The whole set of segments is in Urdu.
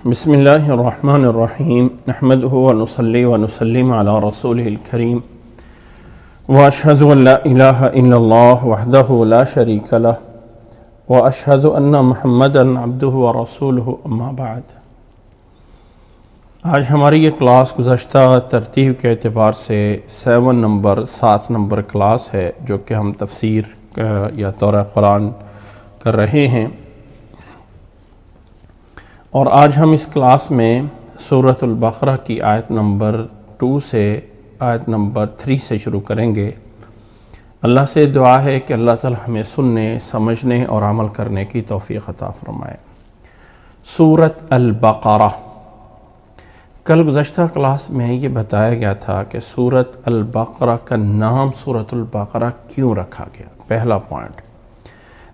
بسم اللہ الرحمن الرحیم نحمدہ ونصلی ونسلم علی رسولہ الکریم واشہد ان لا الہ الا اللہ وحدہ لا شریک لہ واشہد ان محمدا عبدہ ورسولہ اما بعد۔ آج ہماری یہ کلاس گزشتہ ترتیب کے اعتبار سے 7 نمبر کلاس ہے، جو کہ ہم تفسیر یا دورہ قرآن کر رہے ہیں، اور آج ہم اس کلاس میں سورۃ البقرہ کی آیت نمبر 2 سے آیت نمبر 3 سے شروع کریں گے۔ اللہ سے دعا ہے کہ اللہ تعالی ہمیں سننے، سمجھنے اور عمل کرنے کی توفیق عطا فرمائے۔ سورۃ البقرہ، کل گزشتہ کلاس میں یہ بتایا گیا تھا کہ سورۃ البقرہ کا نام سورۃ البقرہ کیوں رکھا گیا، پہلا پوائنٹ۔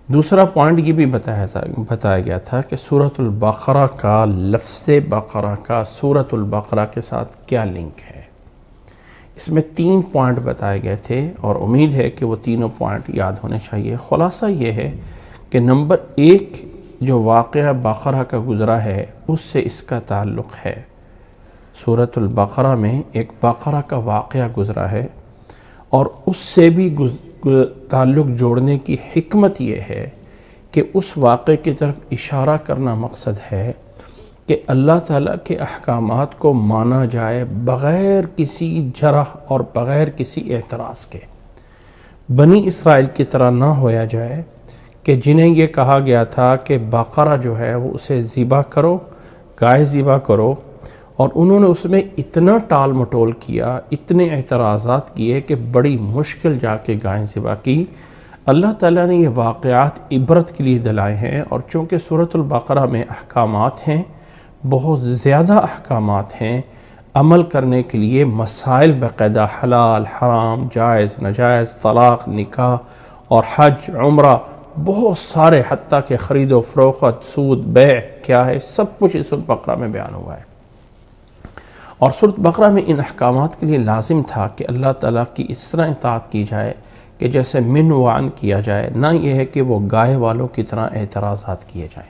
دوسرا پوائنٹ یہ بھی بتایا گیا تھا کہ سورۃ البقرہ کا لفظ بقرہ کا سورۃ البقرہ کے ساتھ کیا لنک ہے۔ اس میں 3 پوائنٹ بتائے گئے تھے، اور امید ہے کہ وہ تینوں پوائنٹ یاد ہونے چاہیے۔ خلاصہ یہ ہے کہ نمبر 1 جو واقعہ بقرہ کا گزرا ہے، اس سے اس کا تعلق ہے۔ سورۃ البقرہ میں ایک بقرہ کا واقعہ گزرا ہے، اور اس سے بھی تعلق جوڑنے کی حکمت یہ ہے کہ اس واقعے کی طرف اشارہ کرنا مقصد ہے کہ اللہ تعالیٰ کے احکامات کو مانا جائے بغیر کسی جرح اور بغیر کسی اعتراض کے۔ بنی اسرائیل کی طرح نہ ہویا جائے کہ جنہیں یہ کہا گیا تھا کہ بقرہ جو ہے وہ اسے ذبح کرو، گائے ذبح کرو، اور انہوں نے اس میں اتنا ٹال مٹول کیا، اتنے اعتراضات کیے کہ بڑی مشکل جا کے گائے ذبح کی۔ اللہ تعالیٰ نے یہ واقعات عبرت کے لیے دلائے ہیں، اور چونکہ سورۃ البقرہ میں احکامات ہیں، بہت زیادہ احکامات ہیں، عمل کرنے کے لیے مسائل باقاعدہ حلال، حرام، جائز، ناجائز، طلاق، نکاح اور حج، عمرہ، بہت سارے، حتیٰ کہ خرید و فروخت، سود، بیع کیا ہے، سب کچھ اس سورۃ بقرہ میں بیان ہوا ہے۔ اور سورۃ بقرہ میں ان احکامات کے لیے لازم تھا کہ اللہ تعالیٰ کی اس طرح اطاعت کی جائے کہ جیسے من وعن کیا جائے، نہ یہ ہے کہ وہ گائے والوں کی طرح اعتراضات کیے جائیں۔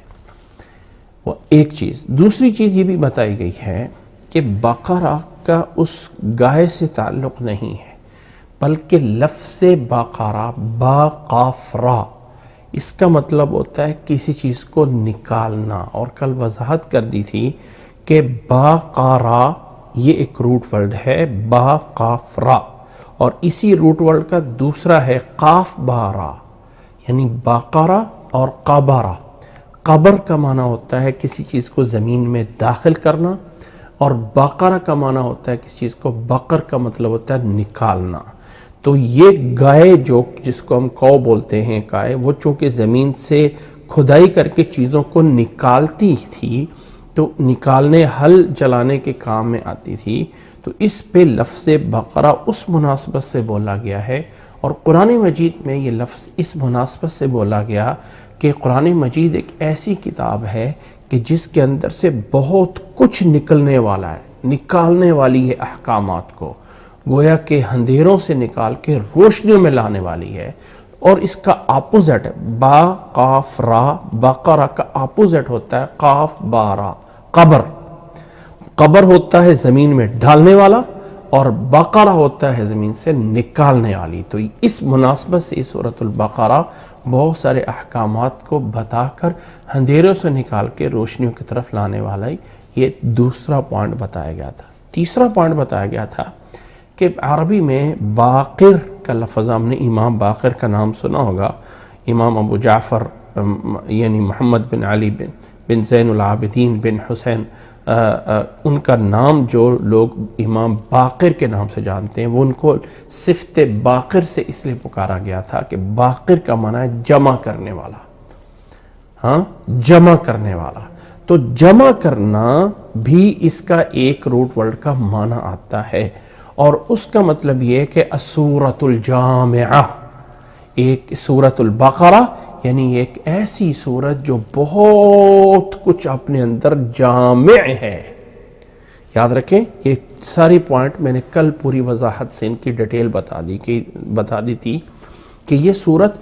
وہ ایک چیز۔ دوسری چیز یہ بھی بتائی گئی ہے کہ بقرہ کا اس گائے سے تعلق نہیں ہے، بلکہ لفظ بقرہ با قاف را، اس کا مطلب ہوتا ہے کسی چیز کو نکالنا، اور کل وضاحت کر دی تھی کہ بقرہ یہ ایک روٹ ورڈ ہے، با قاف را، اور اسی روٹ ورڈ کا دوسرا ہے قاف با را، یعنی بقرہ اور قبرہ۔ قبر کا معنی ہوتا ہے کسی چیز کو زمین میں داخل کرنا، اور بقرہ کا معنی ہوتا ہے کسی چیز کو، بقر کا مطلب ہوتا ہے نکالنا۔ تو یہ گائے جس کو ہم کو بولتے ہیں گائے، وہ چونکہ زمین سے کھدائی کر کے چیزوں کو نکالتی تھی، تو نکالنے، ہل چلانے کے کام میں آتی تھی، تو اس پہ لفظ بقرہ اس مناسبت سے بولا گیا ہے۔ اور قرآن مجید میں یہ لفظ اس مناسبت سے بولا گیا کہ قرآن مجید ایک ایسی کتاب ہے کہ جس کے اندر سے بہت کچھ نکلنے والا ہے، نکالنے والی ہے احکامات کو، گویا کہ اندھیروں سے نکال کے روشنیوں میں لانے والی ہے۔ اور اس کا اپوزٹ با قاف را، بقرہ کا اپوزٹ ہوتا ہے قاف با را، قبر۔ قبر ہوتا ہے زمین میں ڈالنے والا، اور بقرہ ہوتا ہے زمین سے نکالنے والی۔ تو اس مناسبت سے سورۃ البقرہ بہت سارے احکامات کو بتا کر اندھیروں سے نکال کے روشنیوں کی طرف لانے والا، یہ دوسرا پوائنٹ بتایا گیا تھا۔ تیسرا پوائنٹ بتایا گیا تھا کہ عربی میں باقر کا لفظ، ہم نے امام باقر کا نام سنا ہوگا، امام ابو جعفر یعنی محمد بن علی بن زین العابدین بن حسین، ان کا نام جو لوگ امام باقر کے نام سے جانتے ہیں، وہ ان کو صفت باقر سے اس لیے پکارا گیا تھا کہ باقر کا معنی ہے جمع کرنے والا، ہاں، جمع کرنے والا۔ تو جمع کرنا بھی اس کا ایک روٹ ورڈ کا معنی آتا ہے، اور اس کا مطلب یہ ہے کہ السورۃ الجامعہ، ایک سورۃ البقرہ یعنی ایک ایسی سورت جو بہت کچھ اپنے اندر جامع ہے۔ یاد رکھیں، یہ ساری پوائنٹ میں نے کل پوری وضاحت سے ان کی ڈیٹیل بتا دی تھی کہ یہ سورت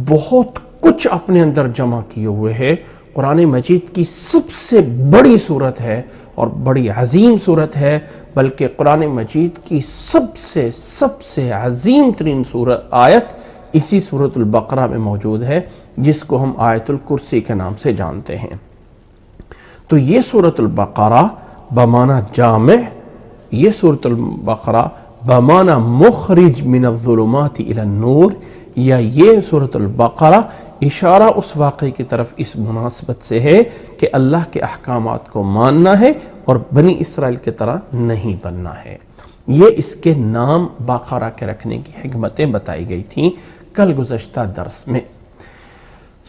بہت کچھ اپنے اندر جمع کیے ہوئے ہے۔ قرآن مجید کی سب سے بڑی صورت ہے اور بڑی عظیم صورت ہے، بلکہ قرآن مجید کی سب سے عظیم ترین آیت اسی سورۃ البقرہ میں موجود ہے، جس کو ہم آیت الکرسی کے نام سے جانتے ہیں۔ تو یہ سورۃ البقرہ بمعنی جامع، یہ سورۃ البقرہ بمعنی مخرج من الظلمات الی النور، یا یہ سورۃ البقرہ اشارہ اس واقعے کی طرف اس مناسبت سے ہے کہ اللہ کے احکامات کو ماننا ہے اور بنی اسرائیل کی طرح نہیں بننا ہے۔ یہ اس کے نام بقرہ کے رکھنے کی حکمتیں بتائی گئی تھیں کل گزشتہ درس میں۔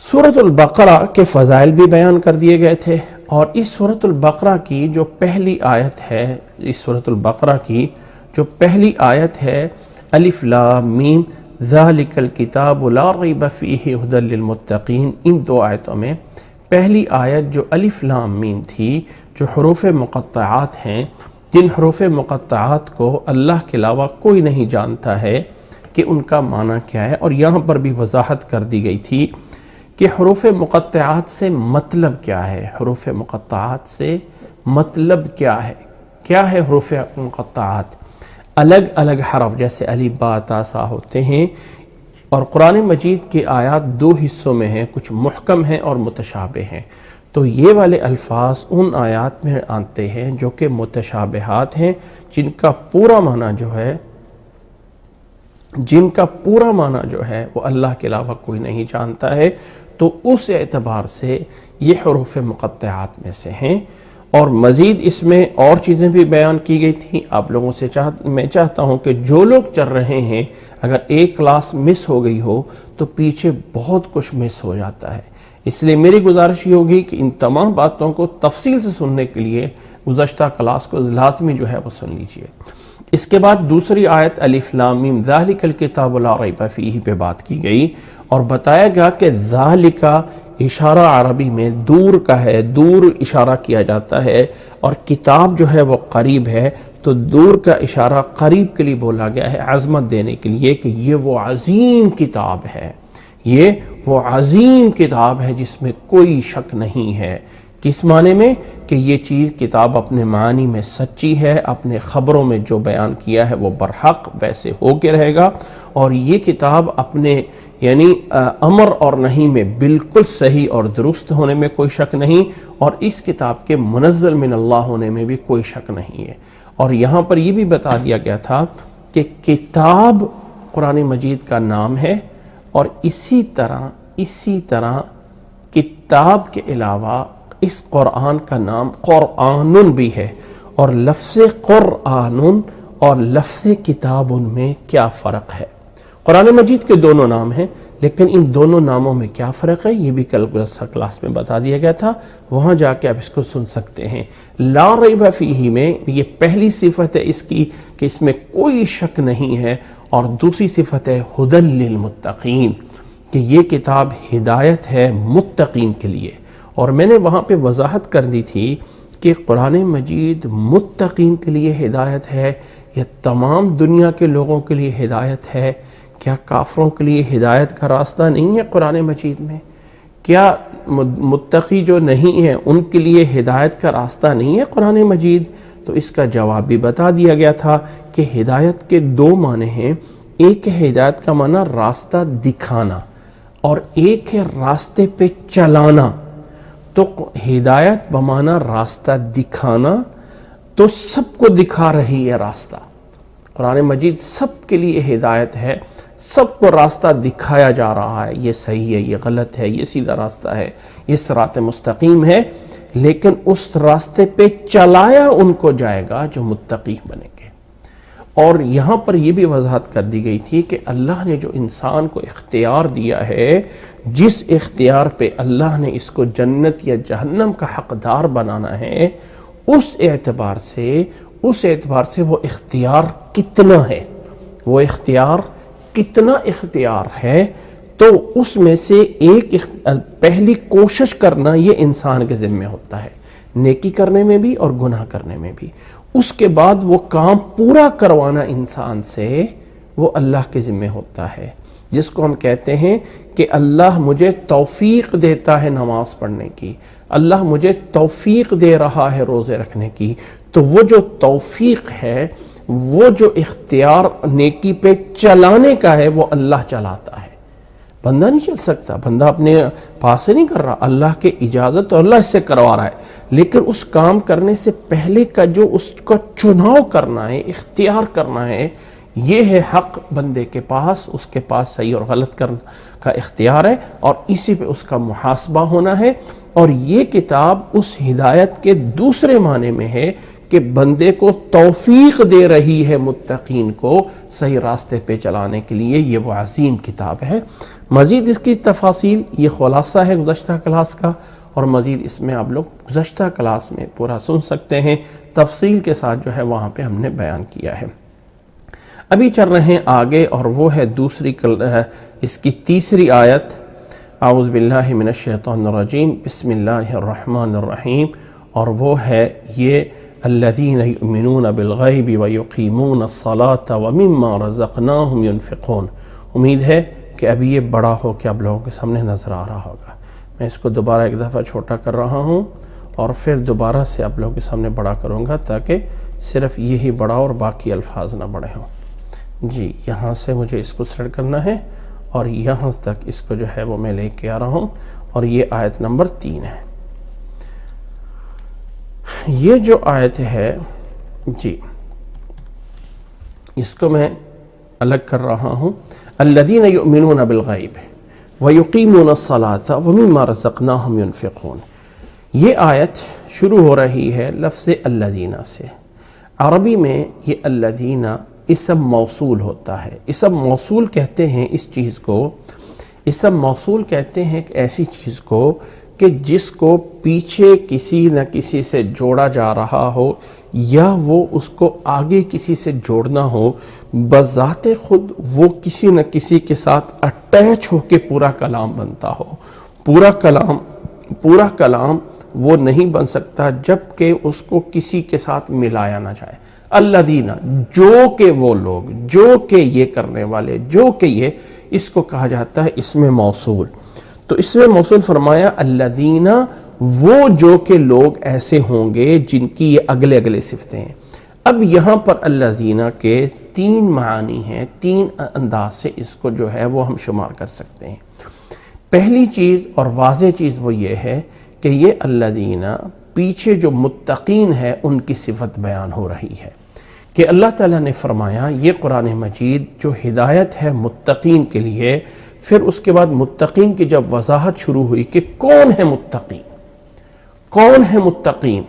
سورۃ البقرہ کے فضائل بھی بیان کر دیے گئے تھے، اور اس سورۃ البقرہ کی جو پہلی آیت ہے، اس سورۃ البقرہ کی جو پہلی آیت ہے الف لام میم ذالک الکتاب لا ریب فیہ ھدی للمتقین، ان دو آیتوں میں پہلی آیت جو الف لام میم تھی، جو حروف مقطعات ہیں، جن حروف مقطعات کو اللہ کے علاوہ کوئی نہیں جانتا ہے کہ ان کا معنی کیا ہے، اور یہاں پر بھی وضاحت کر دی گئی تھی کہ حروف مقطعات سے مطلب کیا ہے، حروف مقطعات سے مطلب کیا ہے، کیا ہے حروف مقطعات؟ الگ الگ حرف جیسے الف با تا سا ہوتے ہیں، اور قرآن مجید کی آیات دو حصوں میں ہیں، کچھ محکم ہیں اور متشابہ ہیں، تو یہ والے الفاظ ان آیات میں آتے ہیں جو کہ متشابہات ہیں، جن کا پورا معنی جو ہے وہ اللہ کے علاوہ کوئی نہیں جانتا ہے، تو اس اعتبار سے یہ حروف مقطعات میں سے ہیں۔ اور مزید اس میں اور چیزیں بھی بیان کی گئی تھیں۔ آپ لوگوں سے میں چاہتا ہوں کہ جو لوگ چل رہے ہیں، اگر ایک کلاس مس ہو گئی ہو تو پیچھے بہت کچھ مس ہو جاتا ہے، اس لیے میری گزارش یہ ہوگی کہ ان تمام باتوں کو تفصیل سے سننے کے لیے گزشتہ کلاس کو لازمی جو ہے وہ سن لیجئے۔ اس کے بعد دوسری آیت الف لام میم ذالک الکتاب لا ریب فیہ پہ بات کی گئی، اور بتایا گیا کہ ذالک اشارہ عربی میں دور کا ہے، دور اشارہ کیا جاتا ہے، اور کتاب جو ہے وہ قریب ہے، تو دور کا اشارہ قریب کے لیے بولا گیا ہے، عظمت دینے کے لیے کہ یہ وہ عظیم کتاب ہے، یہ وہ عظیم کتاب ہے جس میں کوئی شک نہیں ہے۔ کس معنی میں؟ کہ یہ چیز کتاب اپنے معنی میں سچی ہے، اپنے خبروں میں جو بیان کیا ہے وہ برحق ویسے ہو کے رہے گا، اور یہ کتاب اپنے یعنی امر اور نہیں میں بالکل صحیح اور درست ہونے میں کوئی شک نہیں، اور اس کتاب کے منزل من اللہ ہونے میں بھی کوئی شک نہیں ہے۔ اور یہاں پر یہ بھی بتا دیا گیا تھا کہ کتاب قرآن مجید کا نام ہے، اور اسی طرح کتاب کے علاوہ اس قرآن کا نام قرآن بھی ہے، اور لفظ قرآن اور لفظ کتاب میں کیا فرق ہے؟ قرآن مجید کے دونوں نام ہیں، لیکن ان دونوں ناموں میں کیا فرق ہے یہ بھی کل کلاس میں بتا دیا گیا تھا، وہاں جا کے آپ اس کو سن سکتے ہیں۔ لا ریب فیہ میں یہ پہلی صفت ہے اس کی کہ اس میں کوئی شک نہیں ہے، اور دوسری صفت ہے ھدی للمتقین، کہ یہ کتاب ہدایت ہے متقین کے لیے۔ اور میں نے وہاں پہ وضاحت کر دی تھی کہ قرآن مجید متقین کے لیے ہدایت ہے یا تمام دنیا کے لوگوں کے لیے ہدایت ہے؟ کیا کافروں کے لیے ہدایت کا راستہ نہیں ہے قرآن مجید میں؟ کیا متقی جو نہیں ہیں ان کے لیے ہدایت کا راستہ نہیں ہے قرآن مجید؟ تو اس کا جواب بھی بتا دیا گیا تھا کہ ہدایت کے دو معنی ہیں، ایک ہے ہدایت کا معنی راستہ دکھانا، اور ایک ہے راستے پہ چلانا۔ تو ہدایت بمعنی راستہ دکھانا، تو سب کو دکھا رہی ہے راستہ۔ قرآن مجید سب کے لیے ہدایت ہے، سب کو راستہ دکھایا جا رہا ہے، یہ صحیح ہے، یہ غلط ہے، یہ سیدھا راستہ ہے، یہ صراط مستقیم ہے، لیکن اس راستے پہ چلایا ان کو جائے گا جو متقی بنیں گے۔ اور یہاں پر یہ بھی وضاحت کر دی گئی تھی کہ اللہ نے جو انسان کو اختیار دیا ہے، جس اختیار پہ اللہ نے اس کو جنت یا جہنم کا حقدار بنانا ہے، اس اعتبار سے وہ اختیار کتنا ہے، وہ اختیار کتنا اختیار ہے، تو اس میں سے ایک پہلی کوشش کرنا یہ انسان کے ذمہ ہوتا ہے، نیکی کرنے میں بھی اور گناہ کرنے میں بھی۔ اس کے بعد وہ کام پورا کروانا انسان سے وہ اللہ کے ذمہ ہوتا ہے، جس کو ہم کہتے ہیں کہ اللہ مجھے توفیق دیتا ہے نماز پڑھنے کی، اللہ مجھے توفیق دے رہا ہے روزے رکھنے کی، تو وہ جو توفیق ہے، وہ جو اختیار نیکی پہ چلانے کا ہے، وہ اللہ چلاتا ہے، بندہ نہیں چل سکتا، بندہ اپنے پاس سے نہیں کر رہا، اللہ کے اجازت اور اللہ اس سے کروا رہا ہے، لیکن اس کام کرنے سے پہلے کا جو اس کا چناؤ کرنا ہے، اختیار کرنا ہے، یہ ہے حق بندے کے پاس، اس کے پاس صحیح اور غلط کرنے کا اختیار ہے، اور اسی پہ اس کا محاسبہ ہونا ہے۔ اور یہ کتاب اس ہدایت کے دوسرے معنی میں ہے کہ بندے کو توفیق دے رہی ہے متقین کو صحیح راستے پہ چلانے کے لیے، یہ وہ عظیم کتاب ہے۔ مزید اس کی تفاصیل، یہ خلاصہ ہے گزشتہ کلاس کا، اور مزید اس میں آپ لوگ گزشتہ کلاس میں پورا سن سکتے ہیں، تفصیل کے ساتھ جو ہے وہاں پہ ہم نے بیان کیا ہے۔ ابھی چل رہے ہیں آگے، اور وہ ہے اس کی تیسری آیت، اعوذ باللہ من الشیطان الرجیم، بسم اللہ الرحمن الرحیم، اور وہ ہے یہ الذین یؤمنون بالغیب ویقیمون الصلاة ومما رزقناہم ینفقون۔ امید ہے کہ ابھی یہ بڑا ہو کے آپ لوگوں کے سامنے نظر آ رہا ہوگا۔ میں اس کو دوبارہ ایک دفعہ چھوٹا کر رہا ہوں، اور پھر دوبارہ سے آپ لوگوں کے سامنے بڑا کروں گا، تاکہ صرف یہی بڑا اور باقی الفاظ نہ بڑے ہوں۔ جی، یہاں سے مجھے اس کو سیٹ کرنا ہے، اور یہاں تک اس کو جو ہے وہ میں لے کے آ رہا ہوں، اور یہ آیت نمبر 3 ہے۔ یہ جو آیت ہے، جی اس کو میں الگ کر رہا ہوں، الذین یؤمنون بالغیب ویقیمون الصلاة ومما رزقناہم ینفقون۔ یہ آیت شروع ہو رہی ہے لفظ الذین سے۔ عربی میں یہ الذین اسم موصول ہوتا ہے۔ اسم موصول کہتے ہیں اس چیز کو، اسم موصول کہتے ہیں ایک ایسی چیز کو کہ جس کو پیچھے کسی نہ کسی سے جوڑا جا رہا ہو، یا وہ اس کو آگے کسی سے جوڑنا ہو، بذات خود وہ کسی نہ کسی کے ساتھ اٹیچ ہو کے پورا کلام بنتا ہو۔ پورا کلام وہ نہیں بن سکتا جب کہ اس کو کسی کے ساتھ ملایا نہ جائے۔ الذین، جو کہ وہ لوگ، جو کہ یہ کرنے والے، جو کہ یہ، اس کو کہا جاتا ہے اسم موصول۔ تو اسم موصول فرمایا الذین، وہ جو کہ لوگ ایسے ہوں گے جن کی یہ اگلے صفتیں ہیں۔ اب یہاں پر الذین کے 3 معانی ہیں، 3 انداز سے اس کو جو ہے وہ ہم شمار کر سکتے ہیں۔ پہلی چیز اور واضح چیز وہ یہ ہے کہ یہ الذین پیچھے جو متقین ہے ان کی صفت بیان ہو رہی ہے، کہ اللہ تعالیٰ نے فرمایا یہ قرآن مجید جو ہدایت ہے متقین کے لیے، پھر اس کے بعد متقین کی جب وضاحت شروع ہوئی کہ کون ہے متقین، کون ہے متقین،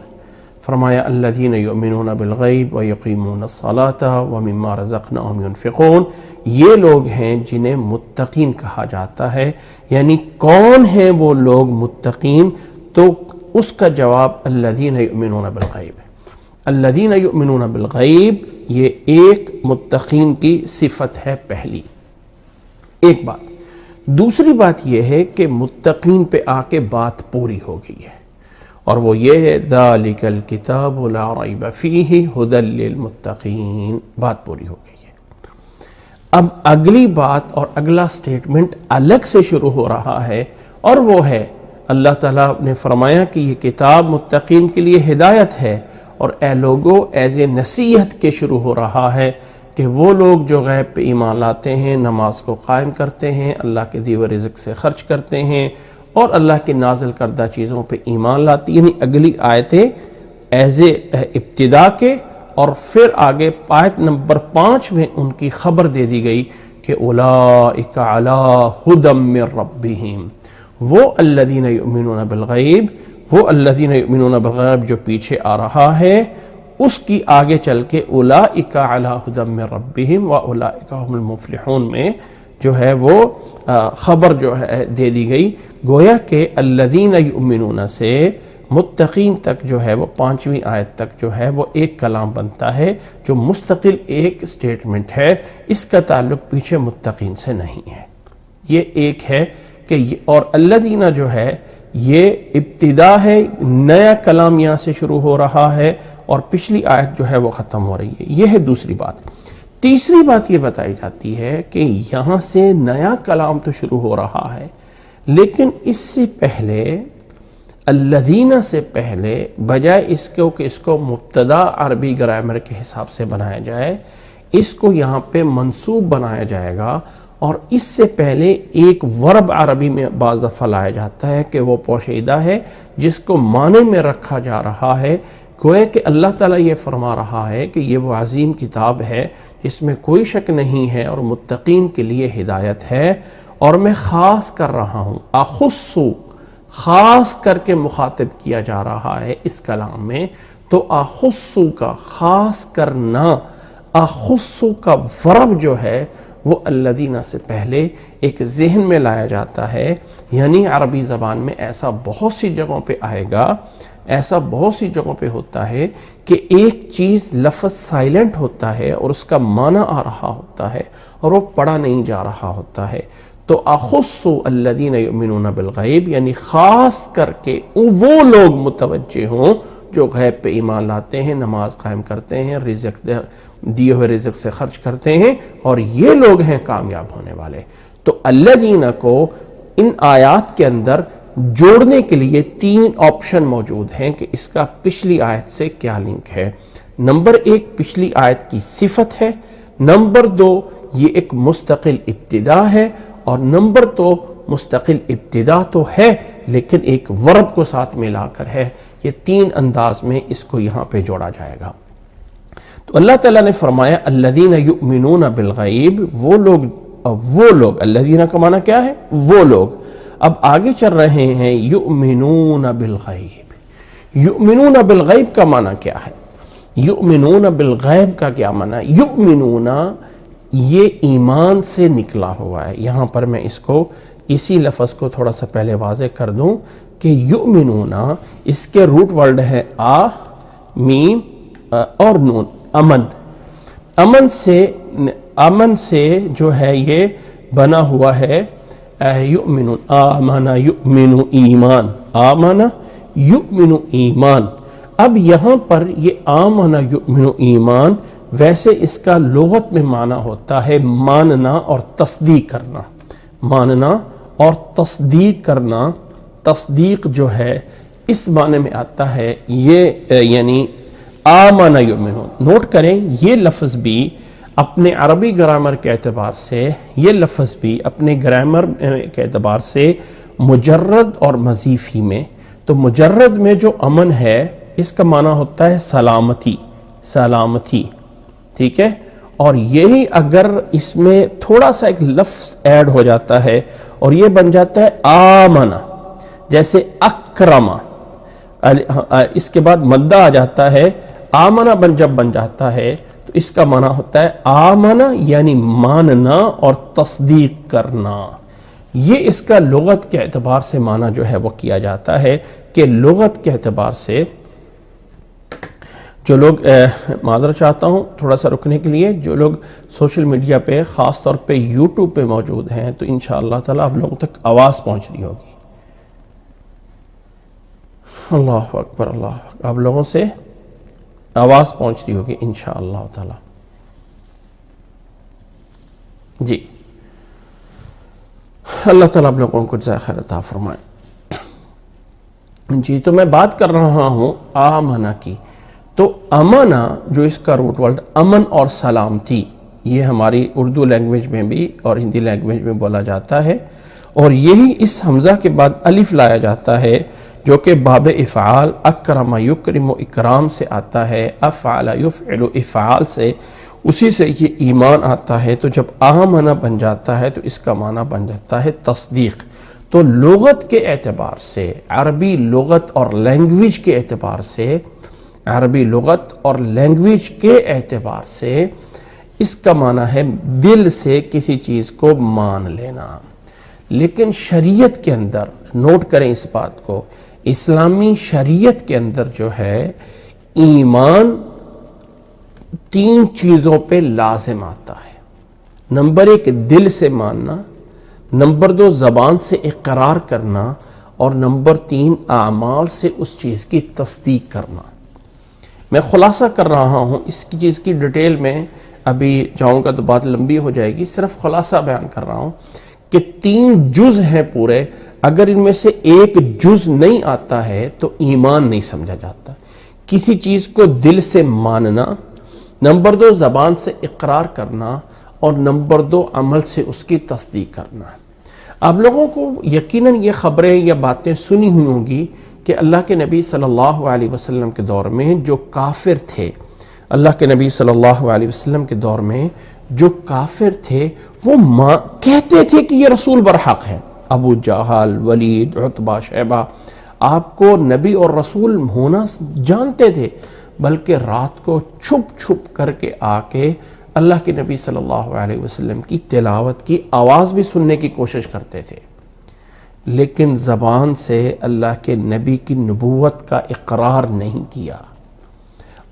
فرمایا الذین یؤمنون بالغیب ویقیمون الصلاة ومما رزقناہم ینفقون۔ یہ لوگ ہیں جنہیں متقین کہا جاتا ہے۔ یعنی کون ہیں وہ لوگ متقین؟ تو اس کا جواب الذین یؤمنون بالغیب ہے۔ الذین یؤمنون بالغیب یہ ایک متقین کی صفت ہے پہلی، ایک بات۔ دوسری بات یہ ہے کہ متقین پہ آ کے بات پوری ہو گئی ہے، اور وہ یہ ہے ذالک الکتاب لا ریب فیہ ھدی للمتقین، بات پوری ہو گئی ہے۔ اب اگلی بات اور اگلا سٹیٹمنٹ الگ سے شروع ہو رہا ہے، اور وہ ہے اللہ تعالیٰ نے فرمایا کہ یہ کتاب متقین کے لیے ہدایت ہے، اور اے لوگو ایز اے نصیحت کے شروع ہو رہا ہے کہ وہ لوگ جو غیب پہ ایمان لاتے ہیں، نماز کو قائم کرتے ہیں، اللہ کے دیے ہوئے رزق سے خرچ کرتے ہیں، اور اللہ کی نازل کردہ چیزوں پہ ایمان لاتی، یعنی اگلی آیتیں ایز اے ابتدا کے، اور پھر آگے آیت نمبر 5 میں ان کی خبر دے دی گئی کہ اولئک علی ھدی من ربہم، وہ الذین یؤمنون بالغیب، وہ الذین یؤمنون بالغیب جو پیچھے آ رہا ہے، اس کی آگے چل کے اولئک علی ھدی من ربہم واولئک هم المفلحون میں جو ہے وہ خبر جو ہے دے دی گئی۔ گویا کہ الذین یؤمنون سے متقین تک جو ہے وہ 5ویں آیت تک جو ہے وہ ایک کلام بنتا ہے، جو مستقل ایک سٹیٹمنٹ ہے، اس کا تعلق پیچھے متقین سے نہیں ہے۔ یہ ایک ہے کہ اور الذین جو ہے یہ ابتدا ہے، نیا کلام یہاں سے شروع ہو رہا ہے، اور پچھلی آیت جو ہے وہ ختم ہو رہی ہے۔ یہ ہے دوسری بات۔ تیسری بات یہ بتائی جاتی ہے کہ یہاں سے نیا کلام تو شروع ہو رہا ہے، لیکن اس سے پہلے الذین سے پہلے بجائے اس کو کہ اس کو مبتدا عربی گرامر کے حساب سے بنایا جائے، اس کو یہاں پہ منصوب بنایا جائے گا، اور اس سے پہلے ایک ورب عربی میں بعض دفعہ لایا جاتا ہے کہ وہ پوشیدہ ہے، جس کو معنی میں رکھا جا رہا ہے۔ گویا کہ اللہ تعالیٰ یہ فرما رہا ہے کہ یہ وہ عظیم کتاب ہے جس میں کوئی شک نہیں ہے اور متقین کے لیے ہدایت ہے، اور میں خاص کر رہا ہوں۔ اخصو، خاص کر کے مخاطب کیا جا رہا ہے اس کلام میں، تو اخصو کا خاص کرنا، اخصو کا ورب جو ہے وہ الذین سے پہلے ایک ذہن میں لایا جاتا ہے۔ یعنی عربی زبان میں ایسا بہت سی جگہوں پہ آئے گا، ایسا بہت سی جگہوں پہ ہوتا ہے کہ ایک چیز لفظ سائلنٹ ہوتا ہے اور اس کا معنی آ رہا ہوتا ہے اور وہ پڑھا نہیں جا رہا ہوتا ہے۔ تو اخصو الذین یؤمنون بالغیب، یعنی خاص کر کے وہ لوگ متوجہ ہوں جو غیب پہ ایمان لاتے ہیں، نماز قائم کرتے ہیں، رزق دیے ہوئے رزق سے خرچ کرتے ہیں، اور یہ لوگ ہیں کامیاب ہونے والے۔ تو الذین کو ان آیات کے اندر جوڑنے کے لیے 3 آپشن موجود ہیں کہ اس کا پچھلی آیت سے کیا لنک ہے۔ نمبر 1 پچھلی آیت کی صفت ہے، نمبر 2 یہ ایک مستقل ابتدا ہے، اور نمبر 2 مستقل ابتدا تو ہے لیکن ایک ورب کو ساتھ ملا کر ہے۔ یہ 3 انداز میں اس کو یہاں پہ جوڑا جائے گا۔ تو اللہ تعالیٰ نے فرمایا الذین یؤمنون بالغیب، وہ لوگ الذین کا معنی کیا ہے؟ وہ لوگ۔ اب آگے چل رہے ہیں یؤمنون بالغیب۔ یؤمنون بالغیب کا معنی کیا ہے؟ یؤمنون بالغیب کا کیا معنی ہے؟ یؤمنون یہ ایمان سے نکلا ہوا ہے۔ یہاں پر میں اس کو اسی لفظ کو تھوڑا سا پہلے واضح کر دوں کہ یؤمنون اس کے روٹ ورڈ ہے میم اور نون، امن۔ امن سے جو ہے یہ بنا ہوا ہے یؤمنون، آمن یؤمن ایمان، آمن یؤمن ایمان۔ اب یہاں پر یہ آمن یؤمن ایمان، ویسے اس کا لغت میں معنی ہوتا ہے ماننا اور تصدیق کرنا، ماننا اور تصدیق کرنا۔ تصدیق جو ہے اس معنی میں آتا ہے یہ یعنی آمن یؤمن۔ نوٹ کریں یہ لفظ بھی اپنے عربی گرامر کے اعتبار سے، یہ لفظ بھی اپنے گرامر کے اعتبار سے مجرد اور مضیفی میں، تو مجرد میں جو امن ہے اس کا معنی ہوتا ہے سلامتی، سلامتی، ٹھیک ہے؟ اور یہی اگر اس میں تھوڑا سا ایک لفظ ایڈ ہو جاتا ہے اور یہ بن جاتا ہے آمنہ، جیسے اکرمہ، اس کے بعد مدہ آ جاتا ہے، آمنہ جب بن جاتا ہے تو اس کا معنی ہوتا ہے آمنہ یعنی ماننا اور تصدیق کرنا۔ یہ اس کا لغت کے اعتبار سے معنی جو ہے وہ کیا جاتا ہے کہ لغت کے اعتبار سے جو لوگ معذرت چاہتا ہوں تھوڑا سا رکنے کے لیے، جو لوگ سوشل میڈیا پہ خاص طور پہ یوٹیوب پہ موجود ہیں تو انشاءاللہ تعالیٰ آپ لوگوں تک آواز پہنچ رہی ہوگی۔ اللہ اکبر، اللہ اکبر، آپ لوگوں سے آواز پہنچ رہی ہوگی انشاءاللہ تعالیٰ۔ جی اللہ تعالیٰ آپ لوگوں کو جزائے خیر عطا فرمائے۔ جی تو میں بات کر رہا ہوں آمنہ کی۔ تو امنہ جو اس کا روٹ ورڈ امن اور سلامتی، یہ ہماری اردو لینگویج میں بھی اور ہندی لینگویج میں بولا جاتا ہے، اور یہی اس حمزہ کے بعد الف لایا جاتا ہے جو کہ باب افعال اکرم یکرم اکرام سے آتا ہے، افعل یفعل افعال سے، اسی سے یہ ایمان آتا ہے۔ تو جب آمنہ بن جاتا ہے تو اس کا معنی بن جاتا ہے تصدیق۔ تو لغت کے اعتبار سے، عربی لغت اور لینگویج کے اعتبار سے، عربی لغت اور لینگویج کے اعتبار سے اس کا معنی ہے دل سے کسی چیز کو مان لینا۔ لیکن شریعت کے اندر نوٹ کریں اس بات کو، اسلامی شریعت کے اندر جو ہے ایمان 3 چیزوں پہ لازم آتا ہے۔ نمبر 1 دل سے ماننا، نمبر 2 زبان سے اقرار کرنا، اور نمبر 3 اعمال سے اس چیز کی تصدیق کرنا۔ میں خلاصہ کر رہا ہوں، اس کی چیز کی ڈیٹیل میں ابھی جاؤں گا تو بات لمبی ہو جائے گی، صرف خلاصہ بیان کر رہا ہوں کہ 3 جز ہیں پورے، اگر ان میں سے ایک جز نہیں آتا ہے تو ایمان نہیں سمجھا جاتا۔ کسی چیز کو دل سے ماننا، نمبر 2 زبان سے اقرار کرنا، اور نمبر 2 عمل سے اس کی تصدیق کرنا۔ آپ لوگوں کو یقیناً یہ خبریں یا باتیں سنی ہوئی ہوں گی کہ اللہ کے نبی صلی اللہ علیہ وسلم کے دور میں جو کافر تھے، اللہ کے نبی صلی اللہ علیہ وسلم کے دور میں جو کافر تھے وہ کہتے تھے کہ یہ رسول برحق ہے۔ ابو جہل، ولید، عتبہ، شیبہ آپ کو نبی اور رسول ہونا جانتے تھے، بلکہ رات کو چھپ چھپ کر کے آ کے اللہ کے نبی صلی اللہ علیہ وسلم کی تلاوت کی آواز بھی سننے کی کوشش کرتے تھے، لیکن زبان سے اللہ کے نبی کی نبوت کا اقرار نہیں کیا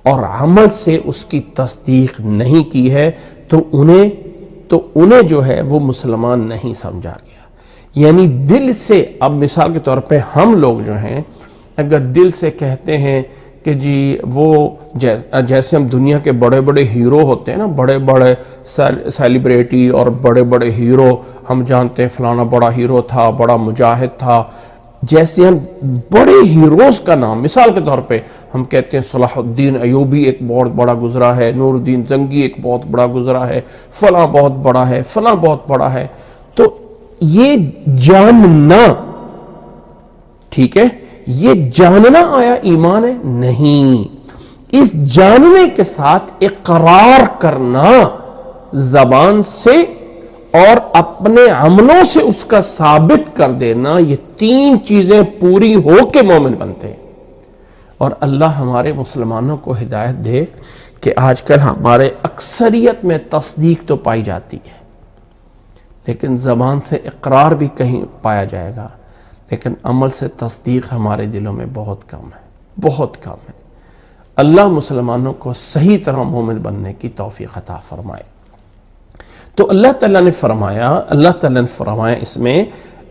اور عمل سے اس کی تصدیق نہیں کی ہے، تو انہیں جو ہے وہ مسلمان نہیں سمجھا گیا۔ یعنی دل سے، اب مثال کے طور پہ ہم لوگ جو ہیں اگر دل سے کہتے ہیں کہ جی وہ جیسے ہم دنیا کے بڑے بڑے ہیرو ہوتے ہیں نا، بڑے بڑے سیلیبریٹی اور بڑے بڑے ہیرو ہم جانتے ہیں فلانا بڑا ہیرو تھا، بڑا مجاہد تھا، جیسے ہم بڑے ہیروز کا نام مثال کے طور پہ ہم کہتے ہیں صلاح الدین ایوبی ایک بہت بڑا گزرا ہے، نور الدین زنگی ایک بہت بڑا گزرا ہے، فلاں بہت بڑا ہے، فلاں بہت بڑا ہے، تو یہ جاننا، ٹھیک ہے، یہ جاننا آیا ایمان ہے؟ نہیں۔ اس جاننے کے ساتھ اقرار کرنا زبان سے اور اپنے عملوں سے اس کا ثابت کر دینا، یہ 3 چیزیں پوری ہو کے مومن بنتے ہیں۔ اور اللہ ہمارے مسلمانوں کو ہدایت دے کہ آج کل ہمارے اکثریت میں تصدیق تو پائی جاتی ہے، لیکن زبان سے اقرار بھی کہیں پایا جائے گا، لیکن عمل سے تصدیق ہمارے دلوں میں بہت کم ہے، بہت کم ہے۔ اللہ مسلمانوں کو صحیح طرح مومن بننے کی توفیق عطا فرمائے۔ تو اللہ تعالیٰ نے فرمایا اس میں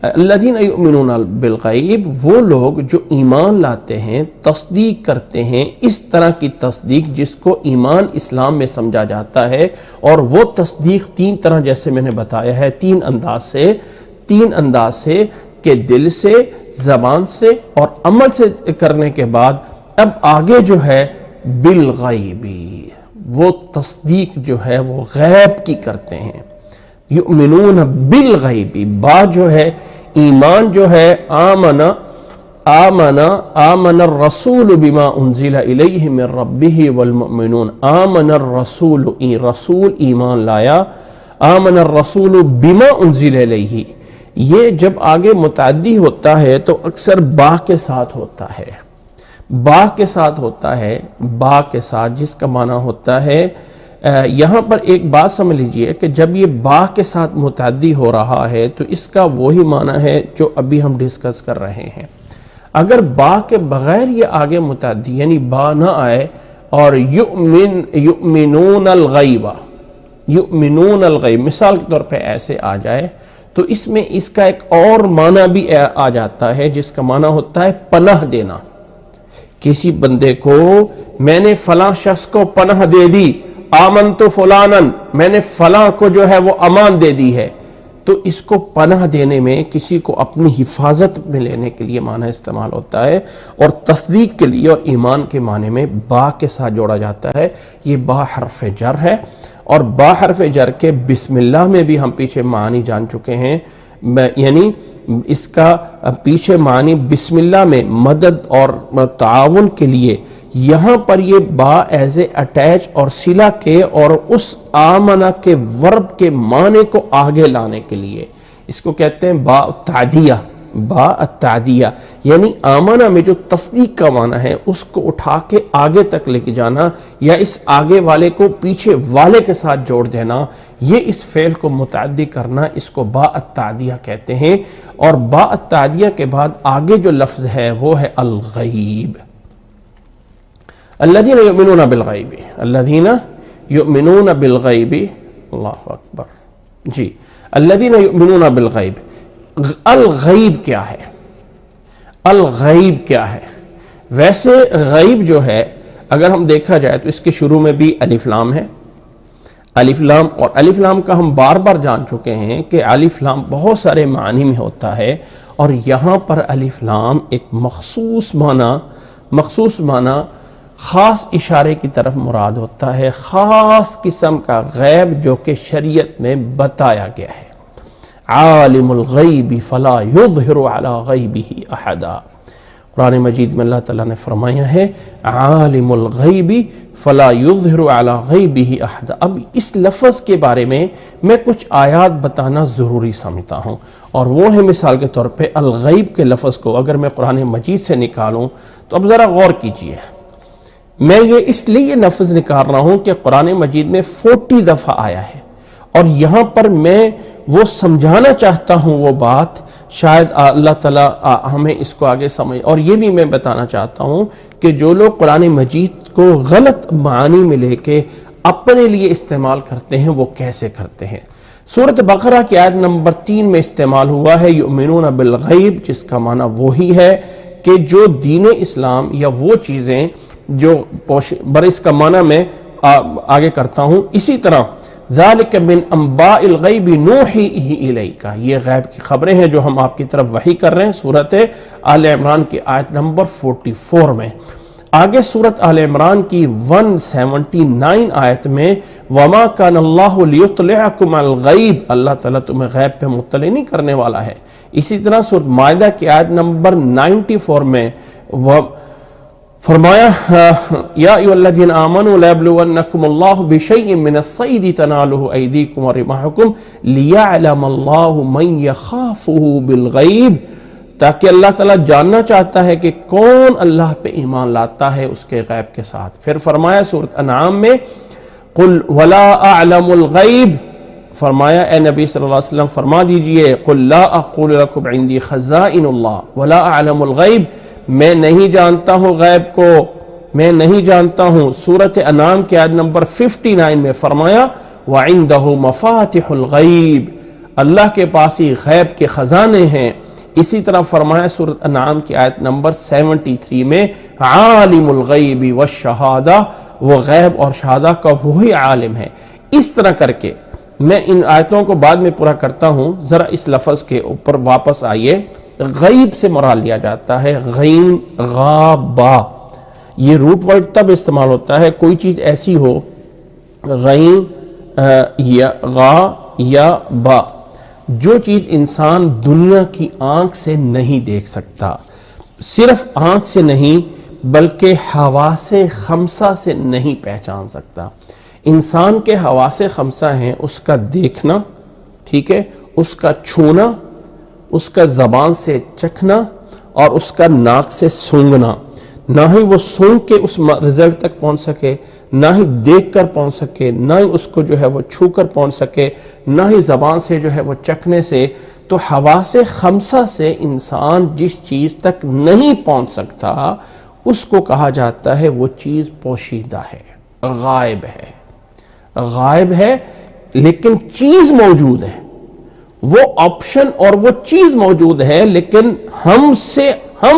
الذین یؤمنون بالغیب، وہ لوگ جو ایمان لاتے ہیں، تصدیق کرتے ہیں، اس طرح کی تصدیق جس کو ایمان اسلام میں سمجھا جاتا ہے، اور وہ تصدیق 3 طرح جیسے میں نے بتایا ہے، 3 انداز سے کہ دل سے، زبان سے اور عمل سے کرنے کے بعد اب آگے جو ہے بالغیبی، وہ تصدیق جو ہے وہ غیب کی کرتے ہیں۔ یؤمنون بالغیبی، با جو ہے ایمان جو ہے آمن الرسول بما انزل الیہ من ربہ والمؤمنون، آمن الرسول، رسول ایمان لایا، آمن الرسول بما انزل الیہ، یہ جب آگے متعدی ہوتا ہے تو اکثر با کے ساتھ ہوتا ہے، با کے ساتھ ہوتا ہے، با کے ساتھ، جس کا معنی ہوتا ہے یہاں پر ایک بات سمجھ لیجئے کہ جب یہ با کے ساتھ متعدی ہو رہا ہے تو اس کا وہی معنی ہے جو ابھی ہم ڈسکس کر رہے ہیں۔ اگر با کے بغیر یہ آگے متعدی یعنی با نہ آئے اور یؤمنون الغیب، یؤمنون الغیب مثال کے طور پہ ایسے آ جائے تو اس میں اس کا ایک اور معنی بھی آ جاتا ہے، جس کا معنی ہوتا ہے پناہ دینا۔ کسی بندے کو میں نے فلاں شخص کو پناہ دے دی، آمنت فلانن، میں نے فلاں کو جو ہے وہ امان دے دی ہے، تو اس کو پناہ دینے میں کسی کو اپنی حفاظت میں لینے کے لیے معنی استعمال ہوتا ہے، اور تصدیق کے لیے اور ایمان کے معنی میں با کے ساتھ جوڑا جاتا ہے۔ یہ با حرف جر ہے، اور با حرف جر کے بسم اللہ میں بھی ہم پیچھے معنی جان چکے ہیں، یعنی اس کا پیچھے معنی بسم اللہ میں مدد اور تعاون کے لیے، یہاں پر یہ با ایز اے اٹیچ اور صلہ کے اور اس آمنہ کے ورب کے معنی کو آگے لانے کے لیے، اس کو کہتے ہیں با التعدیہ، با التعدیہ، یعنی آمنہ میں جو تصدیق کا معنی ہے اس کو اٹھا کے آگے تک لے کے جانا، یا اس آگے والے کو پیچھے والے کے ساتھ جوڑ دینا، یہ اس فعل کو متعدی کرنا، اس کو با التعدیہ کہتے ہیں۔ اور با التعدیہ کے بعد آگے جو لفظ ہے وہ ہے الغیب، الذین یؤمنون بالغیب، الذین یؤمنون بالغیب، اللہ اکبر، جی، الذین یؤمنون بالغیب۔ الغیب کیا ہے؟ الغیب کیا ہے؟ ویسے غیب جو ہے اگر ہم دیکھا جائے تو اس کے شروع میں بھی الف لام ہے، الف لام، اور الف لام کا ہم بار بار جان چکے ہیں کہ الف لام بہت سارے معنی میں ہوتا ہے، اور یہاں پر الف لام ایک مخصوص معنی خاص اشارے کی طرف مراد ہوتا ہے، خاص قسم کا غیب جو کہ شریعت میں بتایا گیا ہے۔ عالم الغیب فلا یظہر علی غیبہ احدا، قرآن مجید میں اللہ تعالیٰ نے فرمایا ہے عالم الغیب فلا یظہر علی غیبہ احدا۔ اب اس لفظ کے بارے میں کچھ آیات بتانا ضروری سمجھتا ہوں، اور وہ ہے مثال کے طور پہ الغیب کے لفظ کو اگر میں قرآن مجید سے نکالوں تو اب ذرا غور کیجئے، میں یہ اس لیے لفظ نکال رہا ہوں کہ قرآن مجید میں 40 دفعہ آیا ہے، اور یہاں پر میں وہ سمجھانا چاہتا ہوں وہ بات، شاید اللہ تعالیٰ ہمیں اس کو آگے سمجھ، اور یہ بھی میں بتانا چاہتا ہوں کہ جو لوگ قرآن مجید کو غلط معنی میں لے کے اپنے لیے استعمال کرتے ہیں وہ کیسے کرتے ہیں۔ سورۃ بقرہ کی آیت نمبر 3 میں استعمال ہوا ہے یؤمنون بالغیب، جس کا معنی وہی ہے کہ جو دین اسلام یا وہ چیزیں جو اس کا معنی میں آگے کرتا ہوں۔ اسی طرح ذالک من انباء الغیب نوحیہ الیک، یہ غیب کی خبریں ہیں جو ہم آپ کی طرف وحی کر رہے ہیں، سورۃ آل عمران کی آیت نمبر 44 میں۔ آگے سورۃ آل عمران کی 179 آیت میں وما کان اللہ لیطلعکم علی الغیب، اللہ تعالیٰ تمہیں غیب پہ مطلع نہیں کرنے والا ہے۔ اسی طرح سورۃ مائدہ کی آیت نمبر 94 میں فرمایا یا ایھا الذین آمنوا لیبلونکم اللہ بشیء من الصید تنالہ ایدیکم ورماحکم لیعلم اللہ من یخافہ بالغیب، تاکہ اللہ تعالیٰ جاننا چاہتا ہے کہ کون اللہ پہ ایمان لاتا ہے اس کے غیب کے ساتھ۔ پھر فرمایا سورۃ انعام میں قل ولا اعلم الغیب، فرمایا اے نبی صلی اللہ علیہ وسلم فرما دیجئے قل لا اقول لکم عندی خزائن اللہ ولا اعلم الغیب، میں نہیں جانتا ہوں غیب کو، میں نہیں جانتا ہوں۔ سورۃ انعام کی آیت نمبر 59 میں فرمایا وَعِندَهُ مَفَاتِحُ الْغَيْبِ، اللہ کے پاس ہی غیب کے خزانے ہیں۔ اسی طرح فرمایا سورۃ انعام کی آیت نمبر 73 میں عالم الغیب والشہادہ، وہ غیب اور شہادہ کا وہی عالم ہے۔ اس طرح کر کے میں ان آیتوں کو بعد میں پورا کرتا ہوں، ذرا اس لفظ کے اوپر واپس آئیے۔ غیب سے مراد لیا جاتا ہے غین غابا، یہ روٹ ورڈ تب استعمال ہوتا ہے کوئی چیز ایسی ہو غین یا غا یا با، جو چیز انسان دنیا کی آنکھ سے نہیں دیکھ سکتا، صرف آنکھ سے نہیں بلکہ حواس خمسہ سے نہیں پہچان سکتا۔ انسان کے حواس خمسہ ہیں اس کا دیکھنا، ٹھیک ہے، اس کا چھونا، اس کا زبان سے چکھنا، اور اس کا ناک سے سونگنا۔ نہ ہی وہ سونگ کے اس رزلٹ تک پہنچ سکے، نہ ہی دیکھ کر پہنچ سکے، نہ ہی اس کو جو ہے وہ چھو کر پہنچ سکے، نہ ہی زبان سے جو ہے وہ چکھنے سے۔ تو حواس خمسہ سے انسان جس چیز تک نہیں پہنچ سکتا اس کو کہا جاتا ہے وہ چیز پوشیدہ ہے، غائب ہے۔ غائب ہے لیکن چیز موجود ہے، وہ آپشن اور وہ چیز موجود ہے، لیکن ہم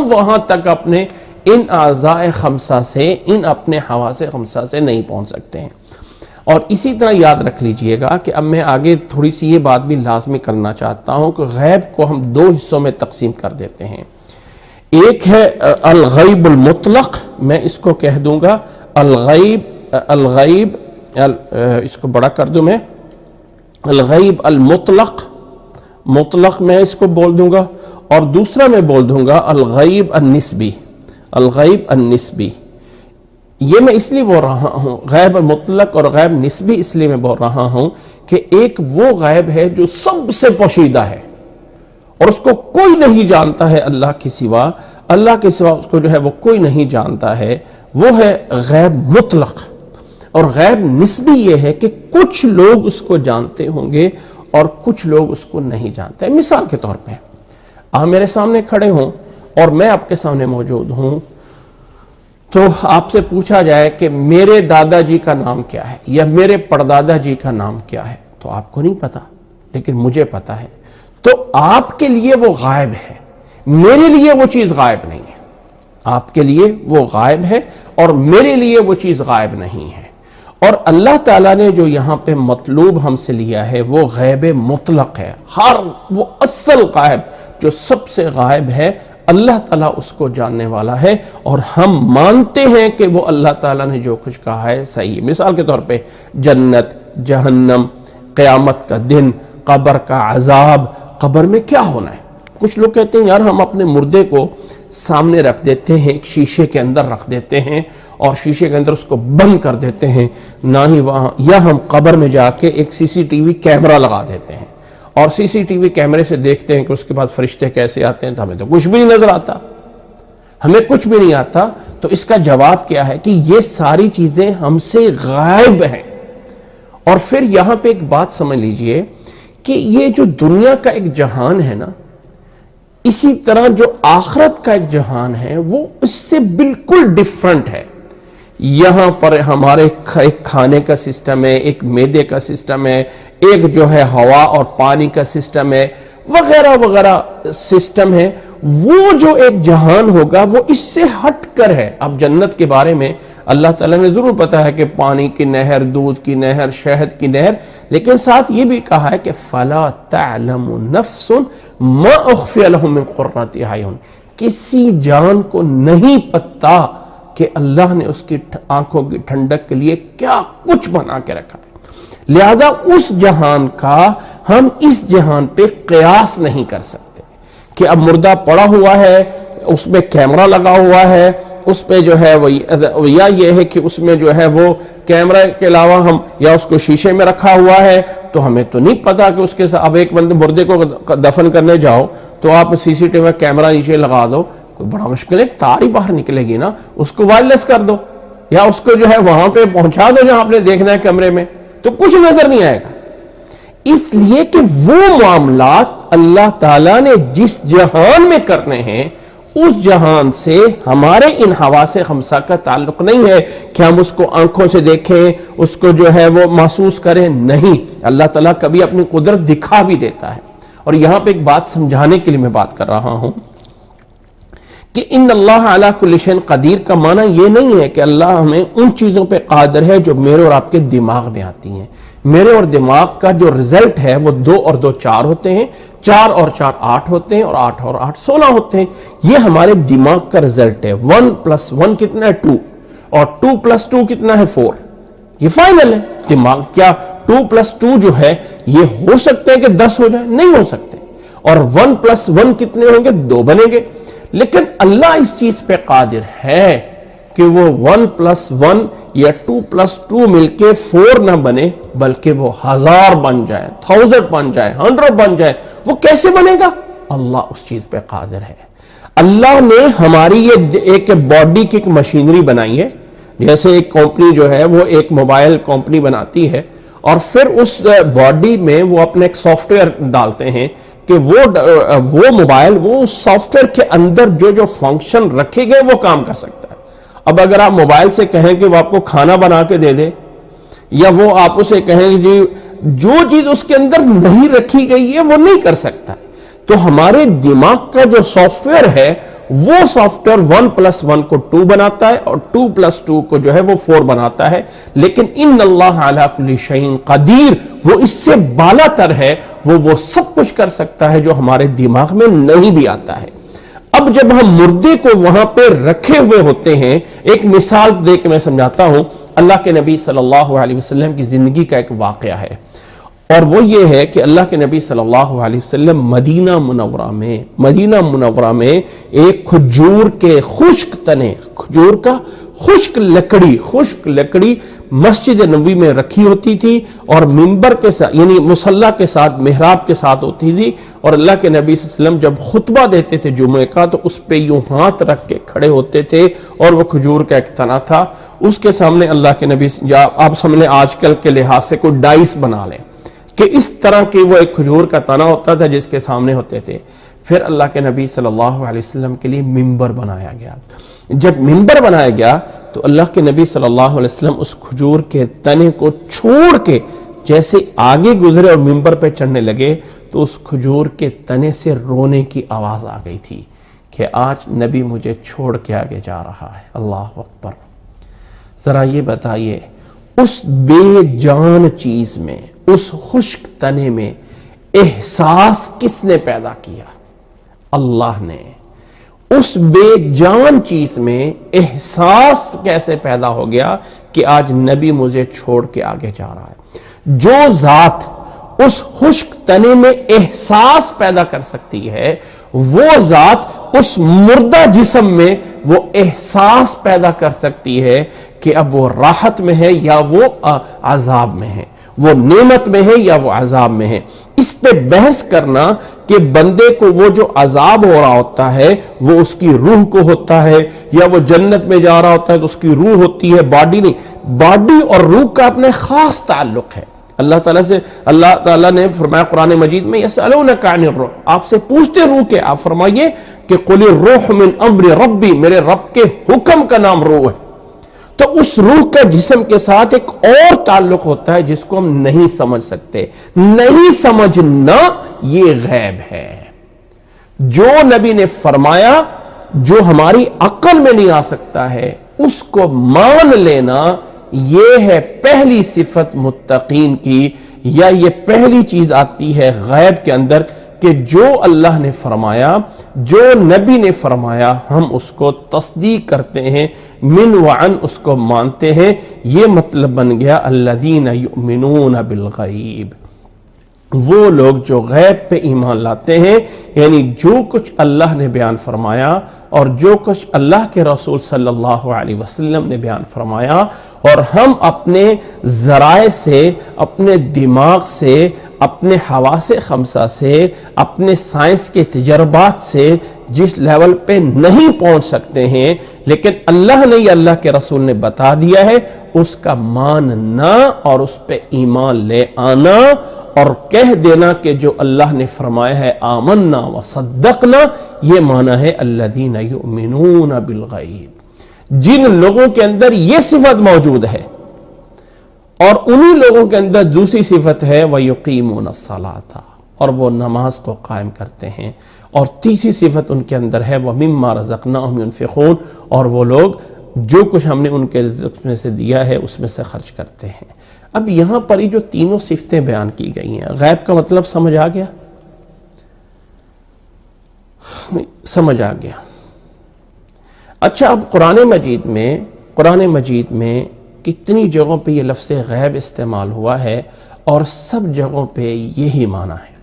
وہاں تک اپنے ان اعضاء خمسہ سے، ان اپنے حواس خمسہ سے نہیں پہنچ سکتے ہیں۔ اور اسی طرح یاد رکھ لیجئے گا کہ اب میں آگے تھوڑی سی یہ بات بھی لازمی کرنا چاہتا ہوں کہ غیب کو ہم 2 حصوں میں تقسیم کر دیتے ہیں۔ ایک ہے الغیب المطلق، میں اس کو کہہ دوں گا الغیب اس کو بڑا کر دوں میں، الغیب المطلق، مطلق میں اس کو بول دوں گا، اور دوسرا میں بول دوں گا الغیب النسبی، الغیب النسبی۔ یہ میں اس لیے بول رہا ہوں غیب مطلق اور غیب نسبی، اس لیے میں بول رہا ہوں کہ ایک وہ غیب ہے جو سب سے پوشیدہ ہے اور اس کو کوئی نہیں جانتا ہے اللہ کے سوا، اللہ کے سوا اس کو جو ہے وہ کوئی نہیں جانتا ہے، وہ ہے غیب مطلق۔ اور غیب نسبی یہ ہے کہ کچھ لوگ اس کو جانتے ہوں گے اور کچھ لوگ اس کو نہیں جانتے۔ مثال کے طور پہ آپ میرے سامنے کھڑے ہوں اور میں آپ کے سامنے موجود ہوں، تو آپ سے پوچھا جائے کہ میرے دادا جی کا نام کیا ہے یا میرے پردادا جی کا نام کیا ہے، تو آپ کو نہیں پتا لیکن مجھے پتا ہے، تو آپ کے لیے وہ غائب ہے، میرے لیے وہ چیز غائب نہیں ہے۔ آپ کے لیے وہ غائب ہے اور میرے لیے وہ چیز غائب نہیں ہے۔ اور اللہ تعالیٰ نے جو یہاں پہ مطلوب ہم سے لیا ہے وہ غیب مطلق ہے، ہر وہ اصل غائب جو سب سے غائب ہے اللہ تعالیٰ اس کو جاننے والا ہے، اور ہم مانتے ہیں کہ وہ اللہ تعالیٰ نے جو کچھ کہا ہے صحیح۔ مثال کے طور پہ جنت، جہنم، قیامت کا دن، قبر کا عذاب، قبر میں کیا ہونا ہے۔ کچھ لوگ کہتے ہیں یار ہم اپنے مردے کو سامنے رکھ دیتے ہیں، ایک شیشے کے اندر رکھ دیتے ہیں اور شیشے کے اندر اس کو بند کر دیتے ہیں، نہ ہی وہاں، یا ہم قبر میں جا کے ایک CCTV کیمرہ لگا دیتے ہیں اور CCTV کیمرے سے دیکھتے ہیں کہ اس کے بعد فرشتے کیسے آتے ہیں، تو ہمیں تو کچھ بھی نہیں نظر آتا، ہمیں کچھ بھی نہیں آتا۔ تو اس کا جواب کیا ہے کہ یہ ساری چیزیں ہم سے غائب ہیں۔ اور پھر یہاں پہ ایک بات سمجھ لیجئے کہ یہ جو دنیا کا ایک جہان ہے نا، اسی طرح جو آخرت کا ایک جہان ہے وہ اس سے بالکل ڈیفرنٹ ہے۔ یہاں پر ہمارے ایک کھانے کا سسٹم ہے، ایک معدے کا سسٹم ہے، ایک جو ہے ہوا اور پانی کا سسٹم ہے، وغیرہ وغیرہ سسٹم ہے۔ وہ جو ایک جہان ہوگا وہ اس سے ہٹ کر ہے۔ اب جنت کے بارے میں اللہ تعالیٰ نے ضرور پتا ہے کہ پانی کی نہر، دودھ کی نہر، شہد کی نہر، لیکن ساتھ یہ بھی کہا ہے کہ فَلَا تَعْلَمُ نَفْسٌ مَا أُخْفِيَ لَهُم مِّن قُرَّةِ أَعْيُنٍ، کسی جان کو نہیں پتا کہ اللہ نے اس کی آنکھوں کی ٹھنڈک کے لیے کیا کچھ بنا کے رکھا ہے۔ لہذا اس جہان کا ہم اس جہان پہ قیاس نہیں کر سکتے کہ اب مردہ پڑا ہوا ہے، اس میں کیمرہ لگا ہوا ہے، اس پہ جو ہے یا یہ ہے کہ اس میں جو ہے وہ کیمرہ کے علاوہ ہم یا اس کو شیشے میں رکھا ہوا ہے، تو ہمیں تو نہیں پتا کہ اس کے ساتھ اب ایک بندے مردے کو دفن کرنے جاؤ تو آپ CCTV کیمرہ نیچے لگا دو، کوئی بڑا مشکل ہے، تار ہی باہر نکلے گی نا، اس کو وائرلیس کر دو یا اس کو جو ہے وہاں پہ پہنچا دو جہاں آپ نے دیکھنا ہے کمرے میں، تو کچھ نظر نہیں آئے گا۔ اس لیے کہ وہ معاملات اللہ تعالیٰ نے جس جہان میں کرنے ہیں اس جہان سے ہمارے ان حواس خمسہ کا تعلق نہیں ہے کہ ہم اس کو آنکھوں سے دیکھیں، اس کو جو ہے وہ محسوس کریں، نہیں۔ اللہ تعالیٰ کبھی اپنی قدرت دکھا بھی دیتا ہے۔ اور یہاں پہ ایک بات سمجھانے کے لیے میں بات کر رہا ہوں کہ ان اللہ علی کل شیء قدیر کا معنی یہ نہیں ہے کہ اللہ ہمیں ان چیزوں پہ قادر ہے جو میرے اور آپ کے دماغ میں آتی ہیں۔ میرے اور دماغ کا جو رزلٹ ہے وہ 2 اور 2 4 ہوتے ہیں، 4 اور 4 8 ہوتے ہیں، اور 8 اور 8 16 ہوتے ہیں۔ یہ ہمارے دماغ کا رزلٹ ہے۔ 1 + 1 کتنا ہے؟ 2، اور 2 + 2 کتنا ہے؟ 4۔ یہ فائنل ہے۔ دماغ کیا 2 + 2 جو ہے یہ ہو سکتے ہیں کہ 10 ہو جائے؟ نہیں ہو سکتے۔ اور 1 + 1 کتنے ہوں گے؟ 2 بنیں گے۔ لیکن اللہ اس چیز پہ قادر ہے کہ وہ 1 + 1 یا 2 + 2 مل کے 4 نہ بنے، بلکہ وہ 1000 بن جائے، 1000 بن جائے، 100 بن جائے۔ وہ کیسے بنے گا؟ اللہ اس چیز پہ قادر ہے۔ اللہ نے ہماری یہ ایک باڈی کی ایک مشینری بنائی ہے، جیسے ایک کمپنی جو ہے وہ ایک موبائل کمپنی بناتی ہے اور پھر اس باڈی میں وہ اپنے ایک سافٹ ویئر ڈالتے ہیں کہ وہ موبائل وہ سافٹ ویئر کے اندر جو فنکشن رکھے گئے وہ کام کر سکتا ہے۔ اب اگر آپ موبائل سے کہیں کہ وہ آپ کو کھانا بنا کے دے دے، یا وہ آپ اسے کہیں کہ جی جو چیز اس کے اندر نہیں رکھی گئی ہے وہ نہیں کر سکتا۔ تو ہمارے دماغ کا جو سافٹ ویئر ہے وہ سافٹ ویئر 1 + 1 کو 2 بناتا ہے اور 2 + 2 کو جو ہے وہ 4 بناتا ہے۔ لیکن ان اللہ علی کل شیء قدیر، وہ اس سے بالا تر ہے، وہ سب کچھ کر سکتا ہے جو ہمارے دماغ میں نہیں بھی آتا ہے۔ اب جب ہم مردے کو وہاں پہ رکھے ہوئے ہوتے ہیں، ایک مثال دے کے میں سمجھاتا ہوں۔ اللہ کے نبی صلی اللہ علیہ وسلم کی زندگی کا ایک واقعہ ہے، اور وہ یہ ہے کہ اللہ کے نبی صلی اللہ علیہ وسلم مدینہ منورہ میں ایک کھجور کے خشک تنے، کھجور کا خشک لکڑی مسجد نبوی میں رکھی ہوتی تھی، اور منبر کے ساتھ یعنی مصلی کے ساتھ محراب کے ساتھ ہوتی تھی، اور اللہ کے نبی صلی اللہ علیہ وسلم جب خطبہ دیتے تھے جمعے کا تو اس پہ یوں ہاتھ رکھ کے کھڑے ہوتے تھے، اور وہ کھجور کا ایک تنا تھا، اس کے سامنے اللہ کے نبی، یا آپ سمجھ لیں آج کل کے لحاظ سے کوئی ڈائس بنا لیں کہ اس طرح کی وہ ایک کھجور کا تنا ہوتا تھا جس کے سامنے ہوتے تھے۔ پھر اللہ کے نبی صلی اللہ علیہ وسلم کے لیے منبر بنایا گیا۔ جب منبر بنایا گیا تو اللہ کے نبی صلی اللہ علیہ وسلم اس کھجور کے تنے کو چھوڑ کے جیسے آگے گزرے اور منبر پہ چڑھنے لگے تو اس کھجور کے تنے سے رونے کی آواز آ گئی تھی کہ آج نبی مجھے چھوڑ کے آگے جا رہا ہے۔ اللہ اکبر۔ ذرا یہ بتائیے اس بے جان چیز میں، اس خشک تنے میں احساس کس نے پیدا کیا؟ اللہ نے۔ اس بے جان چیز میں احساس کیسے پیدا ہو گیا کہ آج نبی مجھے چھوڑ کے آگے جا رہا ہے؟ جو ذات اس خشک تنے میں احساس پیدا کر سکتی ہے، وہ ذات اس مردہ جسم میں وہ احساس پیدا کر سکتی ہے کہ اب وہ راحت میں ہے یا وہ عذاب میں ہے، وہ نعمت میں ہے یا وہ عذاب میں ہے۔ اس پہ بحث کرنا کہ بندے کو وہ جو عذاب ہو رہا ہوتا ہے وہ اس کی روح کو ہوتا ہے، یا وہ جنت میں جا رہا ہوتا ہے تو اس کی روح ہوتی ہے، باڈی نہیں۔ باڈی اور روح کا اپنے خاص تعلق ہے اللہ تعالیٰ سے۔ اللہ تعالیٰ نے فرمایا قرآن مجید میں یسألونک عن الروح، آپ سے پوچھتے روح کے، آپ فرمائیے کہ قل الروح من امر ربی، میرے رب کے حکم کا نام روح ہے۔ تو اس روح کا جسم کے ساتھ ایک اور تعلق ہوتا ہے جس کو ہم نہیں سمجھ سکتے۔ نہیں سمجھنا یہ غیب ہے۔ جو نبی نے فرمایا، جو ہماری عقل میں نہیں آ سکتا ہے، اس کو مان لینا، یہ ہے پہلی صفت متقین کی، یا یہ پہلی چیز آتی ہے غیب کے اندر کہ جو اللہ نے فرمایا، جو نبی نے فرمایا، ہم اس کو تصدیق کرتے ہیں، من وعن اس کو مانتے ہیں۔ یہ مطلب بن گیا الذین یؤمنون بالغیب، وہ لوگ جو غیب پہ ایمان لاتے ہیں، یعنی جو کچھ اللہ نے بیان فرمایا اور جو کچھ اللہ کے رسول صلی اللہ علیہ وسلم نے بیان فرمایا، اور ہم اپنے ذرائع سے، اپنے دماغ سے، اپنے حواس خمسہ سے، اپنے سائنس کے تجربات سے جس لیول پہ نہیں پہنچ سکتے ہیں، لیکن اللہ نے یا اللہ کے رسول نے بتا دیا ہے، اس کا ماننا اور اس پہ ایمان لے آنا اور کہہ دینا کہ جو اللہ نے فرمایا ہے آمنا وصدقنا، یہ معنی ہے الذین یؤمنون بالغیب۔ جن لوگوں کے اندر یہ صفت موجود ہے، اور انہی لوگوں کے اندر دوسری صفت ہے وَيُقِيمُونَ الصَّلَاةَ، اور وہ نماز کو قائم کرتے ہیں، اور تیسری صفت ان کے اندر ہے وَمِمَّا رَزَقْنَاهُمْ يُنْفِقُونَ، اور وہ لوگ جو کچھ ہم نے ان کے رزق میں سے دیا ہے اس میں سے خرچ کرتے ہیں۔ اب یہاں پر یہ جو تینوں صفتیں بیان کی گئی ہیں، غیب کا مطلب سمجھ آ گیا؟ سمجھ آ گیا۔ اچھا، اب قرآن مجید میں کتنی جگہوں پہ یہ لفظ غیب استعمال ہوا ہے، اور سب جگہوں پہ یہی معنی ہے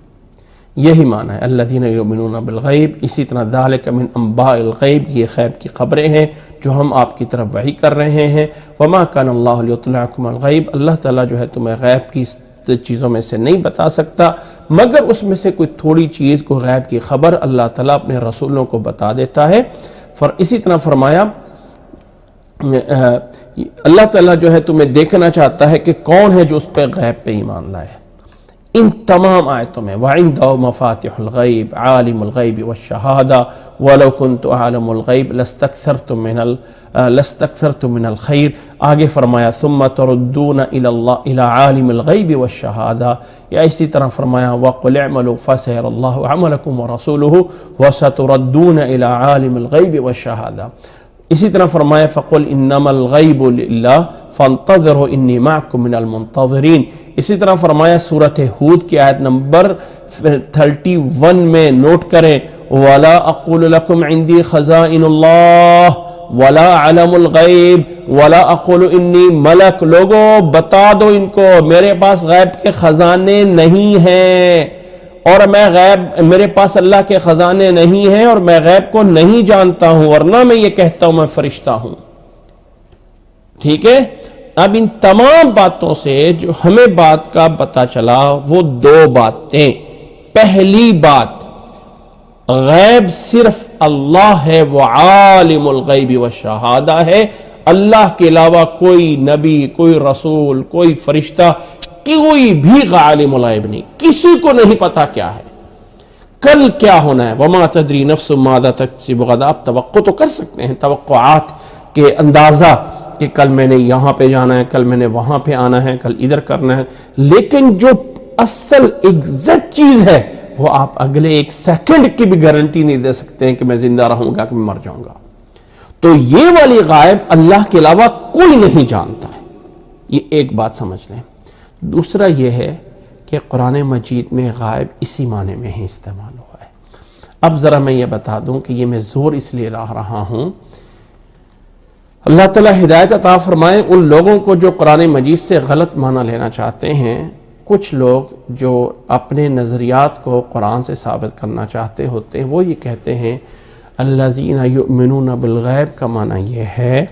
الذین یؤمنون بالغیب۔ اسی طرح ذالک من انباء الغیب، یہ غیب کی خبریں ہیں جو ہم آپ کی طرف وحی کر رہے ہیں۔ وما کان اللہ لیطلعکم الغیب، اللہ تعالیٰ جو ہے تمہیں غیب کی چیزوں میں سے نہیں بتا سکتا، مگر اس میں سے کوئی تھوڑی چیز کو غیب کی خبر اللہ تعالیٰ اپنے رسولوں کو بتا دیتا ہے۔ اسی طرح فرمایا اللہ تعالیٰ جو ہے تمہیں دیکھنا چاہتا ہے کہ کون ہے جو اس پہ غیب پہ ایمان لائے۔ ان تمام آیتوں میں وَعِنْدَهُ مَفَاتِحُ الْغَيْبِ عَالِمُ الْغَيْبِ وَالشَّهَادَةِ وَلَوْ كُنْتُ أَعْلَمُ الْغَيْبِ لَاسْتَكْثَرْتُ مِنَ الْخَيْرِ، آگے فرمایا ثُمَّ تُرَدُّونَ إِلَى عَالِمِ الْغَيْبِ وَالشَّهَادَةِ، یا اسی طرح فرمایا وَقُلْ اعْمَلُوا فَسَيَرَى اللَّهُ عَمَلَكُمْ وَرَسُولُهُ وَسَتُرَدُّونَ إِلَى عَالِمِ الْغَيْبِ وَالشَّهَادَةِ۔ اسی طرح فرمایا فَقُلْ إِنَّمَا الْغَيْبُ لِلَّهِ فَانْتَظِرُوا إِنِّي مَعَكُمْ مِنَ الْمُنْتَظِرِينَ۔ اسی طرح فرمایا سورۃ ہود کی آیت نمبر 31 میں نوٹ کریں وَلَا أَقُولُ لَكُمْ عِنْدِي خَزَائِنُ اللَّهِ وَلَا أَعْلَمُ الْغَيْبِ وَلَا أَقُولُ إِنِّي مَلَكٌ، لوگوں بتا دو ان کو میرے پاس غیب کے خزانے نہیں ہیں، اور میں میرے پاس اللہ کے خزانے نہیں ہیں، اور میں غیب کو نہیں جانتا ہوں، ورنہ میں یہ کہتا ہوں میں فرشتہ ہوں۔ ٹھیک ہے، اب ان تمام باتوں سے جو ہمیں بات کا پتہ چلا وہ دو باتیں۔ پہلی بات، غیب صرف اللہ ہے، وہ عالم الغیب والشہادہ ہے، اللہ کے علاوہ کوئی نبی، کوئی رسول، کوئی فرشتہ، کوئی بھی عالم الغیب نہیں، کسی کو نہیں پتا کیا ہے، کل کیا ہونا ہے۔ وما تدری نفس ماذا تکسب غدا، آپ توقع تو کر سکتے ہیں، توقعات کے اندازہ کہ کل میں نے یہاں پہ جانا ہے، کل میں نے وہاں پہ آنا ہے، کل ادھر کرنا ہے، لیکن جو اصل ایگزیکٹ چیز ہے وہ آپ اگلے ایک سیکنڈ کی بھی گارنٹی نہیں دے سکتے ہیں کہ میں زندہ رہوں گا کہ میں مر جاؤں گا۔ تو یہ والی غائب اللہ کے علاوہ کوئی نہیں جانتا ہے، یہ ایک بات سمجھ لیں۔ دوسرا یہ ہے کہ قرآن مجید میں غائب اسی معنی میں ہی استعمال ہوا ہے۔ اب ذرا میں یہ بتا دوں کہ یہ میں زور اس لیے لا رہا ہوں، اللہ تعالیٰ ہدایت عطا فرمائے ان لوگوں کو جو قرآن مجید سے غلط معنی لینا چاہتے ہیں۔ کچھ لوگ جو اپنے نظریات کو قرآن سے ثابت کرنا چاہتے ہوتے ہیں، وہ یہ کہتے ہیں الذین یؤمنون بالغیب کا معنی یہ ہے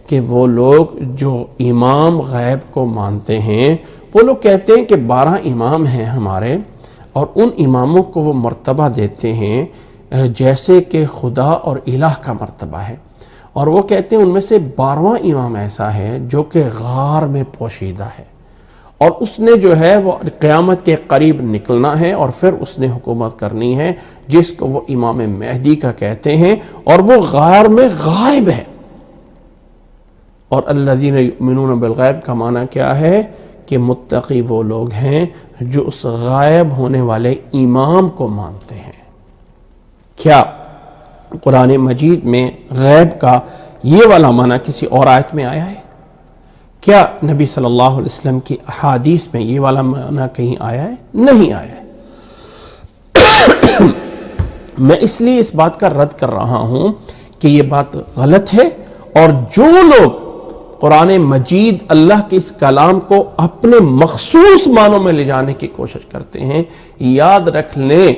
کہ وہ لوگ جو امام غیب کو مانتے ہیں، وہ لوگ کہتے ہیں کہ 12 امام ہیں ہمارے، اور ان اماموں کو وہ مرتبہ دیتے ہیں جیسے کہ خدا اور الہ کا مرتبہ ہے، اور وہ کہتے ہیں ان میں سے 12واں امام ایسا ہے جو کہ غار میں پوشیدہ ہے، اور اس نے جو ہے وہ قیامت کے قریب نکلنا ہے، اور پھر اس نے حکومت کرنی ہے، جس کو وہ امام مہدی کا کہتے ہیں، اور وہ غار میں غائب ہے۔ اور الذین یؤمنون بالغیب کا معنی کیا ہے کہ متقی وہ لوگ ہیں جو اس غائب ہونے والے امام کو مانتے ہیں۔ کیا قرآن مجید میں غیب کا یہ والا معنی کسی اور آیت میں آیا ہے؟ کیا نبی صلی اللہ علیہ وسلم کی احادیث میں یہ والا معنی کہیں آیا ہے؟ نہیں آیا ہے۔ میں اس لیے اس بات کا رد کر رہا ہوں کہ یہ بات غلط ہے، اور جو لوگ قرآن مجید اللہ کے اس کلام کو اپنے مخصوص معنوں میں لے جانے کی کوشش کرتے ہیں، یاد رکھ لیں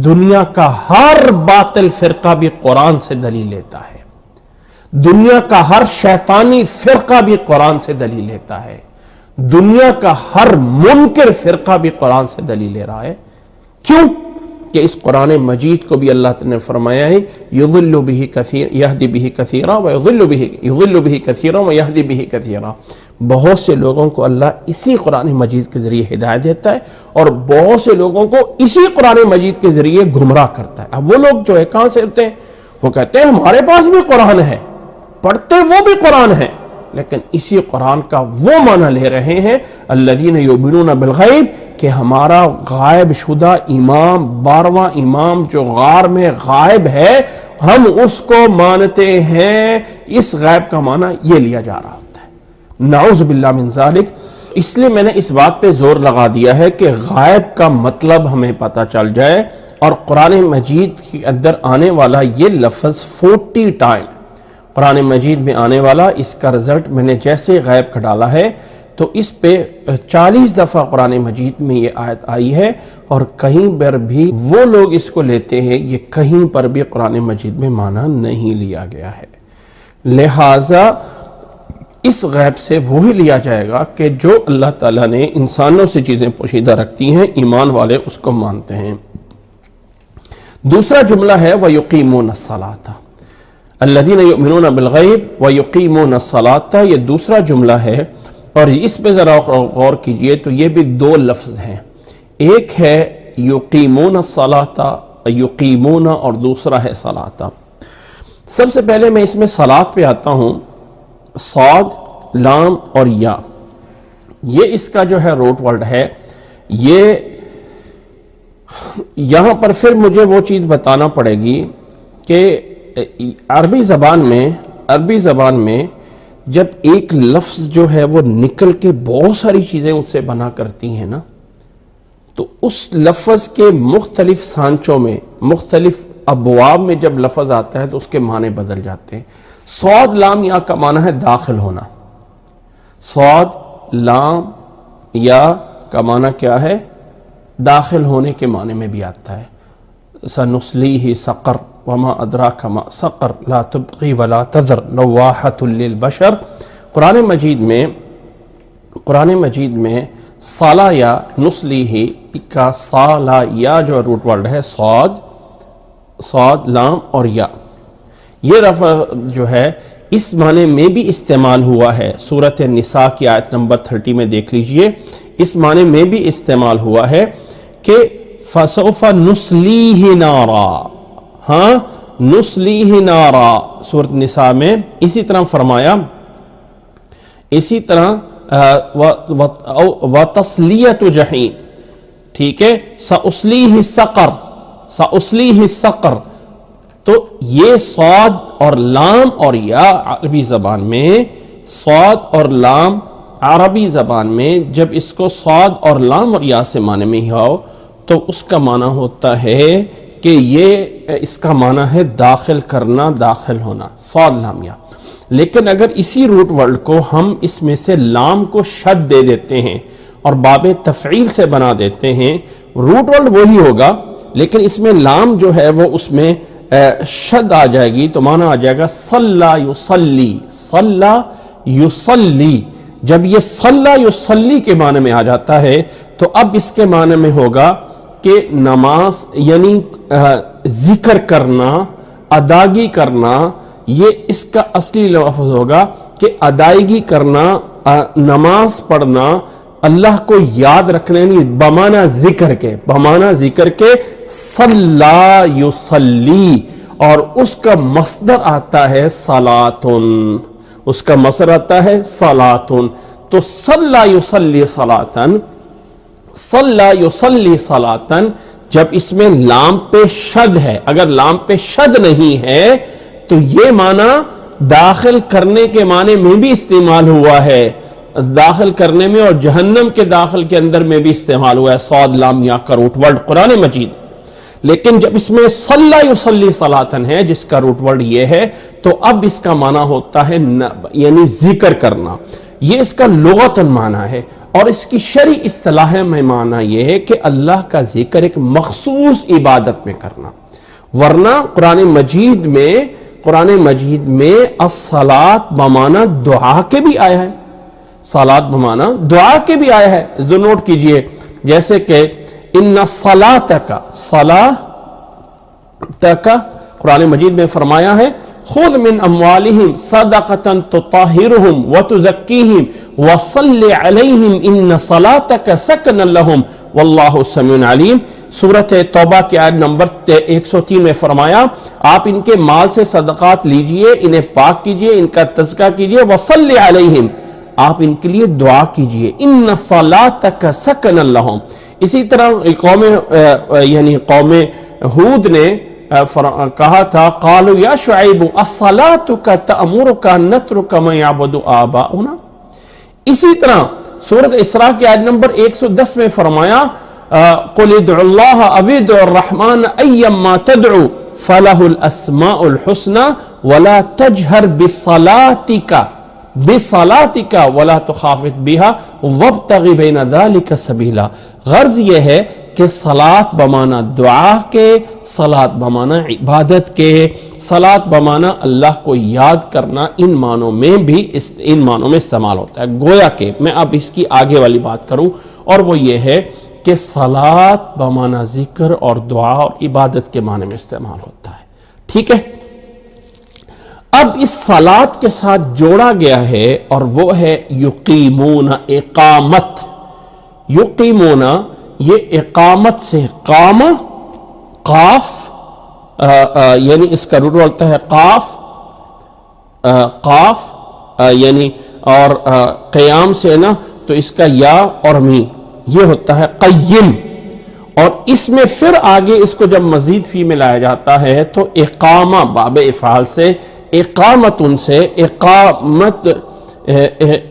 دنیا کا ہر باطل فرقہ بھی قرآن سے دلیل لیتا ہے، دنیا کا ہر شیطانی فرقہ بھی قرآن سے دلیل لیتا ہے، دنیا کا ہر منکر فرقہ بھی قرآن سے دلیل لے رہا ہے۔ کیوں کہ اس قرآن مجید کو بھی اللہ تعالیٰ نے فرمایا ہے یضل بہ کثیر یہدی بہ کثیرا ویضل بہ کثیرا ویہدی بہ کثیرا۔ بہت سے لوگوں کو اللہ اسی قرآن مجید کے ذریعے ہدایت دیتا ہے، اور بہت سے لوگوں کو اسی قرآن مجید کے ذریعے گمراہ کرتا ہے۔ اب وہ لوگ جو ہے کہاں سے ہوتے ہیں؟ وہ کہتے ہیں ہمارے پاس بھی قرآن ہے، پڑھتے وہ بھی قرآن ہے، لیکن اسی قرآن کا وہ معنی لے رہے ہیں الذین یؤمنون بالغیب، کہ ہمارا غائب شدہ امام 12واں امام جو غار میں غائب ہے، ہم اس کو مانتے ہیں۔ اس غائب کا معنی یہ لیا جا رہا ہوتا ہے، نعوذ باللہ من ذالک۔ اس لیے میں نے اس بات پہ زور لگا دیا ہے کہ غائب کا مطلب ہمیں پتہ چل جائے، اور قرآن مجید کے اندر آنے والا یہ لفظ 40 ٹائم قرآن مجید میں آنے والا، اس کا رزلٹ میں نے جیسے غائب کا ڈالا ہے تو اس پہ 40 دفعہ قرآن مجید میں یہ آیت آئی ہے، اور کہیں پر بھی وہ لوگ اس کو لیتے ہیں، یہ کہیں پر بھی قرآن مجید میں معنی نہیں لیا گیا ہے۔ لہٰذا اس غیب سے وہی لیا جائے گا کہ جو اللہ تعالیٰ نے انسانوں سے چیزیں پوشیدہ رکھتی ہیں، ایمان والے اس کو مانتے ہیں۔ دوسرا جملہ ہے وَيُقِيمُونَ الصَّلَاةَ، الذین یؤمنون بالغیب ویقیمون الصلاۃ، یہ دوسرا جملہ ہے، اور اس پہ ذرا غور کیجئے تو یہ بھی 2 لفظ ہیں، ایک ہے یقیمون الصلاۃ، یقیمون، اور دوسرا ہے صلاۃ۔ سب سے پہلے میں اس میں صلاۃ پہ آتا ہوں۔ صاد، لام اور یا، یہ اس کا جو ہے روٹ ورڈ ہے۔ یہ یہاں پر پھر مجھے وہ چیز بتانا پڑے گی کہ عربی زبان میں جب ایک لفظ جو ہے وہ نکل کے بہت ساری چیزیں اس سے بنا کرتی ہیں نا، تو اس لفظ کے مختلف سانچوں میں، مختلف ابواب میں جب لفظ آتا ہے تو اس کے معنی بدل جاتے ہیں۔ صاد لام یا کا معنی ہے داخل ہونا، صاد لام یا کا معنی کیا ہے؟ داخل ہونے کے معنی میں بھی آتا ہے۔ سنصلیہ سقر وما ادراک ما سقر لا تبقی ولا تذر لواحۃ للبشر۔ قرآن مجید میں صلا یا نصلیہ کا صلا یا جو روٹ ورڈ ہے صاد لام اور یا، یہ رفع جو ہے اس معنی میں بھی استعمال ہوا ہے۔ سورۃ النساء کی آیت نمبر 30 میں دیکھ لیجئے، اس معنی میں بھی استعمال ہوا ہے کہ فسوف نصلیہ نارا، ہاں نصلیہ نارا، سورۃ النساء میں اسی طرح فرمایا، اسی طرح وتصلیۃ جحیم، ٹھیک ہے، سأصلیہ سقر، سأصلیہ سقر۔ تو یہ صاد اور لام اور یا عربی زبان میں صاد اور لام عربی زبان میں جب اس کو صاد اور لام اور یا سے معنی میں ہی ہو تو اس کا معنی ہوتا ہے کہ یہ اس کا معنی ہے داخل کرنا، داخل ہونا، صاد لام یا۔ لیکن اگر اسی روٹ ورڈ کو ہم اس میں سے لام کو شد دے دیتے ہیں اور باب تفعیل سے بنا دیتے ہیں، روٹ ورڈ وہی ہوگا لیکن اس میں لام جو ہے وہ اس میں شد آ جائے گی تو معنی آ جائے گا صلی یصلی، صلی یصلی۔ جب یہ صلی یصلی کے معنی میں آ جاتا ہے تو اب اس کے معنی میں ہوگا کہ نماز یعنی ذکر کرنا، ادائیگی کرنا، یہ اس کا اصلی لفظ ہوگا کہ ادائیگی کرنا، نماز پڑھنا، اللہ کو یاد رکھنے، بمعنی ذکر کے، بمعنی ذکر کے صلی یصلی، اور اس کا مصدر آتا ہے صلاتن، اس کا مصدر آتا ہے صلاتن۔ تو صلی یصلی صلاتن، صلی یصلی صلاتن، جب اس میں لام پہ شد ہے، اگر لام پہ شد نہیں ہے تو یہ معنی داخل کرنے کے معنی میں بھی استعمال ہوا ہے، داخل کرنے میں، اور جہنم کے داخل کے اندر میں بھی استعمال ہوا ہے صاد لام یا کا روٹ ورڈ قرآن مجید۔ لیکن جب اس میں صلی یصلی صلاتن ہے جس کا روٹ ورڈ یہ ہے تو اب اس کا معنی ہوتا ہے یعنی ذکر کرنا، یہ اس کا لغتاً معنی ہے۔ اور اس کی شرعی اصطلاح میں معنی یہ ہے کہ اللہ کا ذکر ایک مخصوص عبادت میں کرنا، ورنہ قرآن مجید میں الصلاۃ بمعنی دعا کے بھی آیا ہے، صلاۃ بمعنی دعا کے بھی آیا ہے، جو نوٹ کیجئے، جیسے کہ ان صلاتک، صلاتک قرآن مجید میں فرمایا ہے خذ من اموالہم صدقۃ تطہرہم وتزکیہم وصل علیہم ان صلاتک سکن لہم واللہ سمیع علیم۔ سورۃ توبہ کی آیت نمبر 103 میں فرمایا آپ ان کے مال سے صدقات لیجئے، انہیں پاک کیجئے، ان کا تزکیہ کیجئے، وصل علیہم، آپ ان کے لیے دعا کیجئے، ان صلاتک سکن لہم۔ اسی طرح قوم ہود نے کہا تھا قالوا یا شعیب الصلاۃ تأمرک ان نترک ما یعبد آباؤنا۔ اسی طرح سورۃ اسراء کی آیت نمبر 110 میں فرمایا قل ادعوا اللہ او ادعوا الرحمن ایما تدعوا فلہ الاسماء الحسنى ولا تجہر بصلاتک ولا تخافت بها وابتغ بین ذلک سبیلا۔ غرض یہ ہے کہ صلاۃ بمعنی دعا کے، صلاۃ بمعنی عبادت کے، صلاۃ بمعنی اللہ کو یاد کرنا، ان معنوں میں بھی ان معنوں میں استعمال ہوتا ہے۔ گویا کہ میں اب اس کی آگے والی بات کروں اور وہ یہ ہے کہ صلاۃ بمعنی ذکر اور دعا اور عبادت کے معنی میں استعمال ہوتا ہے، ٹھیک ہے۔ اب اس صلاۃ کے ساتھ جوڑا گیا ہے اور وہ ہے یقیمون، اقامت۔ یقیمون یہ اقامت سے قام، قاف، یعنی اس کا روٹ ہوتا ہے قاف یعنی، اور قیام سے نا تو اس کا یا اور میم، یہ ہوتا ہے قیم۔ اور اس میں پھر آگے اس کو جب مزید فی میں لایا جاتا ہے تو اقامہ باب افعال سے، اقامت ان سے،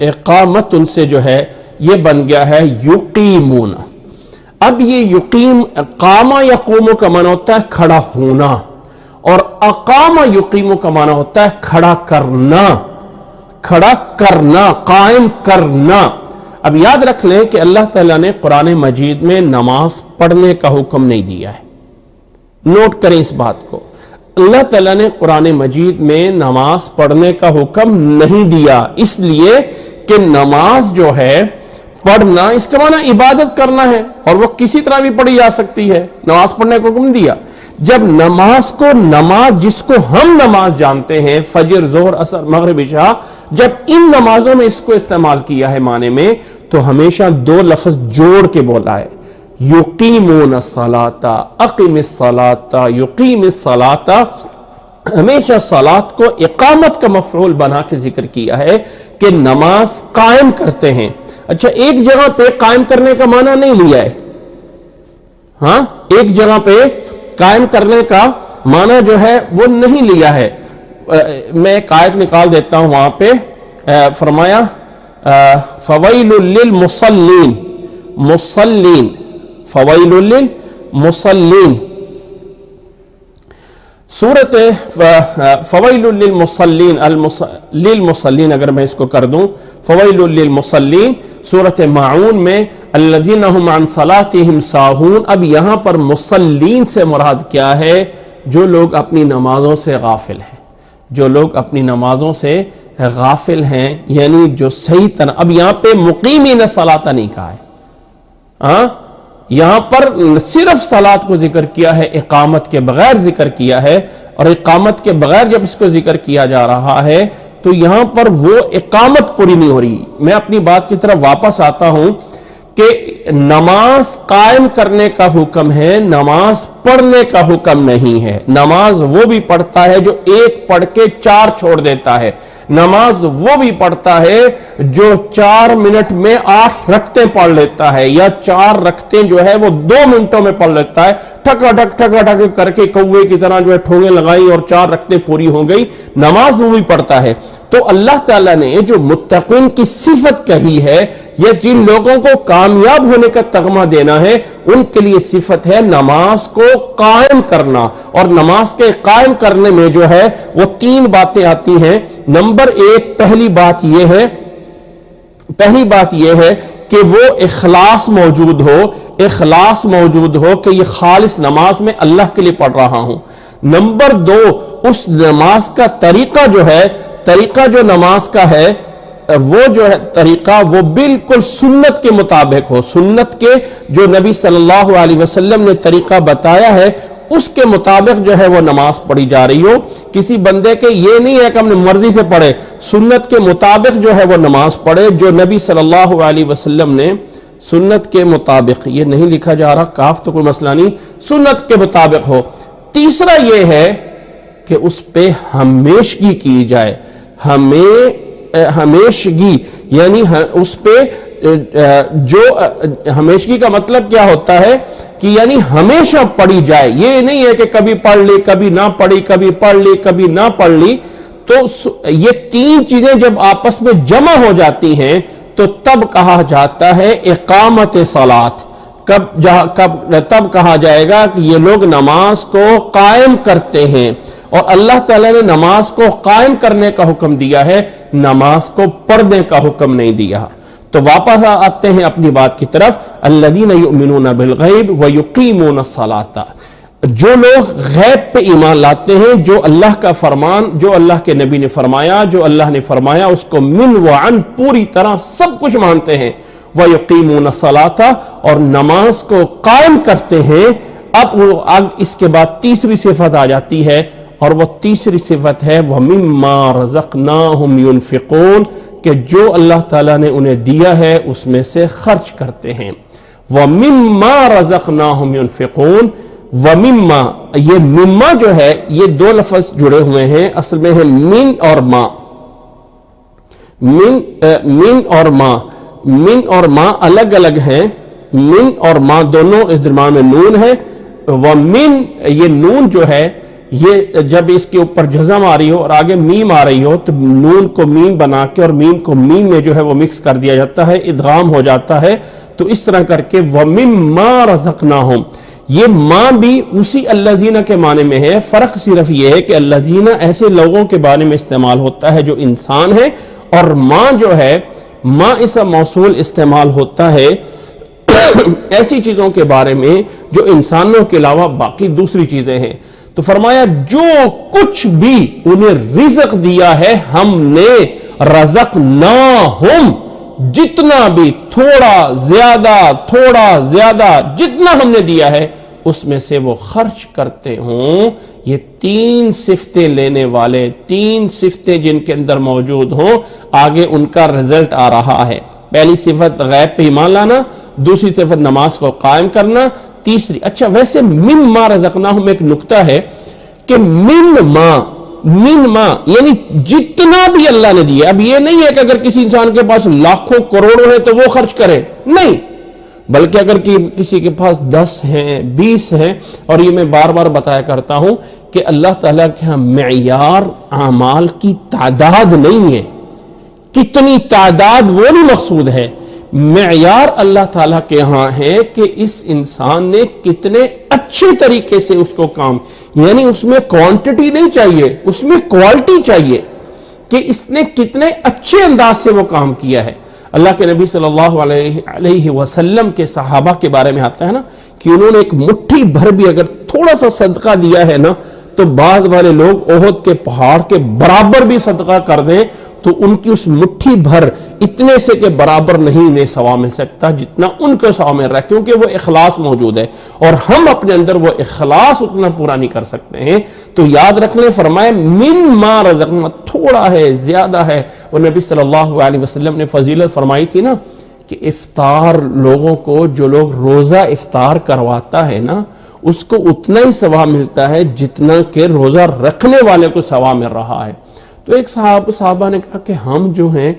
اقامت ان سے جو ہے یہ بن گیا ہے یقیمون۔ اب یہ یقیم، قامہ یقوم کا معنی ہوتا ہے کھڑا ہونا، اور اقامہ یقیم کا معنی ہوتا ہے کھڑا کرنا، کھڑا کرنا، قائم کرنا۔ اب یاد رکھ لیں کہ اللہ تعالیٰ نے قرآن مجید میں نماز پڑھنے کا حکم نہیں دیا ہے، نوٹ کریں اس بات کو۔ اللہ تعالیٰ نے قرآن مجید میں نماز پڑھنے کا حکم نہیں دیا، اس لیے کہ نماز جو ہے پڑھنا، اس کا معنی عبادت کرنا ہے، اور وہ کسی طرح بھی پڑھی جا سکتی ہے، نماز پڑھنے کو حکم دیا۔ جب نماز کو، نماز جس کو ہم نماز جانتے ہیں، فجر، ظہر، عصر، مغرب، عشاء، جب ان نمازوں میں اس کو استعمال کیا ہے معنی میں تو ہمیشہ دو لفظ جوڑ کے بولا ہے، یقیمون الصلاۃ، اقیم الصلاۃ، یقیم الصلاۃ۔ ہمیشہ صلاۃ کو اقامت کا مفعول بنا کے ذکر کیا ہے کہ نماز قائم کرتے ہیں۔ اچھا، ایک جگہ پہ قائم کرنے کا معنی نہیں لیا ہے، ہاں، ایک جگہ پہ قائم کرنے کا معنی جو ہے وہ نہیں لیا ہے۔ میں ایک آیت نکال دیتا ہوں، وہاں پہ فرمایا فویل للمصلین، مصلین، فویل للمصلین، سورت فویل للمصلین، للمصلین اگر میں اس کو کر دوں فویل للمصلین، سورت ماعون میں الذین هم عن صلاتهم ساہون. اب یہاں پر مصلین سے مراد کیا ہے؟ جو لوگ اپنی نمازوں سے غافل ہیں، جو لوگ اپنی نمازوں سے غافل ہیں، یعنی جو صحیح طرح. اب یہاں پہ مقیمین الصلاۃ نہیں کہا ہے، یہاں پر صرف صلاۃ کو ذکر کیا ہے، اقامت کے بغیر ذکر کیا ہے. اور اقامت کے بغیر جب اس کو ذکر کیا جا رہا ہے تو یہاں پر وہ اقامت پوری نہیں ہو رہی. میں اپنی بات کی طرف واپس آتا ہوں کہ نماز قائم کرنے کا حکم ہے، نماز پڑھنے کا حکم نہیں ہے. نماز وہ بھی پڑھتا ہے جو ایک پڑھ کے 4 چھوڑ دیتا ہے. نماز وہ بھی پڑھتا ہے جو 4 منٹ میں 8 رکعتیں پڑھ لیتا ہے، یا 4 رکعتیں جو ہے وہ 2 منٹوں میں پڑھ لیتا ہے. ٹھکا ٹھک ٹھکا ٹھک کر کے کوے کی طرح جو ہے ٹھونگیں لگائی اور 4 رکعتیں پوری ہو گئی. نماز وہ بھی پڑھتا ہے. تو اللہ تعالیٰ نے جو متقین کی صفت کہی ہے، یا جن لوگوں کو کامیاب ہونے کا تغمہ دینا ہے، ان کے لیے صفت ہے نماز کو قائم کرنا. اور نماز کے قائم کرنے میں جو ہے وہ 3 باتیں آتی ہیں. نمبر 1، پہلی بات یہ ہے کہ وہ اخلاص موجود ہو، اخلاص موجود ہو کہ یہ خالص نماز میں اللہ کے لیے پڑھ رہا ہوں. نمبر 2، اس نماز کا طریقہ جو ہے، طریقہ جو نماز کا ہے وہ جو ہے طریقہ وہ بالکل سنت کے مطابق ہو، سنت کے جو نبی صلی اللہ علیہ وسلم نے طریقہ بتایا ہے اس کے مطابق جو ہے وہ نماز پڑھی جا رہی ہو. کسی بندے کے یہ نہیں ہے کہ ہم نے مرضی سے پڑھے، سنت کے مطابق جو ہے وہ نماز پڑھے، جو نبی صلی اللہ علیہ وسلم نے سنت کے مطابق، یہ نہیں لکھا جا رہا کاف تو کوئی مسئلہ نہیں، سنت کے مطابق ہو. تیسرا یہ ہے کہ اس پہ ہمیشگی کی جائے، ہمیشگی یعنی اس پہ جو ہمیشگی کا مطلب کیا ہوتا ہے کہ یعنی ہمیشہ پڑھی جائے. یہ نہیں ہے کہ کبھی پڑھ لی کبھی نہ پڑھی، کبھی پڑھ لی کبھی نہ پڑھ لی. تو یہ 3 چیزیں جب آپس میں جمع ہو جاتی ہیں تو تب کہا جاتا ہے اقامت صلاۃ. تب کہا جائے گا کہ یہ لوگ نماز کو قائم کرتے ہیں. اور اللہ تعالیٰ نے نماز کو قائم کرنے کا حکم دیا ہے، نماز کو پڑھنے کا حکم نہیں دیا. تو واپس آتے ہیں اپنی بات کی طرف، الذین یؤمنون بالغیب ویقیمون الصلاۃ. جو لوگ غیب پہ ایمان لاتے ہیں، جو اللہ کا فرمان، جو اللہ کے نبی نے فرمایا، جو اللہ نے فرمایا اس کو من وعن پوری طرح سب کچھ مانتے ہیں، ویقیمون الصلاۃ، اور نماز کو قائم کرتے ہیں. اب اس کے بعد تیسری صفت آ جاتی ہے، اور وہ تیسری صفت ہے وَمِمَّا رَزَقْنَاهُمْ يُنْفِقُونَ، کہ جو اللہ تعالیٰ نے انہیں دیا ہے اس میں سے خرچ کرتے ہیں. وَمِمَّا رَزَقْنَاهُمْ يُنْفِقُونَ. وَمِمَّا، یہ مما جو ہے یہ 2 لفظ جڑے ہوئے ہیں، اصل میں ہے من اور ما. من اور ما الگ الگ ہیں. من اور ما دونوں اس درمیان میں نون ہے. وَمِن، یہ نون جو ہے یہ جب اس کے اوپر جزم آ رہی ہو اور آگے میم آ رہی ہو تو نون کو میم بنا کے اور میم کو میم میں جو ہے وہ مکس کر دیا جاتا ہے، ادغام ہو جاتا ہے. تو اس طرح کر کے وَمِمَّا رَزَقْنَاهُمْ، یہ ماں بھی اسی الذین کے معنی میں ہے. فرق صرف یہ ہے کہ الذین ایسے لوگوں کے بارے میں استعمال ہوتا ہے جو انسان ہے، اور ماں جو ہے ماں اسم موصول استعمال ہوتا ہے ایسی چیزوں کے بارے میں جو انسانوں کے علاوہ باقی دوسری چیزیں ہیں. تو فرمایا جو کچھ بھی انہیں رزق دیا ہے ہم نے، رزقناہم، جتنا بھی تھوڑا زیادہ جتنا ہم نے دیا ہے اس میں سے وہ خرچ کرتے ہوں. یہ 3 صفتیں لینے والے، 3 صفتیں جن کے اندر موجود ہوں، آگے ان کا رزلٹ آ رہا ہے. پہلی صفت غیب پہ ایمان لانا، دوسری صفت نماز کو قائم کرنا، تیسری. اچھا ویسے مما رزقناہم ایک نکتہ ہے کہ من ما یعنی جتنا بھی اللہ نے دیا. اب یہ نہیں ہے کہ اگر کسی انسان کے پاس لاکھوں کروڑوں ہے تو وہ خرچ کرے، نہیں، بلکہ اگر کسی کے پاس 10 ہیں 20 ہیں. اور یہ میں بار بار بتایا کرتا ہوں کہ اللہ تعالیٰ کے ہاں معیار اعمال کی تعداد نہیں ہے، کتنی تعداد وہ نہیں مقصود ہے، معیار اللہ تعالیٰ کے ہاں ہے کہ اس انسان نے کتنے اچھے طریقے سے اس کو کام، یعنی اس میں کوانٹٹی نہیں چاہیے، اس میں کوالٹی چاہیے کہ اس نے کتنے اچھے انداز سے وہ کام کیا ہے۔ اللہ کے نبی صلی اللہ علیہ وسلم کے صحابہ کے بارے میں آتا ہے نا کہ انہوں نے ایک مٹھی بھر بھی اگر تھوڑا سا صدقہ دیا ہے نا تو بعد والے لوگ احد کے پہاڑ کے برابر بھی صدقہ کر دیں تو ان کی اس مٹھی بھر اتنے سے کے برابر نہیں انہیں ثواب مل سکتا جتنا ان کو ثواب مل رہا ہے، کیونکہ وہ اخلاص موجود ہے اور ہم اپنے اندر وہ اخلاص اتنا پورا نہیں کر سکتے ہیں۔ تو یاد رکھ لیں، فرمائے من ما رزقنا، تھوڑا ہے زیادہ ہے، اور نبی صلی اللہ علیہ وسلم نے فضیلت فرمائی تھی نا کہ افطار لوگوں کو، جو لوگ روزہ افطار کرواتا ہے نا اس کو اتنا ہی ثواب ملتا ہے جتنا کہ روزہ رکھنے والے کو ثواب مل رہا ہے۔ تو ایک صحابہ نے کہا کہ ہم جو ہیں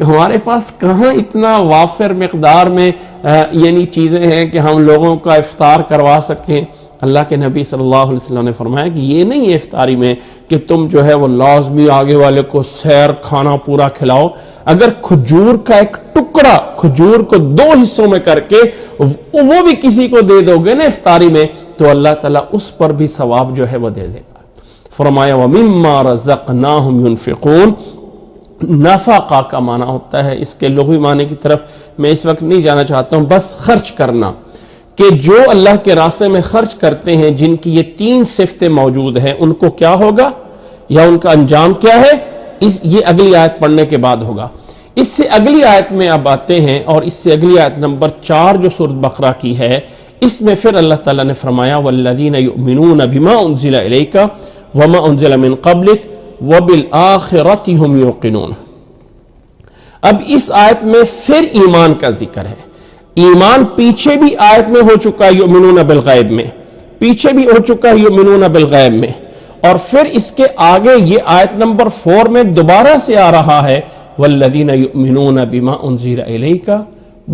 ہمارے پاس کہاں اتنا وافر مقدار میں یعنی چیزیں ہیں کہ ہم لوگوں کا افطار کروا سکیں۔ اللہ کے نبی صلی اللہ علیہ وسلم نے فرمایا کہ یہ نہیں ہے افطاری میں کہ تم جو ہے وہ لازمی آگے والے کو سیر کھانا پورا کھلاؤ، اگر کھجور کا ایک ٹکڑا، کھجور کو 2 حصوں میں کر کے وہ بھی کسی کو دے دو گے نا افطاری میں تو اللہ تعالیٰ اس پر بھی ثواب جو ہے وہ دے دے گا۔ فرمایا وَمِمَّا رَزَقْنَاهُمْ يُنْفِقُونَ، نفقہ کا معنی ہوتا ہے، اس کے لغوی معنی کی طرف میں اس وقت نہیں جانا چاہتا ہوں، بس خرچ کرنا، کہ جو اللہ کے راستے میں خرچ کرتے ہیں جن کی یہ 3 صفتیں موجود ہیں ان کو کیا ہوگا یا ان کا انجام کیا ہے، یہ اگلی آیت پڑھنے کے بعد ہوگا۔ اس سے اگلی آیت میں اب آتے ہیں اور اس سے اگلی آیت نمبر 4 جو سورۃ بقرہ کی ہے اس میں پھر اللہ تعالیٰ نے فرمایا وَالَّذِينَ يُؤْمِنُونَ بِمَا أُنزِلَ إِلَيْكَ وَمَا أُنزِلَ مِن قَبْلِكَ وَبِالْآخِرَةِ هُمْ يُوقِنُونَ۔ اب اس آیت میں پھر ایمان کا ذکر ہے۔ ایمان پیچھے بھی آیت میں ہو چکا ہے یؤمنون بالغیب میں، پیچھے بھی ہو چکا ہے یؤمنون بالغیب میں، اور پھر اس کے آگے یہ آیت نمبر 4 میں دوبارہ سے آ رہا ہے والذین یؤمنون بما انزل الیک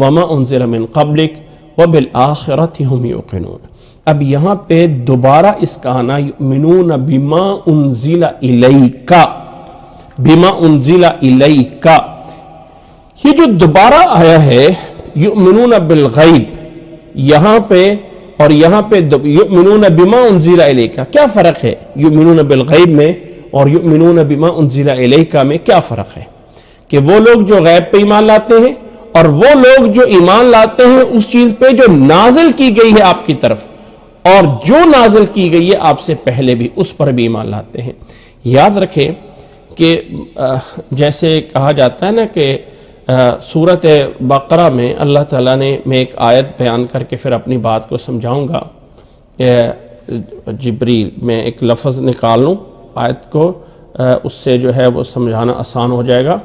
وما انزل من قبلک وبالآخرۃ ھم یوقنون۔ اب یہاں پہ دوبارہ اس کا آنا یؤمنون بما انزل الیک، بما انزل الیک، یہ جو دوبارہ آیا ہے یؤمنون بالغیب یہاں پہ اور یہاں پہ یؤمنون بما انزل الیک، کیا فرق ہے؟ یؤمنون بالغیب میں اور یؤمنون بما انزل الیک میں کیا فرق ہے؟ کہ وہ لوگ جو غیب پہ ایمان لاتے ہیں اور وہ لوگ جو ایمان لاتے ہیں اس چیز پہ جو نازل کی گئی ہے آپ کی طرف، اور جو نازل کی گئی ہے آپ سے پہلے بھی اس پر بھی ایمان لاتے ہیں۔ یاد رکھیں کہ جیسے کہا جاتا ہے نا کہ سورۃ بقرہ میں اللہ تعالیٰ نے، میں ایک آیت بیان کر کے پھر اپنی بات کو سمجھاؤں گا، جبریل، میں ایک لفظ نکال لوں آیت کو، اس سے جو ہے وہ سمجھانا آسان ہو جائے گا۔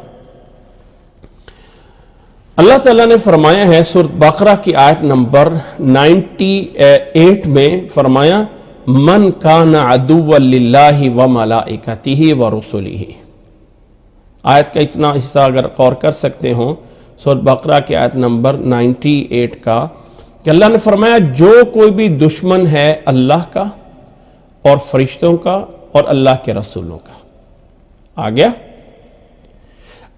اللہ تعالیٰ نے فرمایا ہے سورۃ بقرہ کی آیت نمبر 98 میں فرمایا من کان عدوا للہ وملائکتہ ورسلہ۔ آیت کا اتنا حصہ اگر غور کر سکتے ہوں سورۃ بقرہ کی آیت نمبر 98 کا، کہ اللہ نے فرمایا جو کوئی بھی دشمن ہے اللہ کا اور فرشتوں کا اور اللہ کے رسولوں کا، آ گیا۔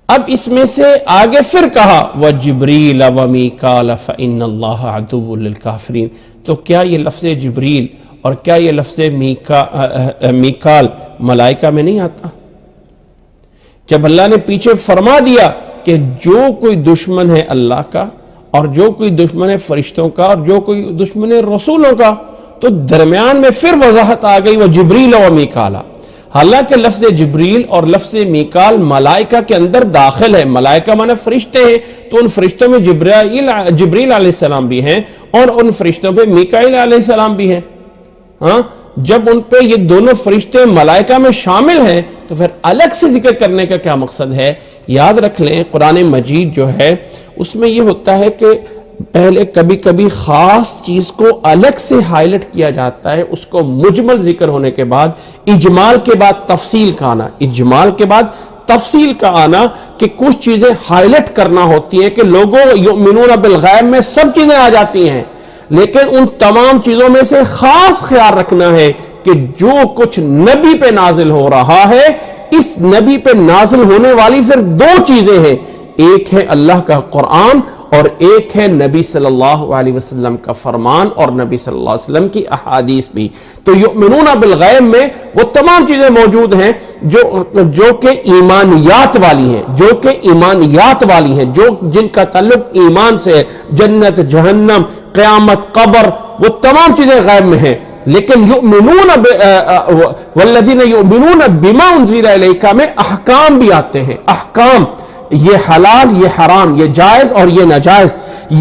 اب اس میں سے آگے پھر کہا وَجِبْرِيلَ وَمِيكَالَ فَإِنَّ اللَّهَ عَدُوٌّ لِلْكَافِرِينَ، تو کیا یہ لفظ جبریل اور کیا یہ لفظ میکال ملائکہ میں نہیں آتا؟ جب اللہ نے پیچھے فرما دیا کہ جو کوئی دشمن ہے اللہ کا اور جو کوئی دشمن ہے فرشتوں کا اور جو کوئی دشمن ہے رسولوں کا، تو درمیان میں پھر وضاحت آ گئی وَجِبْرِيلَ وَمِيكَالَ۔ حالانکہ لفظ جبریل اور لفظ میکال ملائکہ کے اندر داخل ہے، ملائکہ معنی فرشتے ہیں، تو ان فرشتوں میں جبریل علیہ السلام بھی ہیں اور ان فرشتوں پہ میکائیل علیہ السلام بھی ہیں۔ ہاں، جب ان پہ یہ دونوں فرشتے ملائکہ میں شامل ہیں تو پھر الگ سے ذکر کرنے کا کیا مقصد ہے؟ یاد رکھ لیں قرآن مجید جو ہے اس میں یہ ہوتا ہے کہ پہلے کبھی کبھی خاص چیز کو الگ سے ہائی لائٹ کیا جاتا ہے، اس کو مجمل ذکر ہونے کے بعد اجمال کے بعد تفصیل کا آنا، اجمال کے بعد تفصیل کا آنا، کہ کچھ چیزیں ہائی لائٹ کرنا ہوتی ہیں کہ لوگوں یؤمنون بالغیب میں سب چیزیں آ جاتی ہیں، لیکن ان تمام چیزوں میں سے خاص خیال رکھنا ہے کہ جو کچھ نبی پہ نازل ہو رہا ہے اس نبی پہ نازل ہونے والی پھر دو چیزیں ہیں، ایک ہے اللہ کا قرآن اور ایک ہے نبی صلی اللہ علیہ وسلم کا فرمان اور نبی صلی اللہ علیہ وسلم کی احادیث بھی۔ تو یؤمنون بالغیب میں وہ تمام چیزیں موجود ہیں جو کہ ایمانیات والی ہیں، جو جن کا تعلق ایمان سے ہے، جنت، جہنم، قیامت، قبر، وہ تمام چیزیں غیب میں ہیں۔ لیکن والذین یؤمنون بما انزل الیک میں احکام بھی آتے ہیں، احکام، یہ حلال، یہ حرام، یہ جائز اور یہ ناجائز۔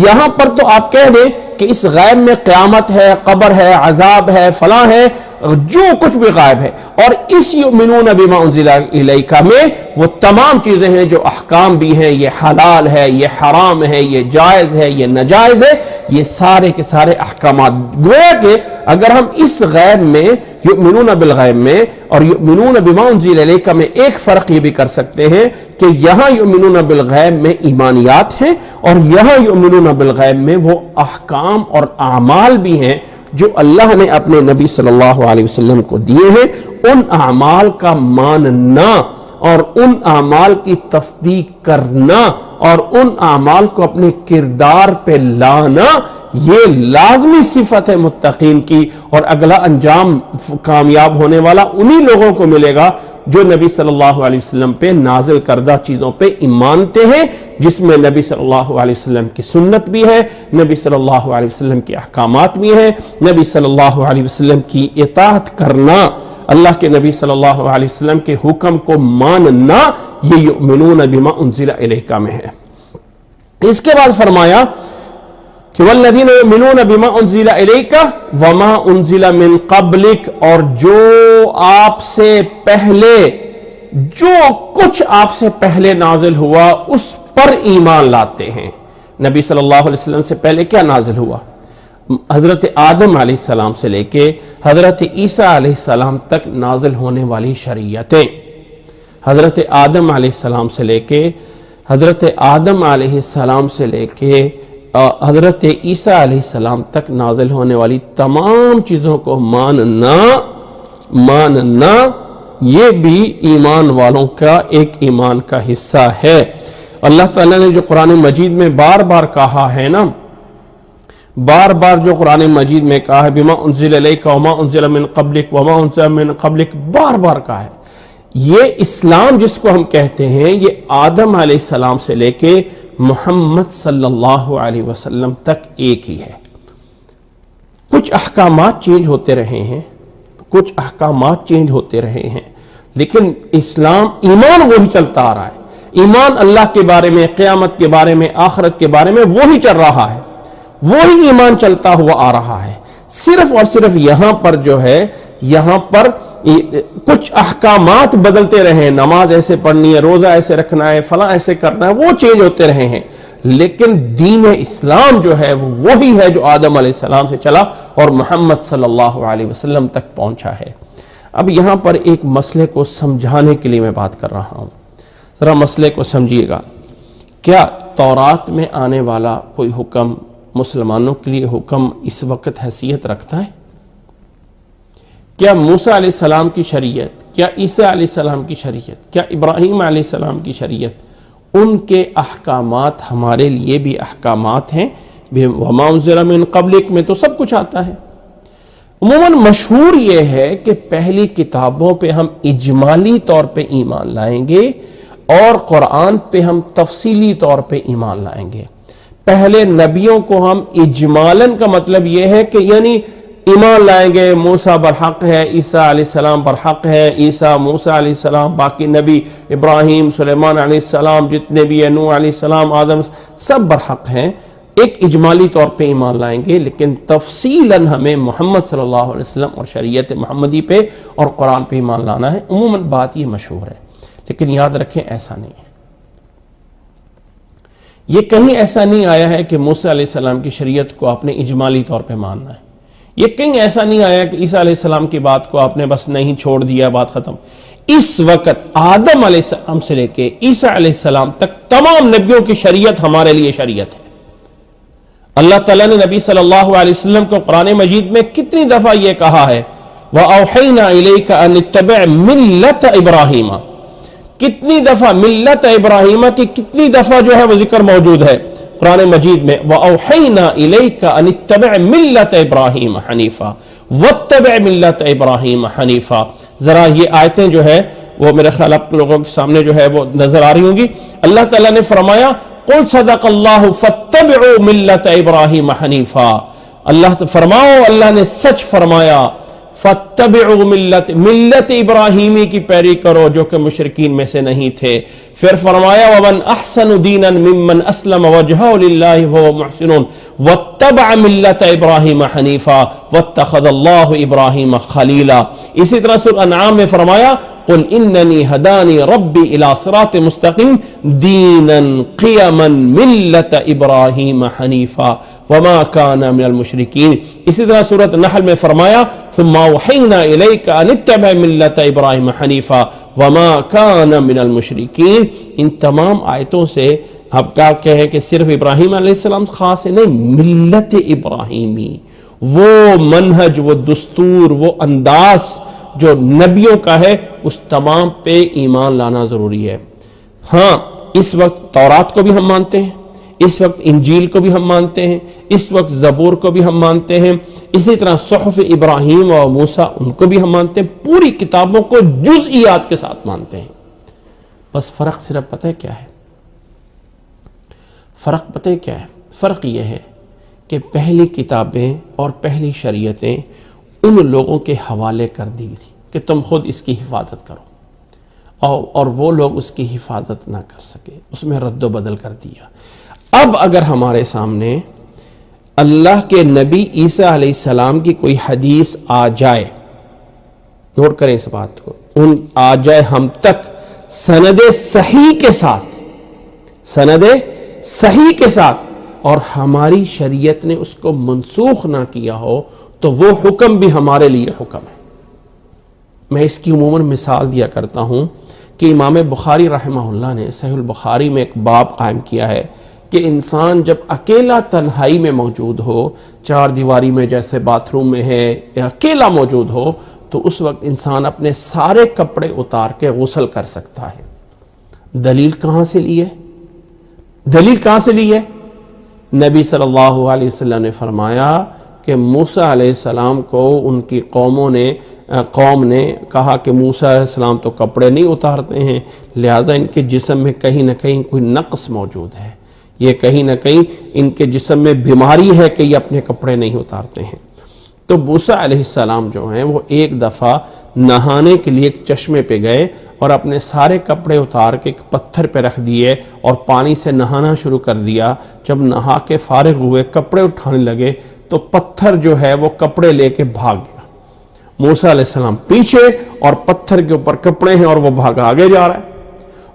یہاں پر تو آپ کہہ دیں کہ اس غیب میں قیامت ہے، قبر ہے، عذاب ہے، فلاں ہے، جو کچھ بھی غائب ہے، اور اس یؤمنون بما انزل الیک میں وہ تمام چیزیں ہیں جو احکام بھی ہیں، یہ حلال ہے، یہ حرام ہے، یہ جائز ہے، یہ ناجائز ہے، یہ سارے کے سارے احکامات۔ گویا کہ اگر ہم اس غیب میں یؤمنون بالغیب میں اور یؤمنون بما انزل الیک میں ایک فرق یہ بھی کر سکتے ہیں کہ یہاں یؤمنون بالغیب میں ایمانیات ہیں اور یہاں یؤمنون بالغیب میں وہ احکام اور اعمال بھی ہیں جو اللہ نے اپنے نبی صلی اللہ علیہ وسلم کو دیے ہیں۔ ان اعمال کا ماننا اور ان اعمال کی تصدیق کرنا اور ان اعمال کو اپنے کردار پہ لانا، یہ لازمی صفت ہے متقین کی، اور اگلا انجام کامیاب ہونے والا انہی لوگوں کو ملے گا جو نبی صلی اللہ علیہ وسلم پہ نازل کردہ چیزوں پہ ایمانتے ہیں، جس میں نبی صلی اللہ علیہ وسلم کی سنت بھی ہے، نبی صلی اللہ علیہ وسلم کے احکامات بھی ہیں، نبی صلی اللہ علیہ وسلم کی اطاعت کرنا، اللہ کے نبی صلی اللہ علیہ وسلم کے حکم کو ماننا، یہ یؤمنون بما انزل الیک میں ہے۔ اس کے بعد فرمایا کہ والذین یؤمنون بما انزل الیک وما انزل من قبلک، اور جو آپ سے پہلے، جو کچھ آپ سے پہلے نازل ہوا اس پر ایمان لاتے ہیں۔ نبی صلی اللہ علیہ وسلم سے پہلے کیا نازل ہوا؟ حضرت آدم علیہ السلام سے لے کے حضرت عیسیٰ علیہ السلام تک نازل ہونے والی شریعتیں، حضرت آدم علیہ السلام سے لے کے حضرت آدم علیہ السلام سے لے کے حضرت عیسیٰ علیہ السلام تک نازل ہونے والی تمام چیزوں کو ماننا یہ بھی ایمان والوں کا ایک ایمان کا حصہ ہے۔ اللہ تعالیٰ نے جو قرآن مجید میں بار بار کہا ہے نا، بار بار جو قرآن مجید میں کہا ہے بما انزل الیک وما انزل من قبلک وما انزل من قبلک، بار بار کہا ہے۔ یہ اسلام جس کو ہم کہتے ہیں یہ آدم علیہ السلام سے لے کے محمد صلی اللہ علیہ وسلم تک ایک ہی ہے۔ کچھ احکامات چینج ہوتے رہے ہیں، لیکن اسلام، ایمان وہی چلتا آ رہا ہے۔ ایمان اللہ کے بارے میں، قیامت کے بارے میں، آخرت کے بارے میں وہی چل رہا ہے، وہی ایمان چلتا ہوا آ رہا ہے۔ صرف اور صرف یہاں پر جو ہے، یہاں پر کچھ احکامات بدلتے رہے، نماز ایسے پڑھنی ہے، روزہ ایسے رکھنا ہے، فلاں ایسے کرنا ہے، وہ چینج ہوتے رہے ہیں، لیکن دین اسلام جو ہے وہ وہی ہے جو آدم علیہ السلام سے چلا اور محمد صلی اللہ علیہ وسلم تک پہنچا ہے۔ اب یہاں پر ایک مسئلے کو سمجھانے کے لیے میں بات کر رہا ہوں، ذرا مسئلے کو سمجھیے گا۔ کیا تورات میں آنے والا کوئی حکم مسلمانوں کے لیے حکم اس وقت حیثیت رکھتا ہے؟ کیا موسیٰ علیہ السلام کی شریعت، کیا عیسیٰ علیہ السلام کی شریعت، کیا ابراہیم علیہ السلام کی شریعت، ان کے احکامات ہمارے لیے بھی احکامات ہیں؟ وما انزل من قبلک میں تو سب کچھ آتا ہے۔ عموماً مشہور یہ ہے کہ پہلی کتابوں پہ ہم اجمالی طور پہ ایمان لائیں گے اور قرآن پہ ہم تفصیلی طور پہ ایمان لائیں گے۔ پہلے نبیوں کو ہم اجمالاً کا مطلب یہ ہے کہ یعنی ایمان لائیں گے موسیٰ برحق ہے، عیسیٰ علیہ السلام برحق ہے، عیسیٰ، موسیٰ علیہ السلام، باقی نبی ابراہیم، سلیمان علیہ السلام، جتنے بھی نوح علیہ السلام، آدم، سب برحق ہیں، ایک اجمالی طور پہ ایمان لائیں گے، لیکن تفصیلاً ہمیں محمد صلی اللہ علیہ وسلم اور شریعت محمدی پہ اور قرآن پہ ایمان لانا ہے۔ عموماً بات یہ مشہور ہے، لیکن یاد رکھیں ایسا نہیں ہے۔ یہ کہیں ایسا نہیں آیا ہے کہ موسیٰ علیہ السلام کی شریعت کو آپ نے اجمالی طور پہ ماننا ہے، یہ کہیں ایسا نہیں آیا کہ عیسیٰ علیہ السلام کی بات کو آپ نے بس نہیں چھوڑ دیا، بات ختم۔ اس وقت آدم علیہ السلام سے لے کے عیسیٰ علیہ السلام تک تمام نبیوں کی شریعت ہمارے لیے شریعت ہے۔ اللہ تعالیٰ نے نبی صلی اللہ علیہ وسلم کو قرآن مجید میں کتنی دفعہ یہ کہا ہے وَأَوْحَيْنَا إِلَيْكَ أَنِ اتَّبِعْ مِلَّةَ إِبْرَاهِيمَ، کتنی دفعہ ملت ابراہیمہ کی کتنی دفعہ جو ہے وہ ذکر موجود ہے قرآن مجید میں، وَأَوْحَيْنَا إِلَيْكَ أَنِ اتَّبِعْ مِلَّةَ إِبْرَاهِيمَ حَنِيفًا وَاتَّبِعْ مِلَّةَ إِبْرَاهِيمَ حَنِيفًا۔ ذرا یہ آیتیں جو ہے وہ میرے خیال آپ لوگوں کے سامنے جو ہے وہ نظر آ رہی ہوں گی۔ اللہ تعالیٰ نے فرمایا قُلْ صَدَقَ اللَّهُ فَاتَّبِعُوا مِلَّةَ إِبْرَاهِيمَ حَنِيفًا، اللہ فرماؤ اللہ نے سچ فرمایا، فَاتَّبِعُوا ملت ابراہیمی کی پیروی کرو جو کہ مشرکین میں سے نہیں تھے۔ پھر فرمایا وَمَنْ أَحْسَنُ دِينًا مِمَّنْ أَسْلَمَ وَجْهَهُ لِلَّهِ وَهُوَ مُحْسِنٌ وَاتَّبَعَ مِلَّةَ إِبْرَاهِيمَ حَنِيفًا وَاتَّخَذَ اللَّهُ إِبْرَاهِيمَ خَلِيلًا۔ اسی طرح سورہ انعام میں فرمایا قُلْ إِنَّنِي هَدَانِي رَبِّي إِلَى صِرَاطٍ مُسْتَقِيمٍ دِينًا قِيَمًا مِلَّةَ إِبْرَاهِيمَ حَنِيفًا وَمَا كَانَ مِنَ الْمُشْرِكِينَ۔ اسی طرح سورۃ النحل میں فرمایا ثُمَّ أَوْحَيْنَا إِلَيْكَ أَنِ اتَّبِعْ مِلَّةَ إِبْرَاهِيمَ حَنِيفًا وَمَا كَانَ مِنَ الْمُشْرِكِينَ۔ ان تمام آیتوں سے اب کیا کہیں کہ صرف ابراہیم علیہ السلام خاص ہے؟ نہیں، ملت ابراہیمی، وہ منہج، وہ دستور، وہ انداز جو نبیوں کا ہے، اس تمام پہ ایمان لانا ضروری ہے۔ ہاں اس وقت تورات کو بھی ہم مانتے ہیں، اس وقت انجیل کو بھی ہم مانتے ہیں، اس وقت زبور کو بھی ہم مانتے ہیں، اسی طرح صحف ابراہیم اور موسیٰ ان کو بھی ہم مانتے ہیں، پوری کتابوں کو جزئیات کے ساتھ مانتے ہیں۔ بس فرق صرف پتہ ہے کیا ہے؟ فرق پتہ ہے کیا ہے؟ فرق یہ ہے کہ پہلی کتابیں اور پہلی شریعتیں ان لوگوں کے حوالے کر دی تھی کہ تم خود اس کی حفاظت کرو، اور وہ لوگ اس کی حفاظت نہ کر سکے، اس میں رد و بدل کر دیا۔ اب اگر ہمارے سامنے اللہ کے نبی عیسیٰ علیہ السلام کی کوئی حدیث آ جائے، نوٹ کریں اس بات کو، آ جائے ہم تک سند صحیح کے ساتھ، سند صحیح کے ساتھ، اور ہماری شریعت نے اس کو منسوخ نہ کیا ہو، تو وہ حکم بھی ہمارے لیے حکم ہے۔ میں اس کی عموماً مثال دیا کرتا ہوں کہ امام بخاری رحمہ اللہ نے صحیح البخاری میں ایک باب قائم کیا ہے کہ انسان جب اکیلا تنہائی میں موجود ہو، چار دیواری میں جیسے باتھ روم میں ہے، یا اکیلا موجود ہو، تو اس وقت انسان اپنے سارے کپڑے اتار کے غسل کر سکتا ہے۔ دلیل کہاں سے لی ہے؟ دلیل کہاں سے لی ہے؟ نبی صلی اللہ علیہ وسلم نے فرمایا کہ موسیٰ علیہ السلام کو ان کی قوم نے کہا کہ موسیٰ علیہ السلام تو کپڑے نہیں اتارتے ہیں، لہذا ان کے جسم میں کہیں نہ کہیں کوئی نقص موجود ہے، یہ کہیں نہ کہیں ان کے جسم میں بیماری ہے کہ یہ اپنے کپڑے نہیں اتارتے ہیں۔ تو موسیٰ علیہ السلام جو ہیں وہ ایک دفعہ نہانے کے لیے ایک چشمے پہ گئے اور اپنے سارے کپڑے اتار کے ایک پتھر پہ رکھ دیے اور پانی سے نہانا شروع کر دیا۔ جب نہا کے فارغ ہوئے، کپڑے اٹھانے لگے تو پتھر جو ہے وہ کپڑے لے کے بھاگ گیا۔ موسیٰ علیہ السلام پیچھے اور پتھر کے اوپر کپڑے ہیں اور وہ بھاگا آگے جا رہا ہے۔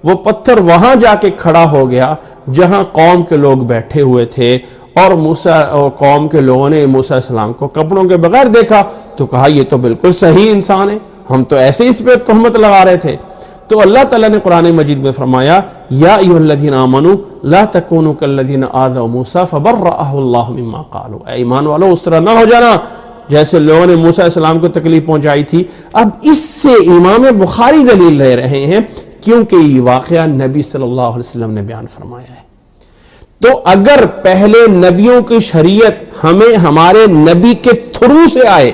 وہ پتھر وہاں جا کے کھڑا ہو گیا جہاں قوم کے لوگ بیٹھے ہوئے تھے، اور موسیٰ اور قوم کے لوگوں نے موسیٰ علیہ السلام کو کپڑوں کے بغیر دیکھا تو کہا یہ تو بالکل صحیح انسان ہے، ہم تو ایسے اس پہ تہمت لگا رہے تھے۔ تو اللہ تعالیٰ نے قرآن مجید میں فرمایا یا ایھا الذین آمنوا لا تکونوا کالذین آذوا موسیٰ فبرأہ اللہ مما قالوا، اے ایمان والو اس طرح نہ ہو جانا جیسے لوگوں نے موسیٰ علیہ السلام کو تکلیف پہنچائی تھی۔ اب اس سے امام بخاری دلیل لے رہے ہیں کیونکہ یہ واقعہ نبی صلی اللہ علیہ وسلم نے بیان فرمایا ہے۔ تو اگر پہلے نبیوں کی شریعت ہمیں ہمارے نبی کے تھرو سے آئے،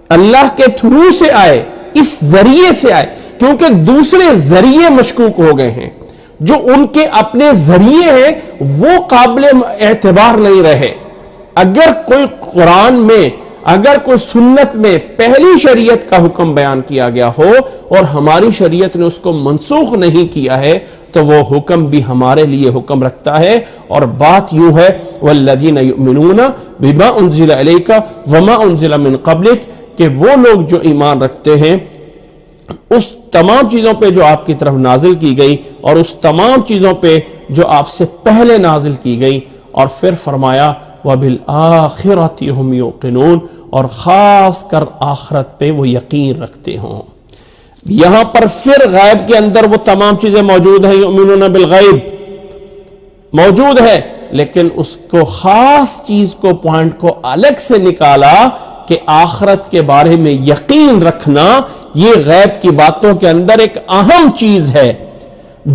اللہ کے تھرو سے آئے، اس ذریعے سے آئے، کیونکہ دوسرے ذریعے مشکوک ہو گئے ہیں، جو ان کے اپنے ذریعے ہیں وہ قابل اعتبار نہیں رہے۔ اگر کوئی قرآن میں، اگر کوئی سنت میں پہلی شریعت کا حکم بیان کیا گیا ہو اور ہماری شریعت نے اس کو منسوخ نہیں کیا ہے تو وہ حکم بھی ہمارے لیے حکم رکھتا ہے۔ اور بات یوں ہے والذین یؤمنون بما انزل الیک وما انزل من قبلک، کہ وہ لوگ جو ایمان رکھتے ہیں اس تمام چیزوں پہ جو آپ کی طرف نازل کی گئی اور اس تمام چیزوں پہ جو آپ سے پہلے نازل کی گئی، اور پھر فرمایا وَبِالْآخِرَةِ هُمْ يُوقِنُونَ، اور خاص کر آخرت پہ وہ یقین رکھتے ہوں۔ یہاں پر پھر غیب کے اندر وہ تمام چیزیں موجود ہیں، یؤمنون بالغیب موجود ہے، لیکن اس کو خاص چیز کو، پوائنٹ کو الگ سے نکالا کہ آخرت کے بارے میں یقین رکھنا یہ غیب کی باتوں کے اندر ایک اہم چیز ہے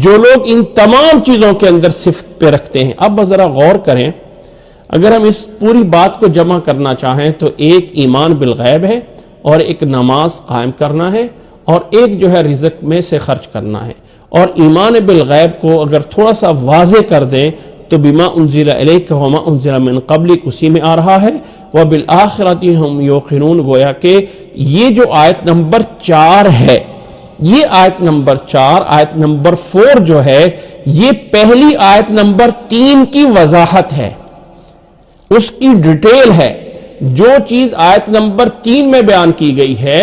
جو لوگ ان تمام چیزوں کے اندر صفت پہ رکھتے ہیں۔ اب ذرا غور کریں، اگر ہم اس پوری بات کو جمع کرنا چاہیں تو ایک ایمان بالغیب ہے، اور ایک نماز قائم کرنا ہے، اور ایک جو ہے رزق میں سے خرچ کرنا ہے۔ اور ایمان بالغیب کو اگر تھوڑا سا واضح کر دیں تو بما انزل الیک وما انزل من قبلک اسی میں آ رہا ہے، وبالآخرۃ ہم یوقنون، گویا کہ یہ جو آیت نمبر 4 ہے، یہ آیت نمبر 4، آیت نمبر 4 جو ہے یہ پہلی آیت نمبر 3 کی وضاحت ہے، اس کی ڈیٹیل ہے۔ جو چیز آیت نمبر 3 میں بیان کی گئی ہے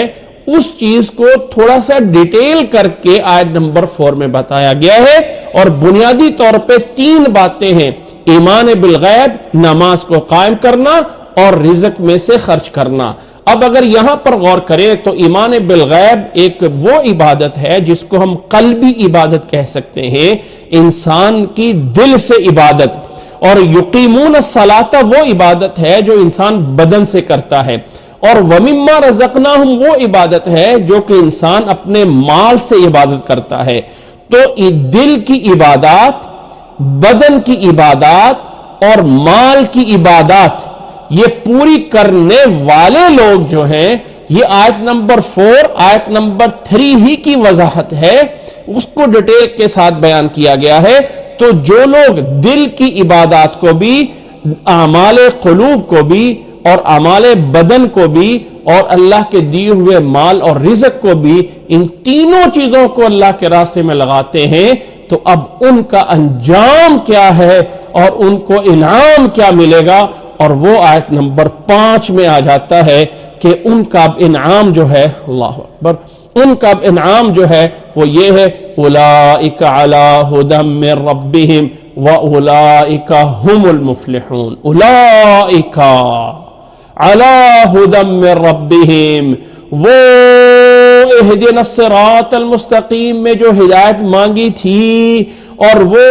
اس چیز کو تھوڑا سا ڈیٹیل کر کے آیت نمبر 4 میں بتایا گیا ہے، اور بنیادی طور پہ 3 باتیں ہیں: ایمان بالغیب، نماز کو قائم کرنا، اور رزق میں سے خرچ کرنا۔ اب اگر یہاں پر غور کریں تو ایمان بالغیب ایک وہ عبادت ہے جس کو ہم قلبی عبادت کہہ سکتے ہیں، انسان کی دل سے عبادت، اور یقیمون الصلاۃ وہ عبادت ہے جو انسان بدن سے کرتا ہے، اور وَمِمَّا رَزَقْنَاهُمْ وہ عبادت ہے جو کہ انسان اپنے مال سے عبادت کرتا ہے۔ تو دل کی عبادات، بدن کی عبادات اور مال کی عبادات یہ پوری کرنے والے لوگ جو ہیں، یہ آیت نمبر 4 آیت نمبر 3 ہی کی وضاحت ہے، اس کو ڈیٹیل کے ساتھ بیان کیا گیا ہے۔ تو جو لوگ دل کی عبادات کو بھی، اعمال قلوب کو بھی، اور اعمال بدن کو بھی، اور اللہ کے دیے ہوئے مال اور رزق کو بھی، ان تینوں چیزوں کو اللہ کے راستے میں لگاتے ہیں، تو اب ان کا انجام کیا ہے اور ان کو انعام کیا ملے گا، اور وہ آیت نمبر 5 میں آ جاتا ہے کہ ان کا انعام جو ہے، اللہ اکبر، ان کا انعام جو ہے وہ یہ ہے: اولئک علی ھدی من ربہم واولئک ھم المفلحون۔ اولئک علی ھدی من ربہم، وہ اہدنا الصراط المستقیم میں جو ہدایت مانگی تھی، اور وہ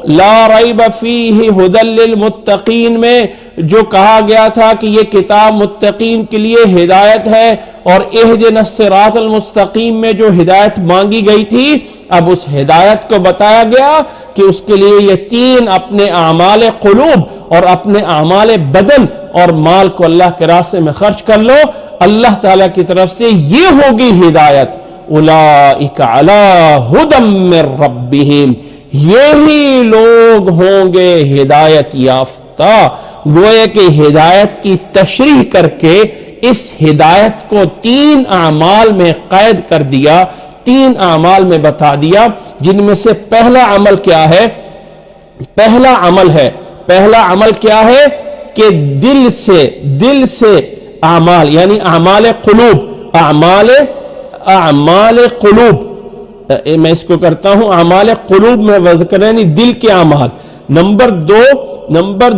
لا ریب فیہ ھدی للمتقین میں جو کہا گیا تھا کہ یہ کتاب متقین کے لیے ہدایت ہے، اور اہدنا الصراط المستقیم میں جو ہدایت مانگی گئی تھی، اب اس ہدایت کو بتایا گیا کہ اس کے لیے یہ 3 اپنے اعمال قلوب اور اپنے اعمال بدن اور مال کو اللہ کے راستے میں خرچ کر لو، اللہ تعالیٰ کی طرف سے یہ ہوگی ہدایت۔ اولئک علی ھدی من ربہم، یہی لوگ ہوں گے ہدایت یافتہ۔ گویا کہ ہدایت کی تشریح کر کے اس ہدایت کو 3 اعمال میں قید کر دیا، 3 اعمال میں بتا دیا، جن میں سے پہلا عمل کیا ہے؟ پہلا عمل کیا ہے کہ دل سے اعمال، یعنی اعمال قلوب، اعمال قلوب، میں اس کو کرتا ہوں اعمال قلوب میں وذکر، یعنی دل کے اعمال۔ نمبر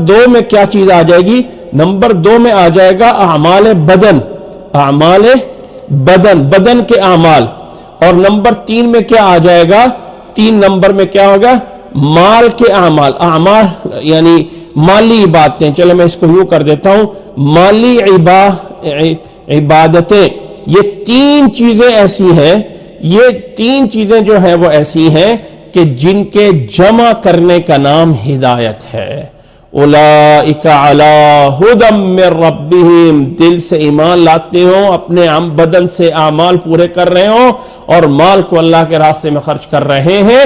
2 میں کیا چیز آ جائے گی؟ نمبر 2 میں آ جائے گا اعمال بدن، بدن کے اعمال۔ اور نمبر 3 میں کیا آ جائے گا؟ 3 نمبر میں کیا ہوگا؟ مال کے اعمال، یعنی مالی عبادتیں۔ چلو میں اس کو یوں کر دیتا ہوں، مالی عبادتیں۔ یہ 3 چیزیں ایسی ہیں، یہ 3 چیزیں جو ہیں وہ ایسی ہیں کہ جن کے جمع کرنے کا نام ہدایت ہے۔ اولئک علی ھدی من ربہم، دل سے ایمان لاتے ہوں، اپنے بدن سے اعمال پورے کر رہے ہوں، اور مال کو اللہ کے راستے میں خرچ کر رہے ہیں،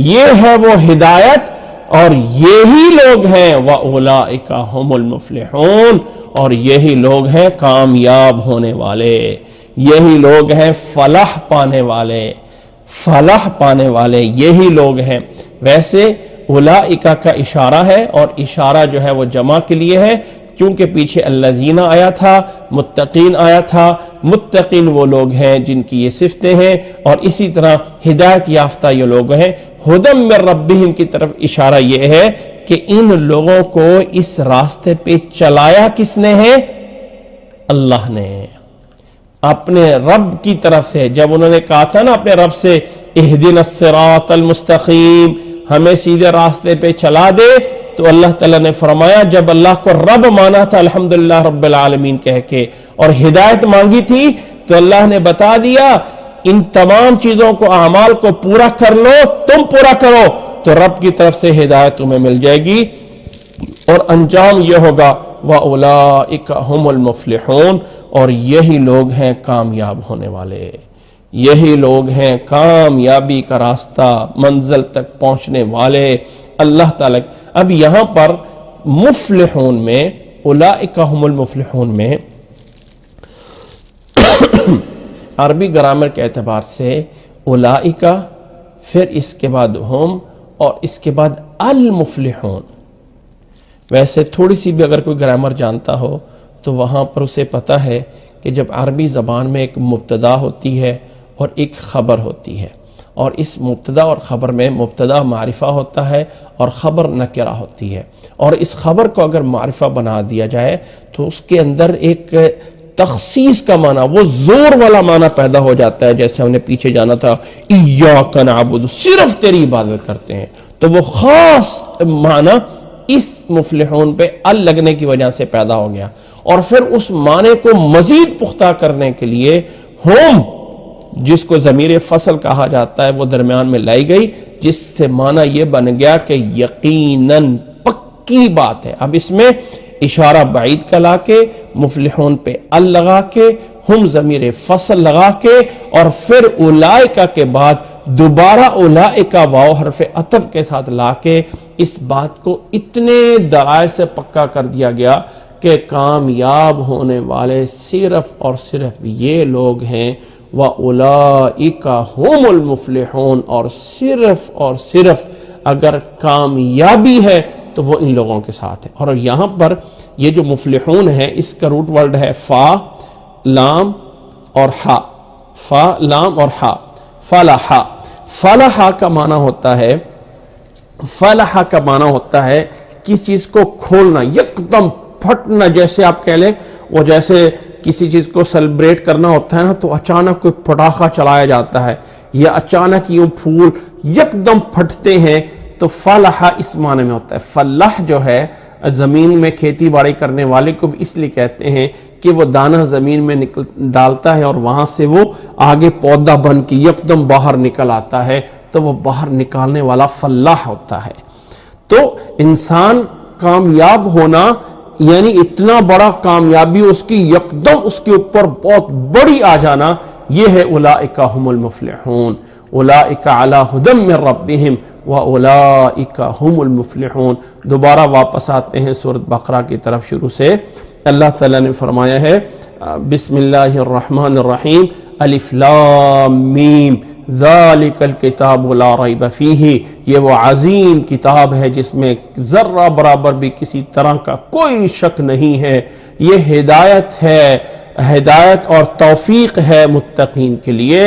یہ ہے وہ ہدایت، اور یہی لوگ ہیں واولئک ھم المفلحون، اور یہی لوگ ہیں کامیاب ہونے والے، یہی لوگ ہیں فلاح پانے والے، یہی لوگ ہیں۔ ویسے اولئک کا اشارہ ہے، اور اشارہ جو ہے وہ جمع کے لیے ہے، کیونکہ پیچھے الذین آیا تھا، متقین آیا تھا۔ متقین وہ لوگ ہیں جن کی یہ صفتیں ہیں، اور اسی طرح ہدایت یافتہ یہ لوگ ہیں۔ ھدی من ربہم کی طرف اشارہ یہ ہے کہ ان لوگوں کو اس راستے پہ چلایا کس نے ہے؟ اللہ نے، اپنے رب کی طرف سے۔ جب انہوں نے کہا تھا نا اپنے رب سے اہدنا الصراط المستقیم، ہمیں سیدھے راستے پہ چلا دے، تو اللہ تعالیٰ نے فرمایا، جب اللہ کو رب مانا تھا الحمدللہ رب العالمین کہہ کے، اور ہدایت مانگی تھی، تو اللہ نے بتا دیا ان تمام چیزوں کو، اعمال کو پورا کر لو، تم پورا کرو تو رب کی طرف سے ہدایت تمہیں مل جائے گی، اور انجام یہ ہوگا وَأُولَئِكَ هُمُ الْمُفْلِحُونَ، اور یہی لوگ ہیں کامیاب ہونے والے، یہی لوگ ہیں کامیابی کا راستہ منزل تک پہنچنے والے اللہ تعالیٰ۔ اب یہاں پر مفلحون میں، اولئک هم المفلحون میں عربی گرامر کے اعتبار سے اولئک، پھر اس کے بعد ہم، اور اس کے بعد المفلحون۔ ویسے تھوڑی سی بھی اگر کوئی گرامر جانتا ہو تو وہاں پر اسے پتہ ہے کہ جب عربی زبان میں ایک مبتدا ہوتی ہے اور ایک خبر ہوتی ہے، اور اس مبتدا اور خبر میں مبتدا معرفہ ہوتا ہے اور خبر نکرہ ہوتی ہے، اور اس خبر کو اگر معرفہ بنا دیا جائے تو اس کے اندر ایک تخصیص کا معنی، وہ زور والا معنی پیدا ہو جاتا ہے، جیسے ہم نے پیچھے جانا تھا ایاک نعبد، صرف تیری عبادت کرتے ہیں، تو وہ خاص معنی اس مفلحون پہ ال لگنے کی وجہ سے پیدا ہو گیا، اور پھر اس معنی کو مزید پختہ کرنے کے لیے ہم، جس کو ضمیر فصل کہا جاتا ہے، وہ درمیان میں لائی گئی، جس سے معنی یہ بن گیا کہ یقیناً پکی بات ہے۔ اب اس میں اشارہ بعید کا لا کے، مفلحون پہ ال لگا کے، ہم ضمیر فصل لگا کے، اور پھر اولائکہ کے بعد دوبارہ اولائکہ واو حرف عطف کے ساتھ لا کے اس بات کو اتنے دلائل سے پکا کر دیا گیا کہ کامیاب ہونے والے صرف اور صرف یہ لوگ ہیں، وَأُولَئِكَ هُمُ الْمُفْلِحُونَ، اور صرف اگر کامیابی ہے تو وہ ان لوگوں کے ساتھ ہے۔ اور یہاں پر یہ جو مفلحون ہے، اس کا روٹ ورڈ ہے فا، لام اور ہا، فا، لام اور ہا، فلحا۔ فلحا کا معنی ہوتا ہے، فلحا کا معنی ہوتا ہے کسی چیز کو کھولنا، یکدم پھٹنا، جیسے آپ کہہ لیں وہ جیسے کسی چیز کو سیلیبریٹ کرنا ہوتا ہے نا، تو اچانک کوئی پٹاخہ چلایا جاتا ہے، یا اچانک یوں پھول یکدم پھٹتے ہیں، تو فلحا اس معنی میں ہوتا ہے۔ فلح جو ہے زمین میں کھیتی باڑی کرنے والے کو بھی اس لیے کہتے ہیں کہ وہ دانہ زمین میں ڈالتا ہے اور وہاں سے وہ آگے پودا بن کے یکدم باہر نکل آتا ہے، تو وہ باہر نکالنے والا فلاح ہوتا ہے۔ تو انسان کامیاب ہونا یعنی اتنا بڑا کامیابی اس کی یکدم اس کے اوپر بہت بڑی آ جانا، یہ ہے اولئک هم المفلحون، اولئک علی ھدی من ربہم واولئک هم المفلحون۔ دوبارہ واپس آتے ہیں سورۃ بقرہ کی طرف شروع سے۔ اللہ تعالیٰ نے فرمایا ہے بسم اللہ الرحمن الرحیم، الف لام میم ذالک الکتاب لا ریب فیہ، یہ وہ عظیم کتاب ہے جس میں ذرہ برابر بھی کسی طرح کا کوئی شک نہیں ہے، یہ ہدایت ہے، ہدایت اور توفیق ہے متقین کے لیے،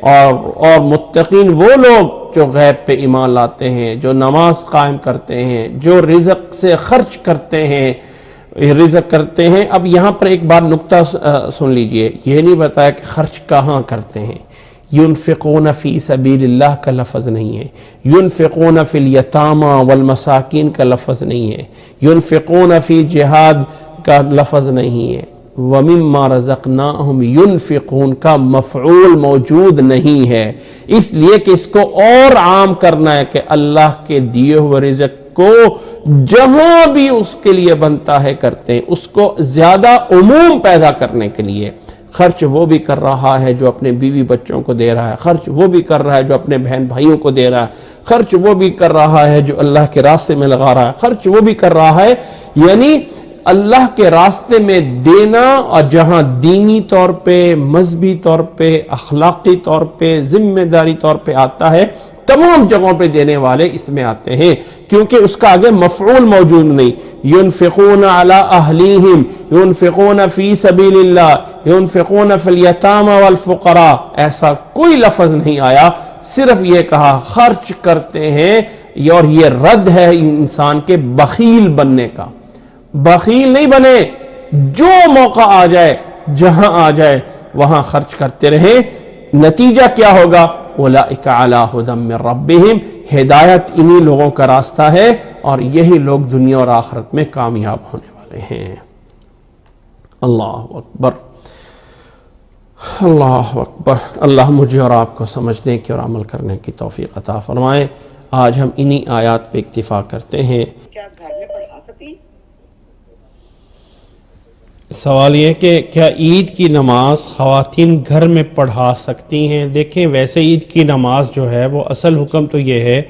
اور متقین وہ لوگ جو غیب پہ ایمان لاتے ہیں، جو نماز قائم کرتے ہیں، جو رزق سے خرچ کرتے ہیں، رزق کرتے ہیں۔ اب یہاں پر ایک بار نکتہ سن لیجئے، یہ نہیں بتایا کہ خرچ کہاں کرتے ہیں، ينفقون فی سبیل اللہ کا لفظ نہیں ہے، ينفقون فی الیتامى والمساکین کا لفظ نہیں ہے، ينفقون فی جہاد کا لفظ نہیں ہے، وَمِمَّا رَزَقْنَاهُمْ يُنْفِقُونَ کا مفعول موجود نہیں ہے، اس لیے کہ اس کو اور عام کرنا ہے کہ اللہ کے دیے ہوئے رزق کو جہاں بھی اس کے لیے بنتا ہے کرتے ہیں، اس کو زیادہ عموم پیدا کرنے کے لیے۔ خرچ وہ بھی کر رہا ہے جو اپنے بیوی بچوں کو دے رہا ہے، خرچ وہ بھی کر رہا ہے جو اپنے بہن بھائیوں کو دے رہا ہے، خرچ وہ بھی کر رہا ہے جو اللہ کے راستے میں لگا رہا ہے، خرچ وہ بھی کر رہا ہے، یعنی اللہ کے راستے میں دینا، اور جہاں دینی طور پہ، مذہبی طور پہ، اخلاقی طور پہ، ذمہ داری طور پہ آتا ہے، تمام جگہوں پہ دینے والے اس میں آتے ہیں، کیونکہ اس کا آگے مفعول موجود نہیں۔ ينفقون على اہلیہم، ينفقون فی سبیل اللہ، ينفقون فی الیتامى والفقراء، ایسا کوئی لفظ نہیں آیا، صرف یہ کہا خرچ کرتے ہیں، اور یہ رد ہے انسان کے بخیل بننے کا۔ بخیل نہیں بنے، جو موقع آ جائے، جہاں آ جائے وہاں خرچ کرتے رہیں، نتیجہ کیا ہوگا؟ اولئک علی ھدی من ربہم، ہدایت انہی لوگوں کا راستہ ہے، اور یہی لوگ دنیا اور آخرت میں کامیاب ہونے والے ہیں۔ اللہ اکبر۔ اللہ اکبر. اللہ مجھے اور آپ کو سمجھنے کی اور عمل کرنے کی توفیق عطا فرمائے. آج ہم انہی آیات پہ اکتفا کرتے ہیں. کیا گھر میں پڑھا سکتی؟ سوال یہ کہ کیا عید کی نماز خواتین گھر میں پڑھا سکتی ہیں؟ دیکھیں ویسے عید کی نماز جو ہے وہ اصل حکم تو یہ ہے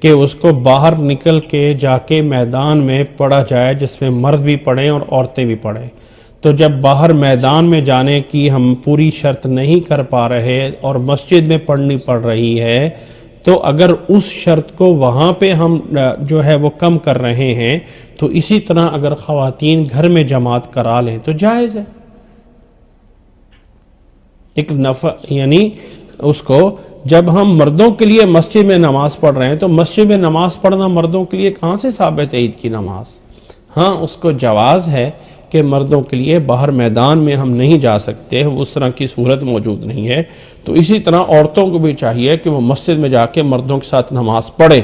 کہ اس کو باہر نکل کے جا کے میدان میں پڑھا جائے، جس میں مرد بھی پڑھیں اور عورتیں بھی پڑھیں. تو جب باہر میدان میں جانے کی ہم پوری شرط نہیں کر پا رہے اور مسجد میں پڑھنی پڑ رہی ہے، تو اگر اس شرط کو وہاں پہ ہم جو ہے وہ کم کر رہے ہیں، تو اسی طرح اگر خواتین گھر میں جماعت کرا لیں تو جائز ہے. ایک نفع یعنی اس کو جب ہم مردوں کے لیے مسجد میں نماز پڑھ رہے ہیں تو مسجد میں نماز پڑھنا مردوں کے لیے کہاں سے ثابت ہے عید کی نماز؟ ہاں اس کو جواز ہے کہ مردوں کے لیے باہر میدان میں ہم نہیں جا سکتے، اس طرح کی صورت موجود نہیں ہے. تو اسی طرح عورتوں کو بھی چاہیے کہ وہ مسجد میں جا کے مردوں کے ساتھ نماز پڑھیں.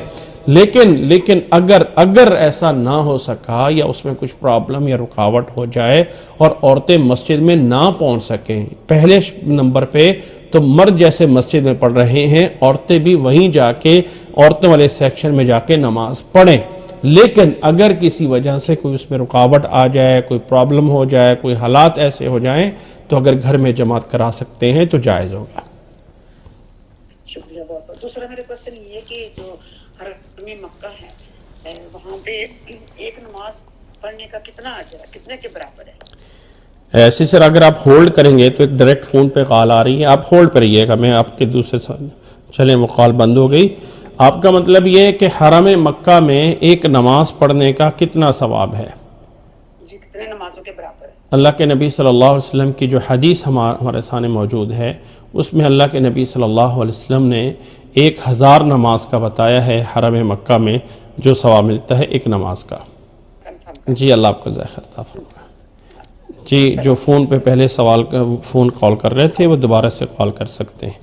لیکن اگر ایسا نہ ہو سکا یا اس میں کچھ پرابلم یا رکاوٹ ہو جائے اور عورتیں مسجد میں نہ پہنچ سکیں، پہلے نمبر پہ تو مرد جیسے مسجد میں پڑھ رہے ہیں، عورتیں بھی وہیں جا کے عورتوں والے سیکشن میں جا کے نماز پڑھیں. لیکن اگر کسی وجہ سے کوئی اس میں رکاوٹ آ جائے، کوئی پرابلم ہو جائے، کوئی حالات ایسے ہو جائیں، تو اگر گھر میں جماعت کرا سکتے ہیں تو جائز ہوگا. شکریہ بہت بہت. دوسرا میرے کوشچن یہ ہے کہ جو حرم مکہ ہے وہاں پہ ایک نماز پڑھنے کا کتنا اجر ہے، کتنے کے برابر ہے؟ ایسے سر اگر آپ ہولڈ کریں گے تو ایک ڈائریکٹ فون پہ کال آ رہی ہے، آپ ہولڈ پر رہیے گا. میں آپ کے دوسرے چلیں وہ کال بند ہو گئی. آپ کا مطلب یہ ہے کہ حرم مکہ میں ایک نماز پڑھنے کا کتنا ثواب ہے؟ جی کتنے نمازوں کے برابر ہے؟ اللہ کے نبی صلی اللہ علیہ وسلم کی جو حدیث ہمارے سامنے موجود ہے اس میں اللہ کے نبی صلی اللہ علیہ وسلم نے 1000 نماز کا بتایا ہے حرم مکہ میں جو ثواب ملتا ہے ایک نماز کا. جی اللہ آپ کو خیر عطا فرمائے. جی جو فون پہ پہلے فون کال کر رہے تھے وہ دوبارہ سے کال کر سکتے ہیں.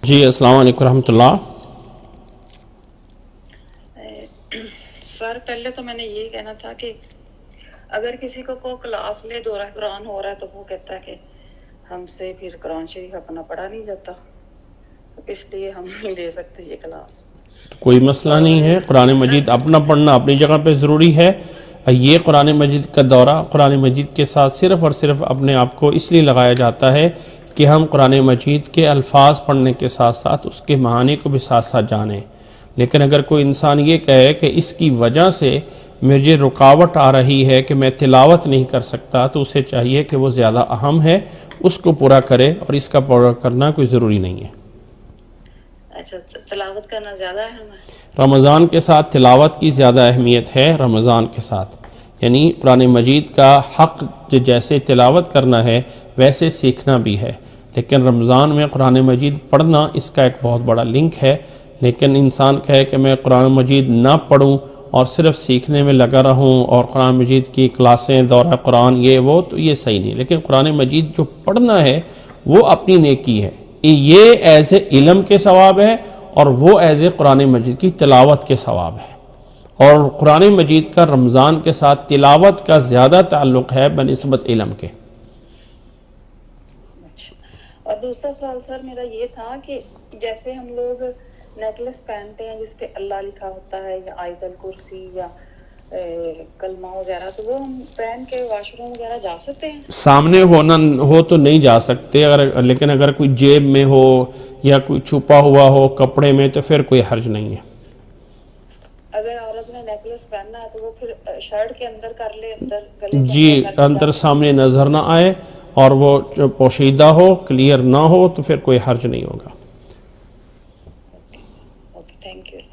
جی السلام علیکم رحمۃ اللہ. سر پہلے تو میں نے یہی کہنا تھا کہ اگر کسی کو کلاس لے دورہ قرآن ہو رہا ہے تو وہ کہتا ہے کہ ہم سے پھر قرآن شریف اپنا پڑھا نہیں جاتا، اس لیے ہم نہیں لے سکتے یہ کلاس. کوئی مسئلہ نہیں ہے، قرآن مجید اپنا پڑھنا اپنی جگہ پہ ضروری ہے. یہ قرآن مجید کا دورہ قرآن مجید کے ساتھ صرف اور صرف اپنے آپ کو اس لیے لگایا جاتا ہے کہ ہم قرآن مجید کے الفاظ پڑھنے کے ساتھ ساتھ اس کے معانی کو بھی ساتھ ساتھ جانیں. لیکن اگر کوئی انسان یہ کہے کہ اس کی وجہ سے مجھے رکاوٹ آ رہی ہے کہ میں تلاوت نہیں کر سکتا، تو اسے چاہیے کہ وہ زیادہ اہم ہے اس کو پورا کرے، اور اس کا پورا کرنا کوئی ضروری نہیں ہے. اچھا تلاوت کرنا زیادہ اہم ہے؟ رمضان کے ساتھ تلاوت کی زیادہ اہمیت ہے. رمضان کے ساتھ یعنی قرآن مجید کا حق جیسے تلاوت کرنا ہے ویسے سیکھنا بھی ہے. لیکن رمضان میں قرآن مجید پڑھنا اس کا ایک بہت بڑا لنک ہے. لیکن انسان کہے کہ میں قرآن مجید نہ پڑھوں اور صرف سیکھنے میں لگا رہوں اور قرآن مجید کی کلاسیں دورہ قرآن یہ وہ، تو یہ صحیح نہیں. لیکن قرآن مجید جو پڑھنا ہے وہ اپنی نیکی ہے، یہ ایز اے علم کے ثواب ہے اور وہ ایز اے قرآن مجید کی تلاوت کے ثواب ہے. اور قرآن مجید کا رمضان کے ساتھ تلاوت کا زیادہ تعلق ہے بنسبت علم کے. اور دوسرا سوال سر میرا یہ تھا کہ جیسے ہم لوگ نیکلس پہنتے ہیں جس پہ اللہ لکھا ہوتا ہے یا آیت الکرسی یا کلمہ وغیرہ، تو وہ ہم پہن کے واش روم وغیرہ جا سکتے ہیں؟ سامنے ہونا ہو تو نہیں جا سکتے، لیکن اگر کوئی جیب میں ہو یا کوئی چھپا ہوا ہو کپڑے میں تو پھر کوئی حرج نہیں ہے. اگر عورت نے نیکلس پہننا ہے تو وہ پھر شرٹ کے اندر کر لے، اندر گلے جی اندر سامنے نظر نہ آئے اور وہ پوشیدہ ہو، کلیئر نہ ہو، تو پھر کوئی حرج نہیں ہوگا.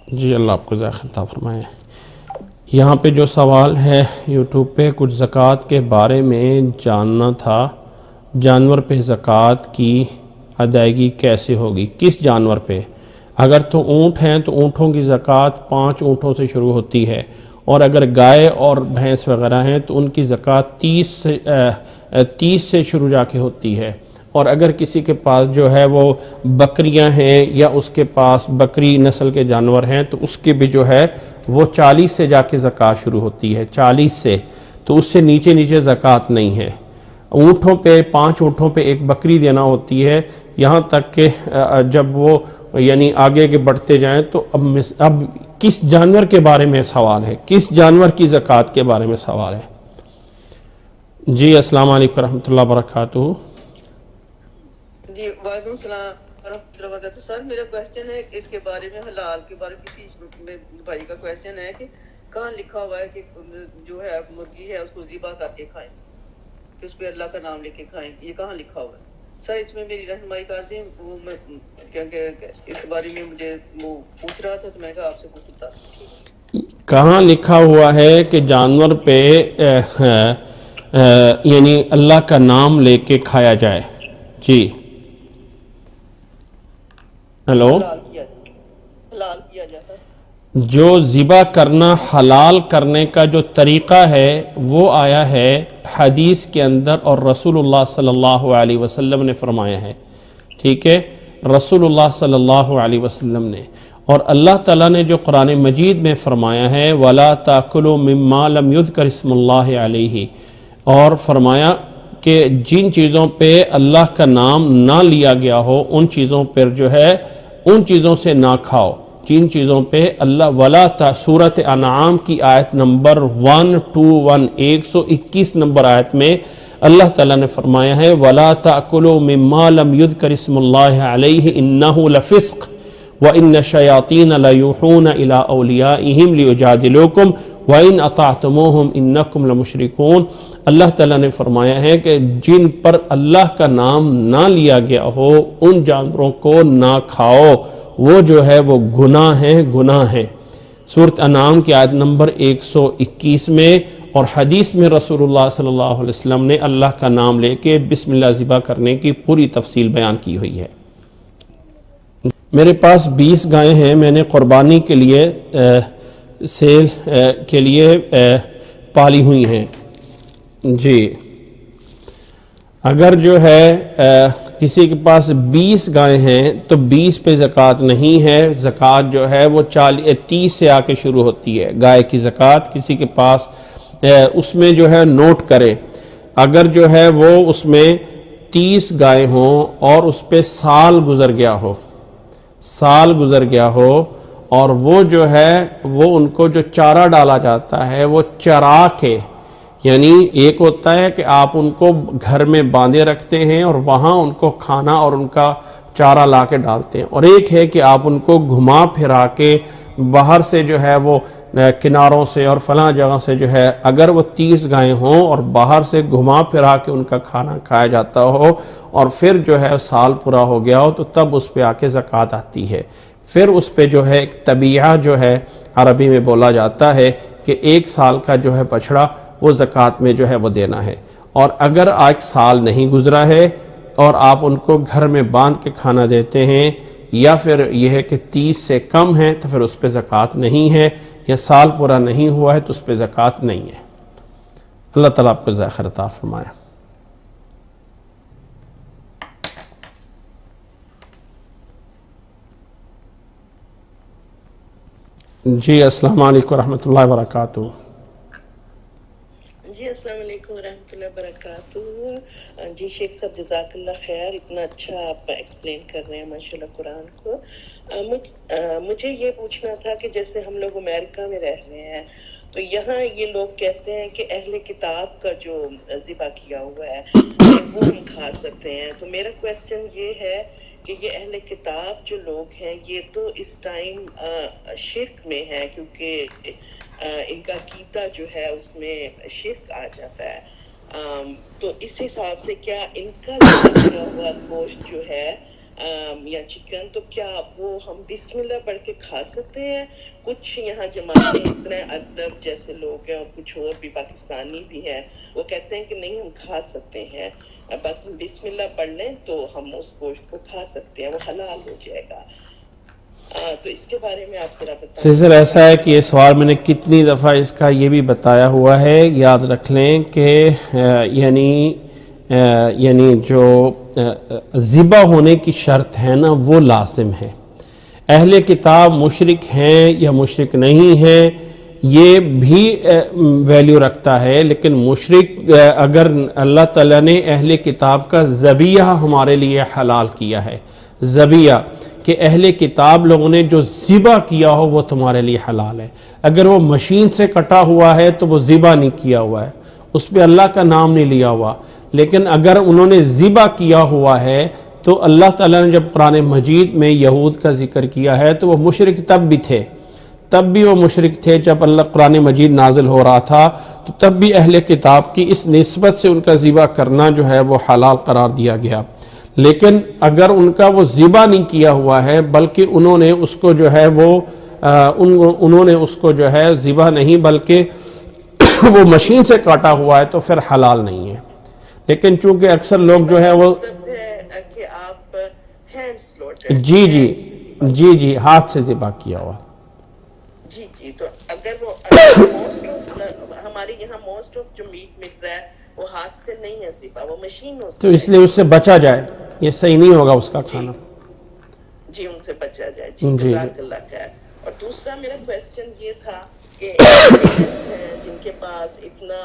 جی اللہ آپ کو خیر عطا فرمائے. یہاں پہ جو سوال ہے یوٹیوب پہ کچھ زکوٰۃ کے بارے میں جاننا تھا. جانور پہ زکوٰۃ کی ادائیگی کیسے ہوگی؟ کس جانور پہ؟ اگر تو اونٹ ہیں تو اونٹوں کی زکوٰۃ 5 اونٹوں سے شروع ہوتی ہے، اور اگر گائے اور بھینس وغیرہ ہیں تو ان کی زکوٰۃ 30 سے شروع جا کے ہوتی ہے. اور اگر کسی کے پاس جو ہے وہ بکریاں ہیں یا اس کے پاس بکری نسل کے جانور ہیں تو اس کے بھی جو ہے وہ 40 سے جا کے زکوٰۃ شروع ہوتی ہے، 40 سے. تو اس سے نیچے زکوٰۃ نہیں ہے. اونٹوں پہ 5 اونٹوں پہ ایک بکری دینا ہوتی ہے، یہاں تک کہ جب وہ یعنی آگے کے بڑھتے جائیں تو اب کس جانور کے بارے میں سوال ہے، کس جانور کی زکوٰۃ کے بارے میں سوال ہے؟ جی السلام علیکم ورحمۃ اللہ وبرکاتہ۔ جی وعلیکم السلام ورحمۃ اللہ وبرکاتہ۔ سر میرا کویشچن ہے اس کے بارے میں، حلال کے بارے میں، کسی بھائی کا کویشچن ہے کہ کہاں لکھا ہوا ہے کہ جو ہے مرغی ہے اس کو ذبح کر کے کھائیں، کہ اس پہ اللہ کا نام لے کے کھائیں، یہ کہاں لکھا ہوا ہے؟ سر اس میں میری رہنمائی کر دیں، وہ میں کیونکہ اس بارے میں مجھے وہ پوچھ رہا تھا تو میں نے کہا آپ سے پوچھتا۔ کہاں لکھا ہوا ہے کہ جانور پہ یعنی اللہ کا نام لے کے کھایا جائے؟ جی ہیلو، حلال کیا جائے سر۔ جو ذبح کرنا حلال کرنے کا جو طریقہ ہے وہ آیا ہے حدیث کے اندر، اور رسول اللہ صلی اللہ علیہ وسلم نے فرمایا ہے، ٹھیک ہے، رسول اللہ صلی اللہ علیہ وسلم نے، اور اللہ تعالیٰ نے جو قرآن مجید میں فرمایا ہے وَلَا تَأْكُلُوا مِمَّا لَمْ يُذْكَرِ اسْمُ اللَّهِ عَلَيْهِ، اور فرمایا کہ جن چیزوں پہ اللہ کا نام نہ لیا گیا ہو ان چیزوں پر جو ہے ان چیزوں سے نہ کھاؤ، جن چیزوں پہ اللہ سورۃ انعام کی آیت نمبر 121 نمبر آیت میں اللہ تعالیٰ نے فرمایا ہے وَلَا تَأْكُلُوا مِمَّا لَمْ يُذْكَرِ اسْمُ اللَّهِ عَلَيْهِ إِنَّهُ لَفِسْقٌ وَإِنَّ الشَّيَاطِينَ لَيُوحُونَ إِلَىٰ أَوْلِيَائِهِمْ لِيُجَادِلُوكُمْ وَإِنْ أَطَعْتُمُوهُمْ إِنَّكُمْ لَمُشْرِكُونَ۔ اللہ تعالیٰ نے فرمایا ہے کہ جن پر اللہ کا نام نہ لیا گیا ہو ان جانوروں کو نہ کھاؤ، وہ جو ہے وہ گناہ ہیں۔ سورۃ انعام کی آیت نمبر 121 میں اور حدیث میں رسول اللہ صلی اللہ علیہ وسلم نے اللہ کا نام لے کے بسم اللہ ذبح کرنے کی پوری تفصیل بیان کی ہوئی ہے۔ میرے پاس 20 گائیں ہیں، میں نے قربانی کے لیے سیل کے لیے پالی ہوئی ہیں۔ جی اگر جو ہے کسی کے پاس 20 گائیں ہیں تو 20 پہ زکوٰۃ نہیں ہے، زکوٰۃ جو ہے وہ 30 سے آ کے شروع ہوتی ہے گائے کی زکوٰۃ۔ کسی کے پاس اس میں جو ہے نوٹ کرے، اگر جو ہے وہ اس میں 30 گائیں ہوں اور اس پہ سال گزر گیا ہو اور وہ جو ہے وہ ان کو جو چارہ ڈالا جاتا ہے وہ چرا کے، یعنی ایک ہوتا ہے کہ آپ ان کو گھر میں باندھے رکھتے ہیں اور وہاں ان کو کھانا اور ان کا چارہ لا کے ڈالتے ہیں، اور ایک ہے کہ آپ ان کو گھما پھرا کے باہر سے جو ہے وہ کناروں سے اور فلاں جگہ سے جو ہے اگر وہ 30 گائیں ہوں اور باہر سے گھما پھرا کے ان کا کھانا کھایا جاتا ہو اور پھر جو ہے سال پورا ہو گیا ہو تو تب اس پہ آ کے زکوٰۃ آتی ہے۔ پھر اس پہ جو ہے ایک طبیعہ جو ہے عربی میں بولا جاتا ہے کہ 1 سال کا جو ہے بچڑا وہ زکوٰۃ میں جو ہے وہ دینا ہے، اور اگر 1 سال نہیں گزرا ہے اور آپ ان کو گھر میں باندھ کے کھانا دیتے ہیں یا پھر یہ ہے کہ 30 سے کم ہے تو پھر اس پہ زکوٰۃ نہیں ہے، یا سال پورا نہیں ہوا ہے تو اس پہ زکوٰۃ نہیں ہے۔ اللہ تعالیٰ آپ کو ذخر عطا فرمائے۔ جی السلام علیکم ورحمۃ اللہ وبرکاتہ۔ جی السلام علیکم ورحمۃ اللہ وبرکاتہ۔ جی شیخ صاحب جزاک اللہ خیر، اتنا اچھا آپ ایکسپلین کر رہے ہیں ماشاءاللہ قرآن کو۔ مجھے یہ پوچھنا تھا کہ جیسے ہم لوگ امریکہ میں رہ رہے ہیں تو یہاں یہ لوگ کہتے ہیں کہ اہل کتاب کا جو ذبح کیا ہوا ہے وہ ہم کھا سکتے ہیں، تو میرا کویسچن یہ ہے کہ یہ اہل کتاب جو لوگ ہیں یہ تو اس ٹائم شرک میں ہے، کیونکہ ان کا عقیدہ جو ہے اس میں شرک آ جاتا ہے، تو اس حساب سے کیا ان کا ذبح کیا ہوا گوشت جو ہے یا چکن تو کیا وہ ہم بسم اللہ پڑھ کے کھا سکتے ہیں؟ کچھ یہاں جماعتیں اس طرح عرب جیسے لوگ ہیں اور کچھ اور بھی پاکستانی بھی ہیں، وہ کہتے ہیں کہ نہیں ہم کھا سکتے ہیں، بس ہم بسم اللہ پڑھ لیں تو ہم اس گوشت کو کھا سکتے ہیں، وہ حلال ہو جائے گا۔ تو اس کے بارے میں آپ ذرا بتائیں۔ سر ایسا ہے کہ یہ سوال میں نے کتنی دفعہ اس کا یہ بھی بتایا ہوا ہے، یاد رکھ لیں کہ یعنی جو ذبح ہونے کی شرط ہے نا وہ لازم ہے۔ اہل کتاب مشرک ہیں یا مشرک نہیں ہیں یہ بھی ویلیو رکھتا ہے، لیکن مشرک اگر اللہ تعالیٰ نے اہل کتاب کا ذبیحہ ہمارے لیے حلال کیا ہے، ذبیحہ کہ اہل کتاب لوگوں نے جو ذبح کیا ہو وہ تمہارے لیے حلال ہے. اگر وہ مشین سے کٹا ہوا ہے تو وہ ذبح نہیں کیا ہوا ہے، اس پہ اللہ کا نام نہیں لیا ہوا. لیکن اگر انہوں نے ذبح کیا ہوا ہے تو اللہ تعالیٰ نے جب قرآن مجید میں یہود کا ذکر کیا ہے تو وہ مشرک تب بھی تھے، تب بھی وہ مشرک تھے. جب اللہ قرآن مجید نازل ہو رہا تھا تو تب بھی اہل کتاب کی اس نسبت سے ان کا ذبح کرنا جو ہے وہ حلال قرار دیا گیا. لیکن اگر ان کا وہ ذبح نہیں کیا ہوا ہے بلکہ انہوں نے اس کو جو ہے وہ انہوں نے اس کو جو ہے ذبح نہیں بلکہ وہ مشین سے کاٹا ہوا ہے تو پھر حلال نہیں ہے. لیکن چونکہ اکثر لوگ جو ہے وہ کہ آپ ہینڈ سلوٹر جی ہاتھ سے ذبح کیا ہوا. جی تو اگر وہ ہمارے یہاں موسٹ آف جو میٹ مل رہا ہے وہ ہاتھ سے نہیں ہے ذبح، وہ مشینوں سے، تو اس لیے اس سے بچا جائے، یہ صحیح نہیں ہوگا اس کا کھانا. جی ان سے بچا جائے. جی جزاک اللہ خیر. اور دوسرا میرا کویسچن یہ تھا کہ پیرنٹس ہیں جن کے پاس اتنا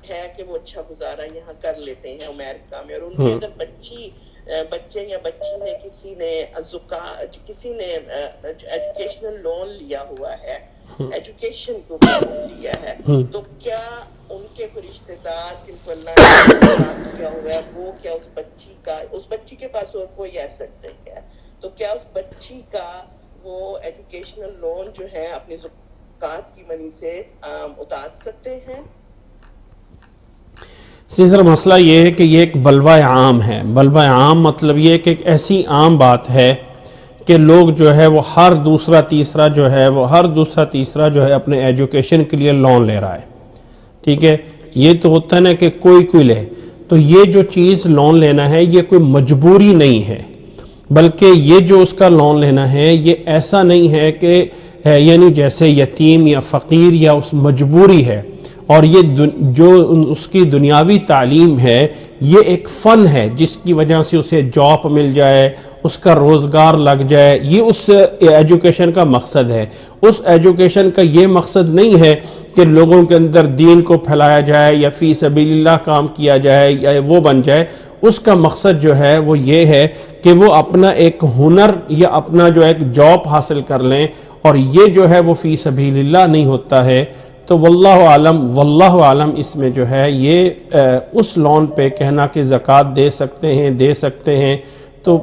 ہے کہ وہ اچھا گزارا یہاں کر لیتے ہیں امریکہ میں، اور ان کے اگر بچے یا بچی نے کسی نے ایجوکیشنل لون لیا ہوا ہے، ایجوکیشن کو لون لیا ہے، تو کیا ان کے کوئی رشتہ دار جن کو اللہ نے کیا ہوا ہے وہ کیا اس بچی کے پاس اور کوئی ایسٹ نہیں ہے تو کیا اس بچی کا وہ ایجوکیشنل لون جو ہے اپنی زکات کی منی سے اتار سکتے ہیں؟ سر مسئلہ یہ ہے کہ یہ ایک بلوہ عام ہے. بلوہ عام مطلب یہ کہ ایک ایسی عام بات ہے کہ لوگ جو ہے وہ ہر دوسرا تیسرا جو ہے اپنے ایجوکیشن کے لیے لون لے رہا ہے. ٹھیک ہے، یہ تو ہوتا ہے نا کہ کوئی لے، تو یہ جو چیز لون لینا ہے یہ کوئی مجبوری نہیں ہے، بلکہ یہ جو اس کا لون لینا ہے یہ ایسا نہیں ہے کہ یعنی جیسے یتیم یا فقیر یا اس مجبوری ہے. اور یہ جو اس کی دنیاوی تعلیم ہے یہ ایک فن ہے جس کی وجہ سے اسے جاب مل جائے، اس کا روزگار لگ جائے، یہ اس ایجوکیشن کا مقصد ہے. اس ایجوکیشن کا یہ مقصد نہیں ہے کہ لوگوں کے اندر دین کو پھیلایا جائے یا فی سبیل اللہ کام کیا جائے یا وہ بن جائے. اس کا مقصد جو ہے وہ یہ ہے کہ وہ اپنا ایک ہنر یا اپنا جو ایک جاب حاصل کر لیں، اور یہ جو ہے وہ فی سبیل اللہ نہیں ہوتا ہے. تو واللہ عالم اس میں جو ہے یہ اس لون پہ کہنا کہ زکوٰۃ دے سکتے ہیں تو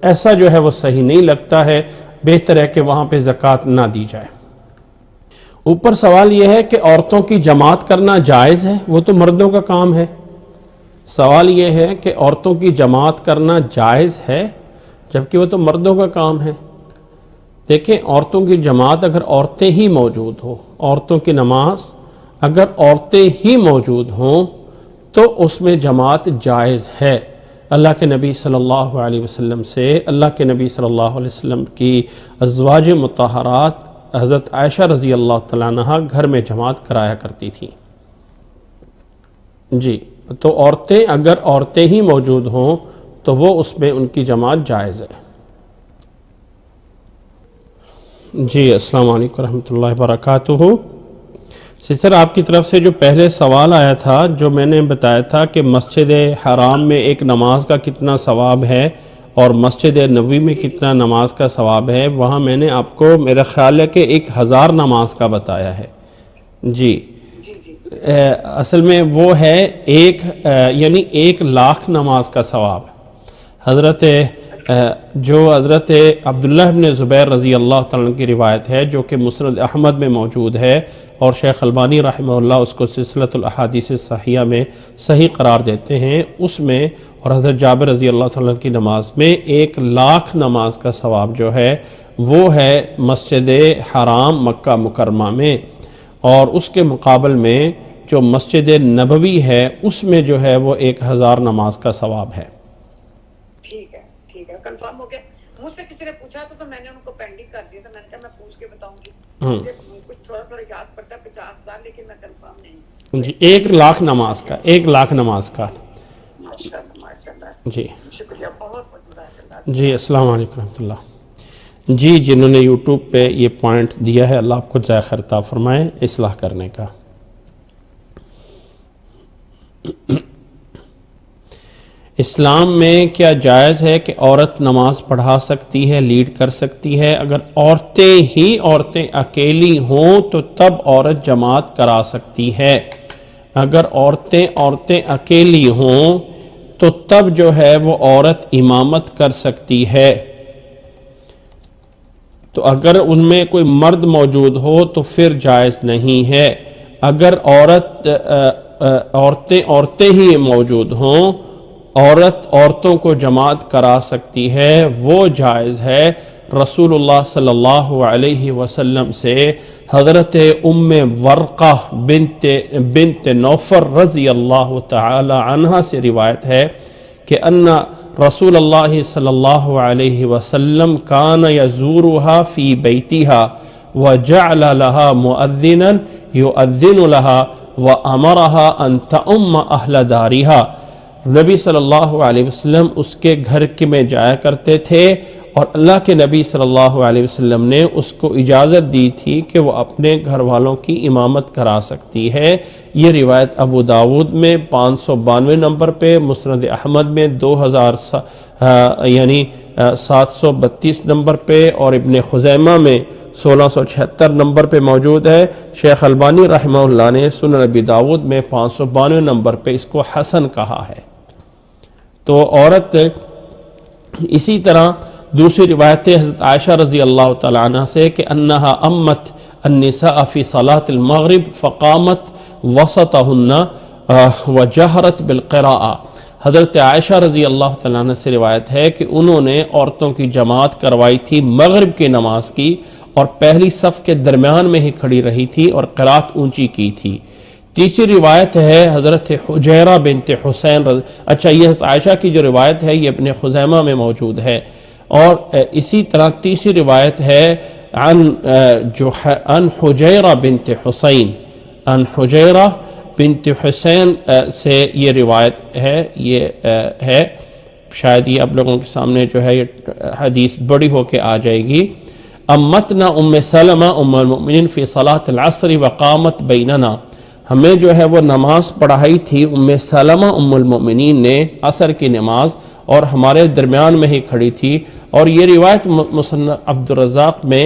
ایسا جو ہے وہ صحیح نہیں لگتا ہے. بہتر ہے کہ وہاں پہ زکوٰۃ نہ دی جائے. اوپر سوال یہ ہے کہ عورتوں کی جماعت کرنا جائز ہے، وہ تو مردوں کا کام ہے. سوال یہ ہے کہ عورتوں کی جماعت کرنا جائز ہے جبکہ وہ تو مردوں کا کام ہے. دیکھیں عورتوں کی جماعت اگر عورتیں ہی موجود ہوں، عورتوں کی نماز اگر عورتیں ہی موجود ہوں تو اس میں جماعت جائز ہے. اللہ کے نبی صلی اللہ علیہ وسلم سے اللہ کے نبی صلی اللہ علیہ وسلم کی ازواج مطہرات حضرت عائشہ رضی اللہ تعالیٰ عنہ گھر میں جماعت کرایا کرتی تھیں. جی تو اگر عورتیں ہی موجود ہوں تو وہ اس میں ان کی جماعت جائز ہے. جی السلام علیکم ورحمۃ اللہ وبرکاتہ. سر آپ کی طرف سے جو پہلے سوال آیا تھا جو میں نے بتایا تھا کہ مسجد حرام میں ایک نماز کا کتنا ثواب ہے اور مسجد نبوی میں کتنا نماز کا ثواب ہے، وہاں میں نے آپ کو میرا خیال ہے کہ 1000 نماز کا بتایا ہے. جی اصل میں وہ ہے یعنی 1,00,000 نماز کا ثواب. حضرت عبداللہ بن زبیر رضی اللہ تعالیٰ عنہ کی روایت ہے جو کہ مسند احمد میں موجود ہے اور شیخ البانی رحمہ اللہ اس کو سلسلۃ الاحادیث الصحیحہ میں صحیح قرار دیتے ہیں. اس میں اور حضرت جابر رضی اللہ تعالیٰ عنہ کی نماز میں 1,00,000 نماز کا ثواب جو ہے وہ ہے مسجد حرام مکہ مکرمہ میں، اور اس کے مقابل میں جو مسجد نبوی ہے اس میں جو ہے وہ 1000 نماز کا ثواب ہے. ٹھیک ہے کنفرم ہو گیا. مجھ سے کسی نے پوچھا تو میں نے ان کو پینڈنگ کر دیا تھا، میں نے کہا میں پوچھ کے بتاؤں گی. مجھے کچھ تھوڑا یاد پڑتا ہے 50 سال، لیکن میں کنفرم نہیں. جی 1,00,000 نماز کا 1,00,000 نماز کا. ماشاءاللہ جی شکریہ بہت بہت. جی السلام علیکم ورحمۃ اللہ. جی جنہوں نے یوٹیوب پہ یہ پوائنٹ دیا ہے، اللہ آپ کو جزائے خیر عطا فرمائے اصلاح کرنے کا۔ اسلام میں کیا جائز ہے کہ عورت نماز پڑھا سکتی ہے، لیڈ کر سکتی ہے؟ اگر عورتیں اکیلی ہوں تو تب عورت جماعت کرا سکتی ہے۔ اگر عورتیں اکیلی ہوں تو تب جو ہے وہ عورت امامت کر سکتی ہے۔ تو اگر ان میں کوئی مرد موجود ہو تو پھر جائز نہیں ہے۔ اگر عورتیں ہی موجود ہوں، عورتوں کو جماعت کرا سکتی ہے، وہ جائز ہے۔ رسول اللہ صلی اللہ علیہ وسلم سے حضرت ام ورقہ بنت نوفر رضی اللہ تعالی عنہ سے روایت ہے کہ ان رسول اللہ صلی اللہ علیہ وسلم کان یزورها فی بیتها وجعل لها مؤذنا یؤذن لها وامرها ان تؤم اہل دارها۔ نبی صلی اللہ علیہ وسلم اس کے گھر میں جایا کرتے تھے اور اللہ کے نبی صلی اللہ علیہ وسلم نے اس کو اجازت دی تھی کہ وہ اپنے گھر والوں کی امامت کرا سکتی ہے۔ یہ روایت ابو داود میں 592 نمبر پہ، مسند احمد میں 732 نمبر پہ اور ابن خزیمہ میں 1676 نمبر پہ موجود ہے۔ شیخ البانی رحمہ اللہ نے سنن ابی داود میں 592 نمبر پہ اس کو حسن کہا ہے۔ تو عورت اسی طرح دوسری روایت حضرت عائشہ رضی اللہ تعالی عنہ سے کہ انہا امت النساء فی صلاة المغرب فقامت وسطہن وجہرت بالقراءہ۔ حضرت عائشہ رضی اللہ تعالی عنہ سے روایت ہے کہ انہوں نے عورتوں کی جماعت کروائی تھی مغرب کی نماز کی اور پہلی صف کے درمیان میں ہی کھڑی رہی تھی اور قرات اونچی کی تھی۔ تیسری روایت ہے حضرت حجیرہ بنت حسین اچھا یہ حضرت عائشہ کی جو روایت ہے یہ ابن خزیمہ میں موجود ہے۔ اور اسی طرح تیسری روایت ہے عن حجیرہ بنت حسین، عن حجیرہ بنت حسین سے یہ روایت ہے، یہ ہے شاید یہ آپ لوگوں کے سامنے جو ہے یہ حدیث بڑی ہو کے آ جائے گی۔ امتنا ام سلمہ ام المؤمنین فی صلاة العصر وقامت بیننا، ہمیں جو ہے وہ نماز پڑھائی تھی ام سلمہ ام المؤمنین نے عصر کی نماز اور ہمارے درمیان میں ہی کھڑی تھی۔ اور یہ روایت مصنف عبدالرزاق میں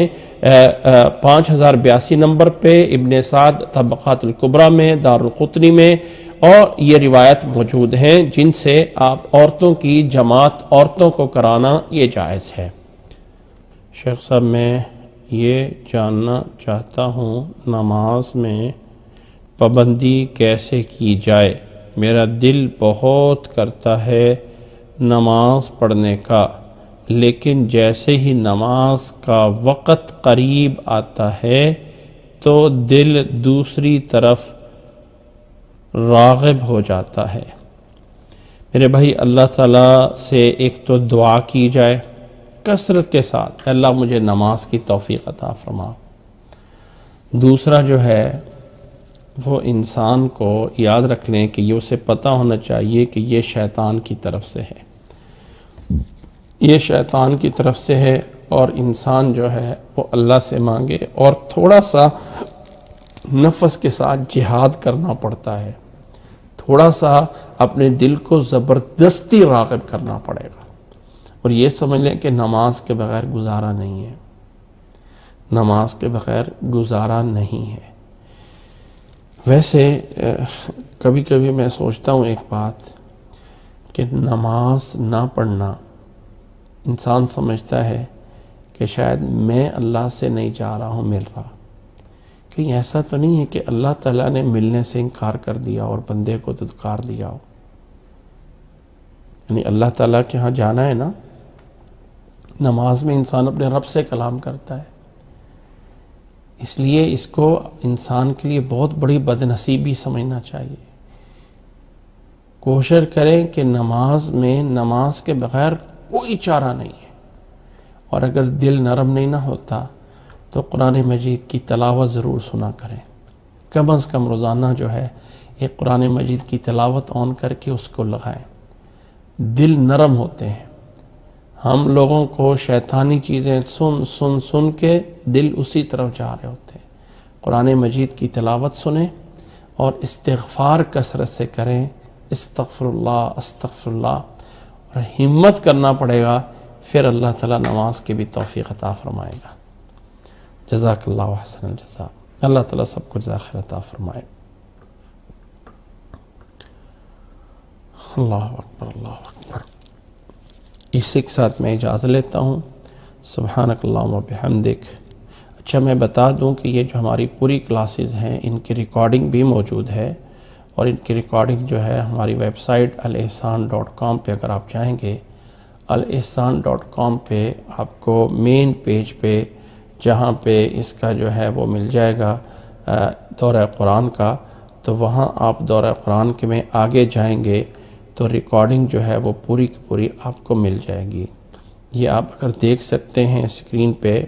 5082 نمبر پہ، ابن سعد طبقات الکبریٰ میں، دارالقطنی میں، اور یہ روایت موجود ہیں جن سے آپ عورتوں کی جماعت عورتوں کو کرانا یہ جائز ہے۔ شیخ صاحب میں یہ جاننا چاہتا ہوں نماز میں پابندی کیسے کی جائے؟ میرا دل بہت کرتا ہے نماز پڑھنے کا، لیکن جیسے ہی نماز کا وقت قریب آتا ہے تو دل دوسری طرف راغب ہو جاتا ہے۔ میرے بھائی اللہ تعالیٰ سے ایک تو دعا کی جائے کثرت کے ساتھ، اللہ مجھے نماز کی توفیق عطا فرما۔ دوسرا جو ہے وہ انسان کو یاد رکھ لیں کہ یہ اسے پتہ ہونا چاہیے کہ یہ شیطان کی طرف سے ہے، یہ شیطان کی طرف سے ہے، اور انسان جو ہے وہ اللہ سے مانگے اور تھوڑا سا نفس کے ساتھ جہاد کرنا پڑتا ہے، تھوڑا سا اپنے دل کو زبردستی راغب کرنا پڑے گا، اور یہ سمجھ لیں کہ نماز کے بغیر گزارا نہیں ہے، نماز کے بغیر گزارا نہیں ہے۔ ویسے کبھی کبھی میں سوچتا ہوں ایک بات کہ نماز نہ پڑھنا، انسان سمجھتا ہے کہ شاید میں اللہ سے نہیں جا رہا ہوں مل رہا، کہیں ایسا تو نہیں ہے کہ اللہ تعالیٰ نے ملنے سے انکار کر دیا اور بندے کو دھتکار دیا ہو؟ یعنی اللہ تعالیٰ کے ہاں جانا ہے نا، نماز میں انسان اپنے رب سے کلام کرتا ہے، اس لیے اس کو انسان کے لیے بہت بڑی بدنصیبی سمجھنا چاہیے۔ کوشش کریں کہ نماز کے بغیر کوئی چارہ نہیں ہے، اور اگر دل نرم نہیں نہ ہوتا تو قرآن مجید کی تلاوت ضرور سنا کریں، کم از کم روزانہ جو ہے ایک قرآن مجید کی تلاوت آن کر کے اس کو لگائیں، دل نرم ہوتے ہیں۔ ہم لوگوں کو شیطانی چیزیں سن سن سن کے دل اسی طرف جا رہے ہوتے ہیں۔ قرآن مجید کی تلاوت سنیں اور استغفار کثرت سے کریں، استغفر اللہ، اور ہمت کرنا پڑے گا، پھر اللہ تعالیٰ نماز کی بھی توفیق عطا فرمائے گا۔ جزاک اللہ احسن الجزاء۔ اللہ تعالیٰ سب کو ذخیر عطا فرمائے۔ اللہ اکبر، اللہ اکبر۔ اسی کے ساتھ میں اجازت لیتا ہوں۔ سبحانک اللہم و بحمدک۔ اچھا میں بتا دوں کہ یہ جو ہماری پوری کلاسز ہیں ان کی ریکارڈنگ بھی موجود ہے، اور ان کی ریکارڈنگ جو ہے ہماری ویب سائٹ الاحسان.com پہ اگر آپ جائیں گے، الاحسان.com پہ آپ کو مین پیج پہ جہاں پہ اس کا جو ہے وہ مل جائے گا دورہ قرآن کا، تو وہاں آپ دورہ قرآن کے میں آگے جائیں گے تو ریکارڈنگ جو ہے وہ پوری کی پوری آپ کو مل جائے گی۔ یہ آپ اگر دیکھ سکتے ہیں اسکرین پہ،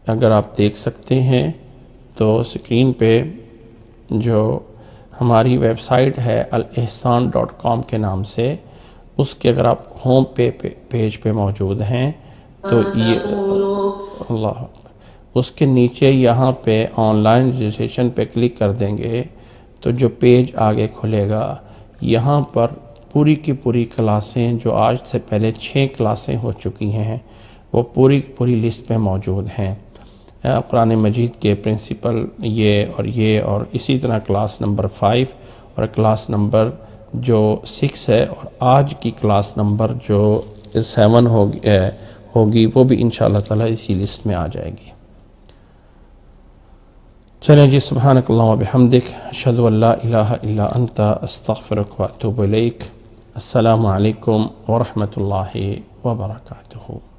اگر آپ دیکھ سکتے ہیں تو اسکرین پہ جو ہماری ویب سائٹ ہے الاحسان.com کے نام سے، اس کے اگر آپ ہوم پیج پہ موجود ہیں تو یہ اللہ اس کے نیچے یہاں پہ آن لائن رجسٹریشن پہ کلک کر دیں گے تو جو پیج آگے کھلے گا، یہاں پر پوری کی پوری کلاسیں جو آج سے پہلے 6 کلاسیں ہو چکی ہیں وہ پوری کی پوری لسٹ میں موجود ہیں۔ قرآن مجید کے پرنسپل یہ اور اسی طرح کلاس نمبر 5 اور کلاس نمبر جو 6 ہے، اور آج کی کلاس نمبر جو 7 ہوگی وہ بھی انشاءاللہ تعالی اسی لسٹ میں آ جائے گی۔ چلیں جی، سبحانک اللہم و بحمدک، اشہد ان لا الہ الا انت، استغفرک و اتوب الیک۔ السلام علیکم ورحمۃ اللہ وبرکاتہ۔